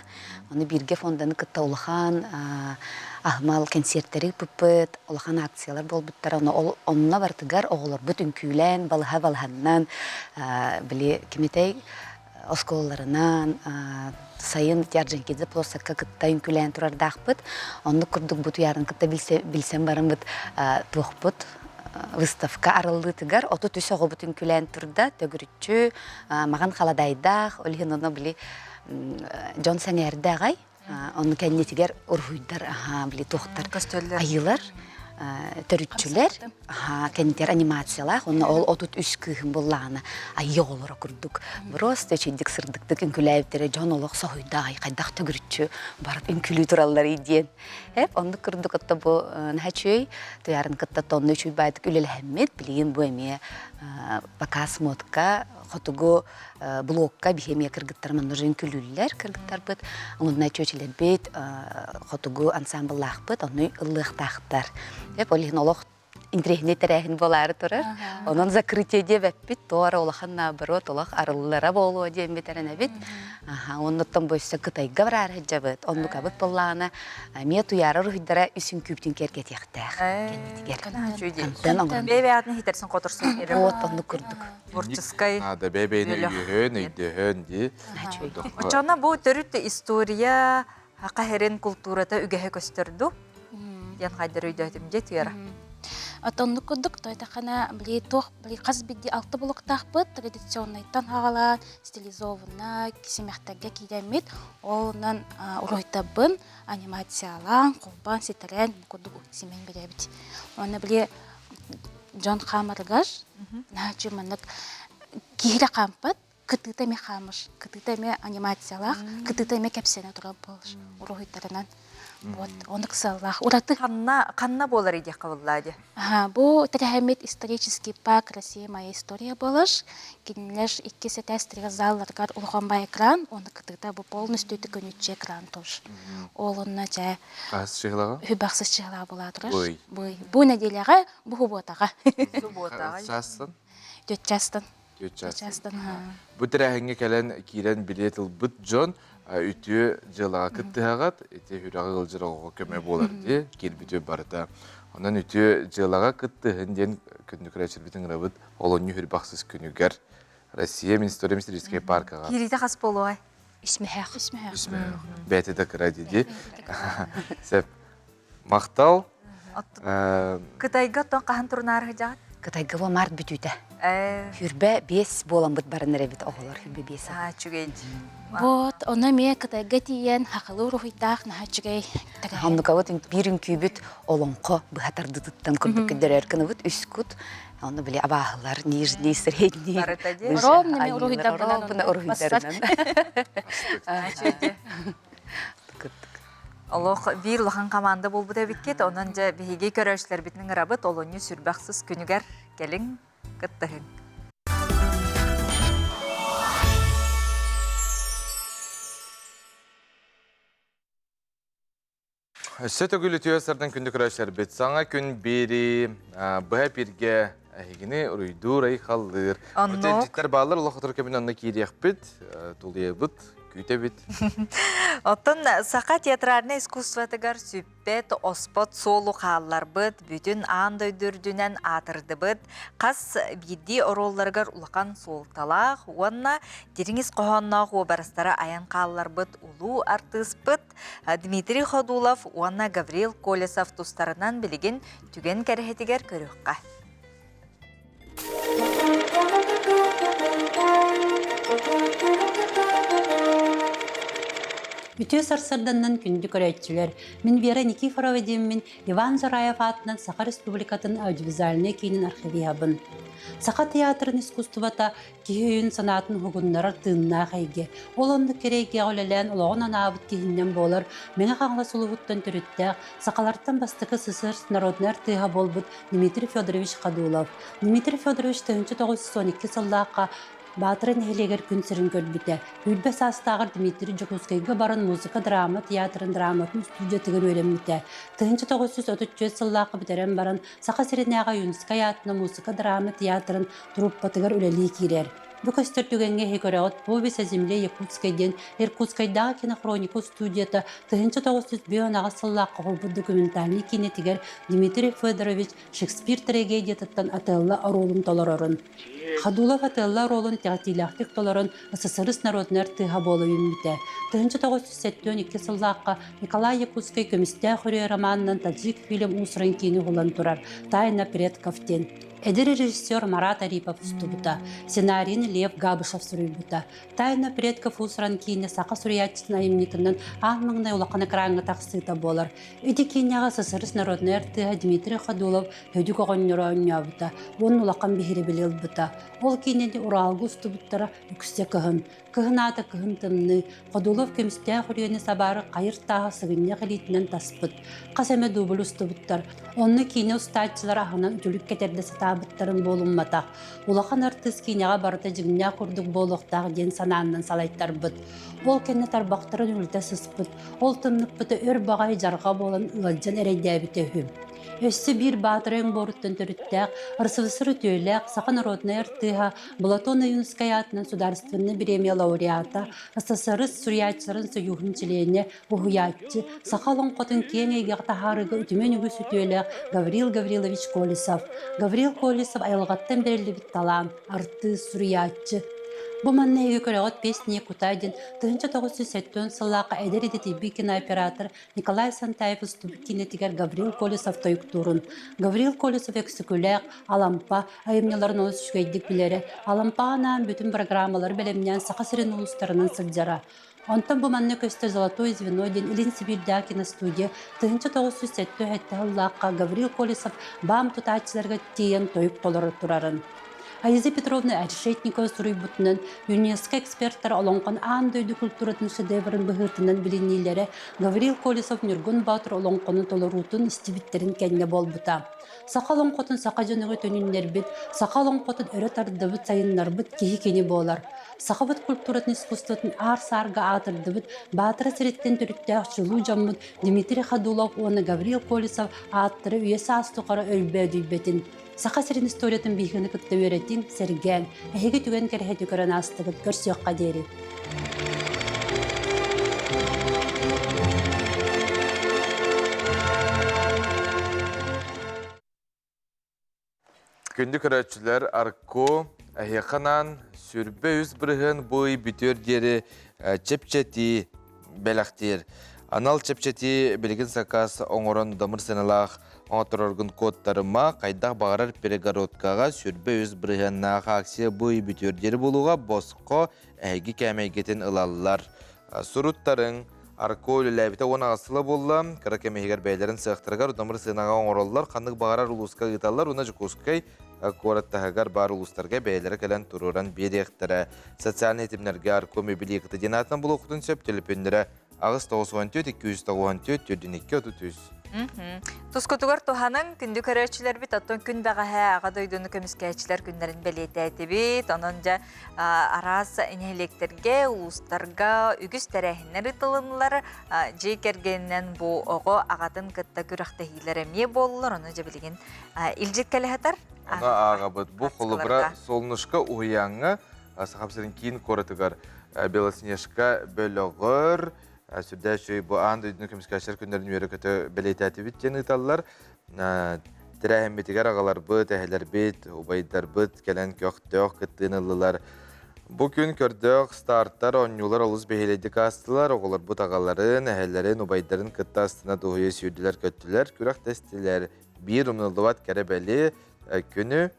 Оны бірге фонданы күтті олыған ахмал концерттері бұппыт, олыған акциялар бол бұттар. Онына бар тігар оғылар бұт үнкүйлән, балыға-балғаннан, біле кеметей осколларынан, сайын тиаржанкеде плосакка кытта үнкүлән турардақ бұт. Онны күрдік бұт уярын кытта білсен барын бұт туық бұт. Выставка арылды тігар, оты түсі оғы бұт үнкүлән турда, төгірітчі, маған қаладайдақ, олығын оны біле Джон Сәңерді ағай, оны кәнне тігер ұрғыйдар, біле туқтар айылар. Төрүтчүлер, кендер анимациялар, оны ол отут үс кыхын боллағына айы олыра күрдік. Просто чейдік сырдықтық үнкүләйіптері жон олық соғыйдай, қайдақ төгірітчі барып үнкүлі туралар иден. Онды күрдік отта бұл нәчөй, туярын кытта тонны үшүй байдық үлел әммет, білейін бұл әме показ модқа, хотугу блокка бихемия кыргыттар манножын күлүллер кыргыттар быт. Онна чөчелер бит хотугу ансамбллах быт, онны ыллыктактар. Олихин олох интернет тәрәһин болары турар. Онон закрытие деп бит, тора олахан наоборот, олах арыллара болу деп бетерен бит. Оннотон бойса кытайга барар хәҗәбет. Онны кабыт боллана, ме туяры рухидара үсүн күптүн керкет яктар. Бебеятны хитерсен котырсын. Вот онны күрдүк. Творческой. Да бебейни үйдөхөн ди. Очона бу төрүттө история хакахерен культурата үгеһе көстөрдү. Ян хайдар үйдөтүм же туяра. Атонны күрдік, тойтақана біле тоқ, біле қаз бедде алты болықтақ бұд, традиционнайттан ағала, стилизовына, кесемектерге кейдемет, олынан ұройта бұн, анимациялан, қолбан, сетерен, күрдік семен беребет. Оны біле Джон Хамаргаш, нәчі мұнық кейді қампыд, кытытаме қамыш, кытытаме анимациялақ, кытытаме кәпсені тұрап болыш, ұройттарынан. Вот, оны кысаллах. Ураты канна болар иде кабыллады. Бу тәрәһмет исторический парк Россия моя история болыш. Кинлеш 2 сетестрия залларга улганбай экран, оны кытырда бу полностью төкөнүчө экран тош. Олонна жа Кас чыгылага? Хүбаксыз чыгыла була тураш. Бу неделяга бу хуботага. Суботага. Частан? Дөтчастан. Бу тәрәһиңе кәлән кирен билет бут Джон үтү жылага кыттыгат, эти хүрагы гылжырага көмө болар ди, келбитү барда. Онан үтү жылага кыттыгын ден күндүк речербитин рабыт олонню хүрбаксыз күнүгөр Россия Министерский паркага. Кирите хас болуай. Исмехах. Бәте да кыра диди. Сеп мактал. Кытайга тон кахан турнары жагат. Кытайга во март бүтүтө. Хүрбе 5 болан бут барыныр бит оголор хүрбе 5. Чүгей. Вот, оны ме Кытайга тиен хакылы рухитах нахачгай. Хамнука вот бирин күбүт олонко быхатардыттан көрдүк кедерер кыныбыт үскут. Оны биле абаалар, нижний, средний. Ровными урухитарынан. Олох бир лахан команда болбу да биккет, онан жа биһиги көрөшлөр битнең рабыт олонню сүрбәксез күнүгәр келиң кыттыгын. Сөтө күлі түйесердің күнді күрәшер бет саңа күн бері бұға бірге әйгіні ұруйду рай қалдыр. Өтенчіктер бағалар ұлы құтыр көмін онына кейрек бет, тұлыя бұд, күйте бет. Оттон сақа театрарны искусстватыгар сүппет, оспот, солу қаллар бұд, бүтін аңды дүрдінен атырды бұд, қас бидді оролларғар ұлақан солталақ, онна деріңіз қоғаннақ обарыстара аян қаллар бұд, улу артыс бұд, Дмитрий Ходулов, онна Гавриил Колесов тұстарынан білеген түген кәріхетігер көріққа. Бүтө сарсарданнан күнді көрәйтчілер. Мен Вера Никифорова демін Иван Зараев атынан Саха Республикатын аудиовизуальный кейінін архивиябын. Сақа театрын искусствата киһүйін санатын хугуннара тыынна хайге. Ол онны керейге олелен олоғын анабыт киһиннен болар. Меңе қаңла сулуғыттан түріттәк, сақаларттан бастықы сысыр народнар тыға болбыт Дмитрий Федорович Қадулов. Дмитрий Федорович 1912 сыллаққа Батырын хелегер күн сырын көрбіті. Үлбе састағыр Дмитрий Жокускайға барын музыка драма театрын драматын студия тігір өреміті. 1934 сыллақы бітерен барын Сақа Сиренеға Юнскай атына музыка драма театрын труппа тігір өлелі керер. Бұл көстіртігенге хекорағыт повесть о земле Якутскайден Иркутскайдағы кинохроника студията 1905 сыллақы қолбы документальный кинетігер Дмитрий Федорович Шекспир трагедиятыттан атылла ролын толарарын. Қадулов атылла ролын тәғатилақтық толарын СССР народнар тыға болы үйінбіті. 1972 сыллаққа Николай Якутскай көмісті хүрі романынан таджик фильм ұсырын кейіні ғылан тұрар. Тайна предковтен. Эдер режиссер Марат Арипов устубута, сценарийны Лев Габышев сурыйбута. Тайна предков усран кейіне Сақа Сурьячтың айымнетінен аңмыңнай улақаны краңы тақсыта болар. Өйде кейінеға СССР народный артыға Дмитрий Ходулов өйді коғынныры өңнябыта, оның улақан бігірі білел бұта. Ол кейінеде Уралғы устубуттара үкісте кығын. Кығын аты кығын тымны, Ходулов көмісте хүрені сабары қайыр тағы сығынне қылетінен таспыт. Қасаме дубыл устубуттар. Оны кейіне ұстатчылар ағынан үтілік кетерді сатабыттарын болынматақ. Улақан артыз кейінеға барыта жігіне құрдық болуқтағы ден сананынан салайттар бұд. Ол кені тарбақтарын үлті сыспыт. Ол тымнық бұты өр бағай жарға болын ұладжан әрейдәбіті хүм. Өссі бір батырын борыттын түріттәк, ырсывысыр өтөйләк, Сақа народный артыға, Балатона Юнскай атынан сударственный премия лауреата, СССР Сурьячларын союғын члене ұғыятчы, Сақалың қотын кеңейге тахарығы үтімен үгіс өтөйләк Гаврил Гаврилович Колесов. Гаврил Колесов айылғаттан берілі біт талан, арты Сурьяччы. Бұл маннайғы көріғыт песіне Кутайден 1970 сыллаққа әдер едетебі кинооператор Николай Сантаев ұстыбы кинетігер Гаврил Колесов тойық тұрын. Гаврил Колесов эксікөләк, алампа, айымнеларын олыс үшкейдік білері, алампағынан бүтін программалар бәлемнен Сақа Сирен ұлыстарының сылджара. Онтан бұл манны көстер Золотое звено ден Илин Сибирда киностудия 1970 сыллаққа Гаврил Колесов бам тұтатчыларға тейін тойық толары тұрарын. Айза Петровна Әрешетникова Сурыйбутынан ЮНЕСКО эксперттар олонған аң дөйді культуратын шедеврын бұғыртынан білінейлері Гаврил Колесов Нұргын Батыр олонғаны толырутын істебіттерін кәнне болбыта. Сақалың қотын сақа жөніңі төнінлер біт, сақалың қотын өрі тардыбыт сайынлар біт кейі кені болар. Сақабыт культуратын искусстватын ар-сарға атырды біт, Батыры сіреттен түріттәқ жылу жаммыт Дмитрий Ходулов оны Гаврил Колесов аттыры үйесі астуқары өлбе дүйбетін. Сақа сирин историятын бейхіні күтті өреттін сәрген, әйгі түген кәрхеті көрін астығыт көрсіққа дері. Күнді көрәтшілер арко әйеқанан сүрбе үз бірігін бұй бүтер дері чепчеті бәләқтер. Анал чепчеті білген сақас оңырын дамыр сеналақ оңатырырғын кодтарыма қайдақ бағарар перегородкаға сүрбе үз бірігін наға аксия бұй бүтер дері болуға босқо әйгі кәмейгетін ылалылар. Сұруттарын арко өліләбіті оны асылы болла, кара кәмейгер бәйлерін сықтырғар, дамыр сенаға оңыролылар, қандық бағарар ұлысқа ғиталар, оны жүкускай Кораттағығар бар ұлыстарға бәйлері кәлін тұруран беректірі. Социальный етімлерге арко мөбілі еқіті денатынан бұл оқытын сөп телепендері ағыз 994-294-32-33. Тұскутығыр тұханың күнді көрәтшілер біт, оттың күн бағаға аға дойдуыны көміскәтшілер күндерін бәлеті әті біт, онынжа арас әнелектерге, ұлыстарға үгіс тәрәхінер ұтылынылар, жей кергеннен бұл оғы ағатын күтті күріқті хейлер әме болылар, оны жа білген илжет кәліғатар? Она аға бұд, бұл қолыбыра солнышқа ұяңы, сақапсырын кейін қорытығар белоснежка бөліғыр, сүрдә шөй бұл аңды үйдің көміскәшер күндерін өрі көті бәлейті әті біттен ұталылар. Тірәхім бетігер ағалар бұд, әхелер бет, ұбайдар бұд, кәлін көқтөқ күттін ұлылар. Бұл күн көрдіқ старттар оңюлар олыз бейелейдік астылар, оғылар бұд ағаларын, әхелерін, ұбайдарын күтті астына дұғыйы сүйділер көттілер, күрақ тестілер. Bir umnulduvat kere beli günü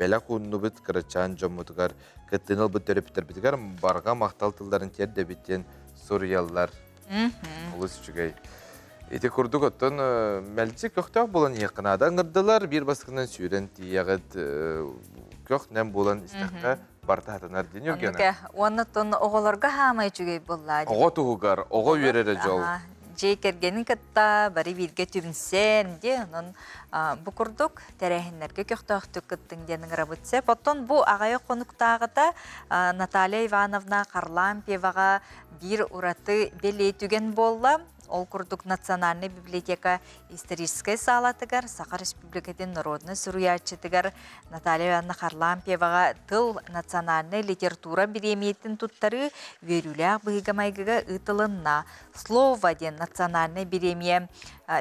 bela kunnu bit kırıçan jomutgar kıttınıl bit törüptür bitgar barga maqtal tılların terde bitten Suriyallar. Ulus çügey. Eti kurduk ottun melcik yoxtaq bolan yaqınada ngırdılar bir basqından süren tiyağıt көх нем булан истәккә барта хатанар дин Евгения. Оннотон оголорга хамай жүгей болла. Ого тугар, ого верере жол. Жейкергенин кытта бары бирге түбінсен де, онын бұ күрдік тәрәхінлерге көқтіқтік кыттың денің рабытсе. Потон бұ ағайы қонуқтағыда Наталья Ивановна Харлампьеваға бір ураты белей түген болла. Ол күрдік Национальный библиотека исторической салатыгар, Саха Республикатын народный суруячытыгар Наталья Ивановна Харлампьеваға тыл национальный литература биремиетін туттары верюлях бұйгамайгыға ытылынна. Слово ден национальный биремия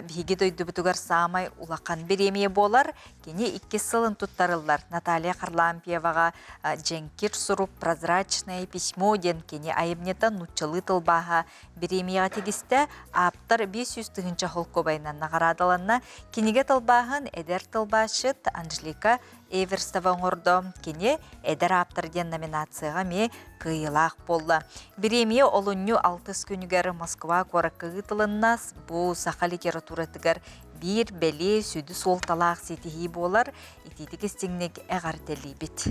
биги дойдубутугар самай улақан биремия болар. Кені 2 сылын туттарылар. Наталья Харлампьеваға Дженкир суруп прозрачное письмо ден кені айымнета нучылы тылбаға биремияға тегісті аптар 500 тыгынча холко байнан нағарадаланна кенеге тылбағын эдер тылбашыт Анжелика Эверстава оңырды. Кене эдер аптар ден номинацияға ме кыйылақ болла. Биремия олыню 6 күнігер Москва коракы тылыннас бұл сақа литературатыгар bir бәле сөді сол талақ сетихи болар, итетігі стеңнег әғартелі бет.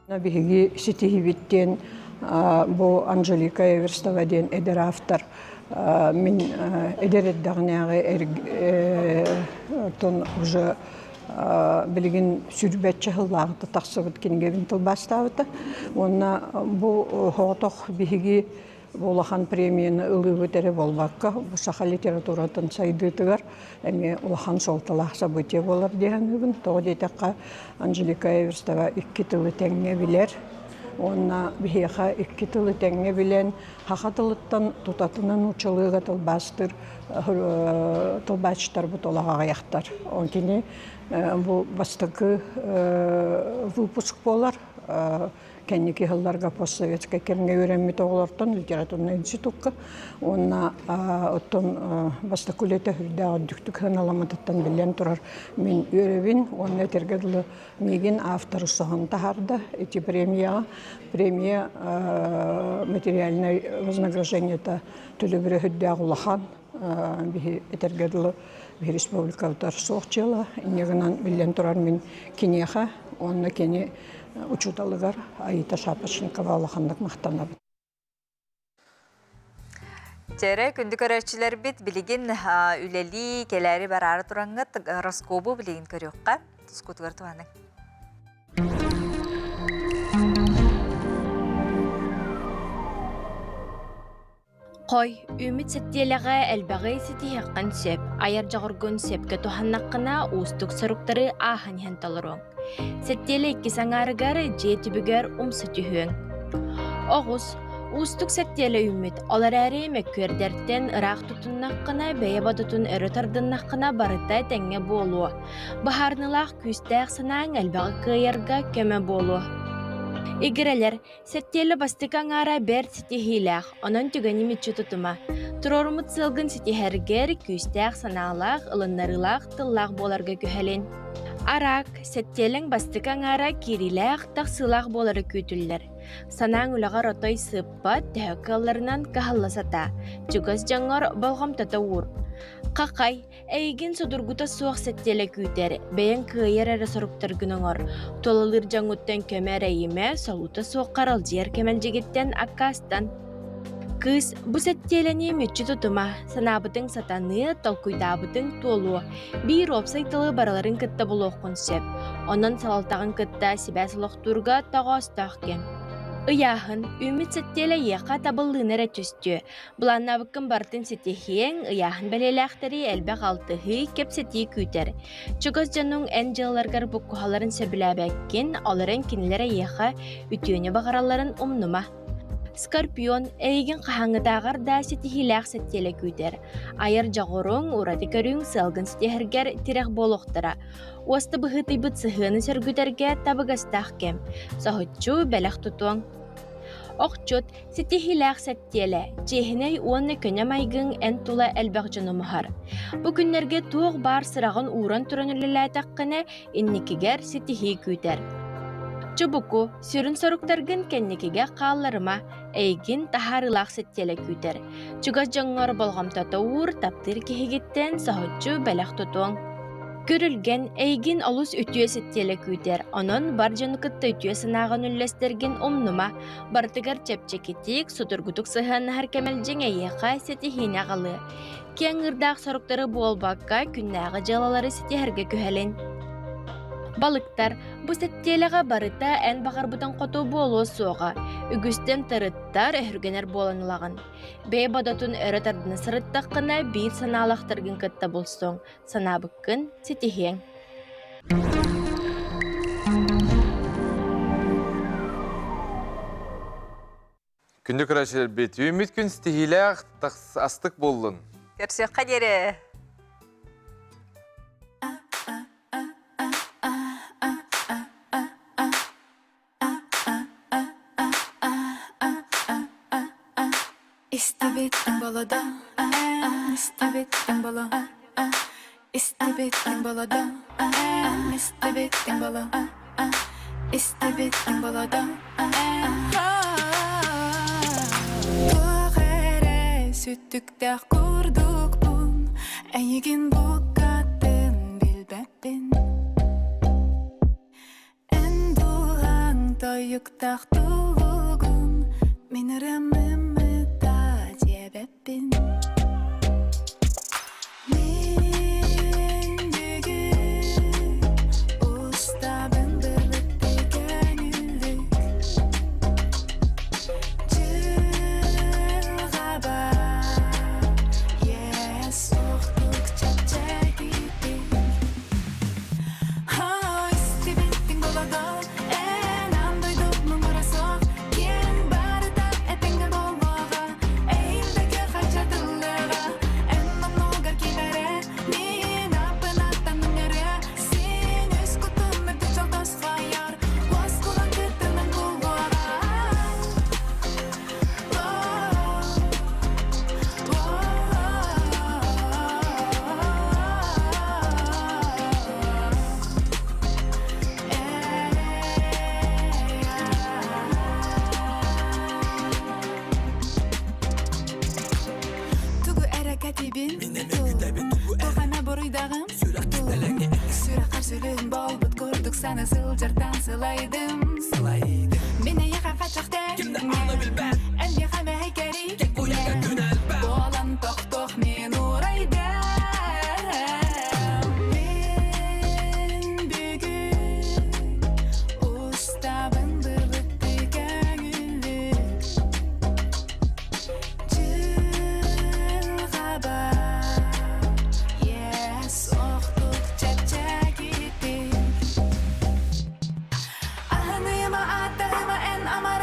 Биһиги сетихи биттен бұл Анжелика Эверстова ден эдер автор. Мен эдер эддағынағы тон уже білген сүрбәтчі ғыллағыты тақсыбыт кенігебін тылбастауыты. Онна бұл хоғытық биһиги Улахан премияны ылы өтері болбаққа, бұл сақа литературатын сайдытығар, әме улахан солталақ события болар деген үгін. Тоғы дейтаққа Анжелика Эверстова 2 тылы тәңе білер. Онна бейеқа 2 тылы тәңе білен, хақа тылыттан тұтатынан ұчылыға тылбачтар бұт олаға аяқтар. Он кені бұл бастықы выпуск болар. Кәнеки ғылларға постсоветская кернге өремет оғылартан литературный институтқа. Онна оттон баста күлеті хүрдіға дүктік ғаналамататтан білен тұрар мен өребін. Онна этергеділі меген авторы соған тағарды. Эти премия материальное вознаграждение-то түлі бірі хүрдіға ғылахан. Этергеділі республика ұтар соқчылы. Негінен білен тұрар мен кенеға. Онна кене учуталыгар Аита Шапошникова алахандық мақтанабы. Тере күнді көрәтшілер бит білеген үлелі келәрі бар ары тұраңғыт раскобу білеген көріққа. Тұскутығыр туғаны. Қой, үміт сәттеліға әлбәғай сеті хаққан сөп, аяр жағыргын сөпке туханнаққына ұстық сұрықтары ағын хенталырың. Сәттелі 2 саңарығары же түбігер ұмсы түхің. Оғыз, ұстық сәттелі үміт, олар әрі мәккөрдерттен ұрақ тұтыннаққына, бәйе бадытын әрі тардыннаққына барытай тәңе болу. Бағарнылақ күстәқ санаң әлбәғі қиярға көмі болу. Игерелер, сәттелі бастықаң ара бәр сетихиләқ, онын түгені метчі тұтыма. Тұрорымыт сылғын сетихәргер күстәқ саналақ, ылыннарылақ, тыллақ боларға көхәлен. Арақ, сәттелің бастықаң ара кериләқ, тақсылақ болары көтілдер. Санаң үліғар отой сыппа тәуікаларынан қағыласата. Жүгіз жаңғар балғам тата ұр. Қақай, әйген судыргута суақ сәттелі күйтер, бәйін күйер әрі сұрыптар күніңір. Толылыр жаңуттан көмер әйіме, солута суақ қарал жер кемел жегеттен аққастан. Кыз, бұ сәттеліне метчі тұтыма, санабытың сатаны, талкуйдабытың толу. Бір опсайтылы бараларын кітті бұл оқын сөп. Онын салалтағын кітті себәсіл оқтурға тағастақ кем. Ыяхын, үміт сәттелі еқа табыллығыныр әтүсті. Бұланна бұқын бартын сәттехең, ыяхын бәлеләқтері әлбәқ алтығы кеп сәттей күйтер. Чүгіз жаның ән жыларғар бұққуғаларын сөбіләбәккен, оларын кенілері еқа үтіөне бағараларын ұмнума. Скорпион, әйген қағаңыдағар да сәттехиләқ сәттелі күйтер. Айыр жағырың, ұрады көрің сылғын сәттехергер тирек болуқтыра. Осты бұғыты бұт сығыны сөргүдерге табығастақ кем. Сахытчу бәләқ тұтуң. Оқчут, сәттехиләқ сәттелі, жехіней оны көне майгың ән тула әлбәқ жынымығар. Бұ күнлерге туық бар сырағын уран түрінілілі таққыны инникігер сәттехи күйтер. Чубуку, сүрін сорықтаргын кәннекеге қаларыма, әйгін тахарылақ сәттелі күйтер. Чугаз жаңғар болғамтата ур таптыр кехегеттен сахытчу бәләқ тұтуң. Көрülgen эйгин олус ütüye settiyele küter. Onun barjanıkıtta ütüye sınağın üllesтерген omnuma bartıgar çepçeketik suturgutuk sıhhan harkemelcen eyeka seti hine qalı. Kengırdağ sorukları bolbakka künnäği jalaları seti herge kühelen. Balıktar bu settiyelega barıta en bakarbutan qotu bolu soğa. Ügüsten tarıttar ehürgener bolanılağın. Bey badatun öröt ardını sırıttaqına bir sanalaqtırgın kıtta bolson. Sanabıkkın setihen. Күндік рәшілер бет. Үміт күн стихиләқ астық болын. Көрсек қадері. İstibettin balada, istibettin bala, istibettin balada, istibettin bala, istibettin balada. Tuğere süttükte kurduk bun, eygin bu kadın bilbebbin. En duhan toyukta tuğugun, miniremim. Beppin. Min bugün ustabın birlikte gönüllük Cılgaba soğuktuk çektik Ha istibettin boladan en an duyduk mu burası Kien barıda etengel bolmağa Sana sılcardan sılaydım Beni yaka kaçakta En yakame heykeri Bu alan tok min uraydım Ben bugün ustabın birlikte gönüllük Cılgaba soğuktuk çektik Ahınıma attığıma en ama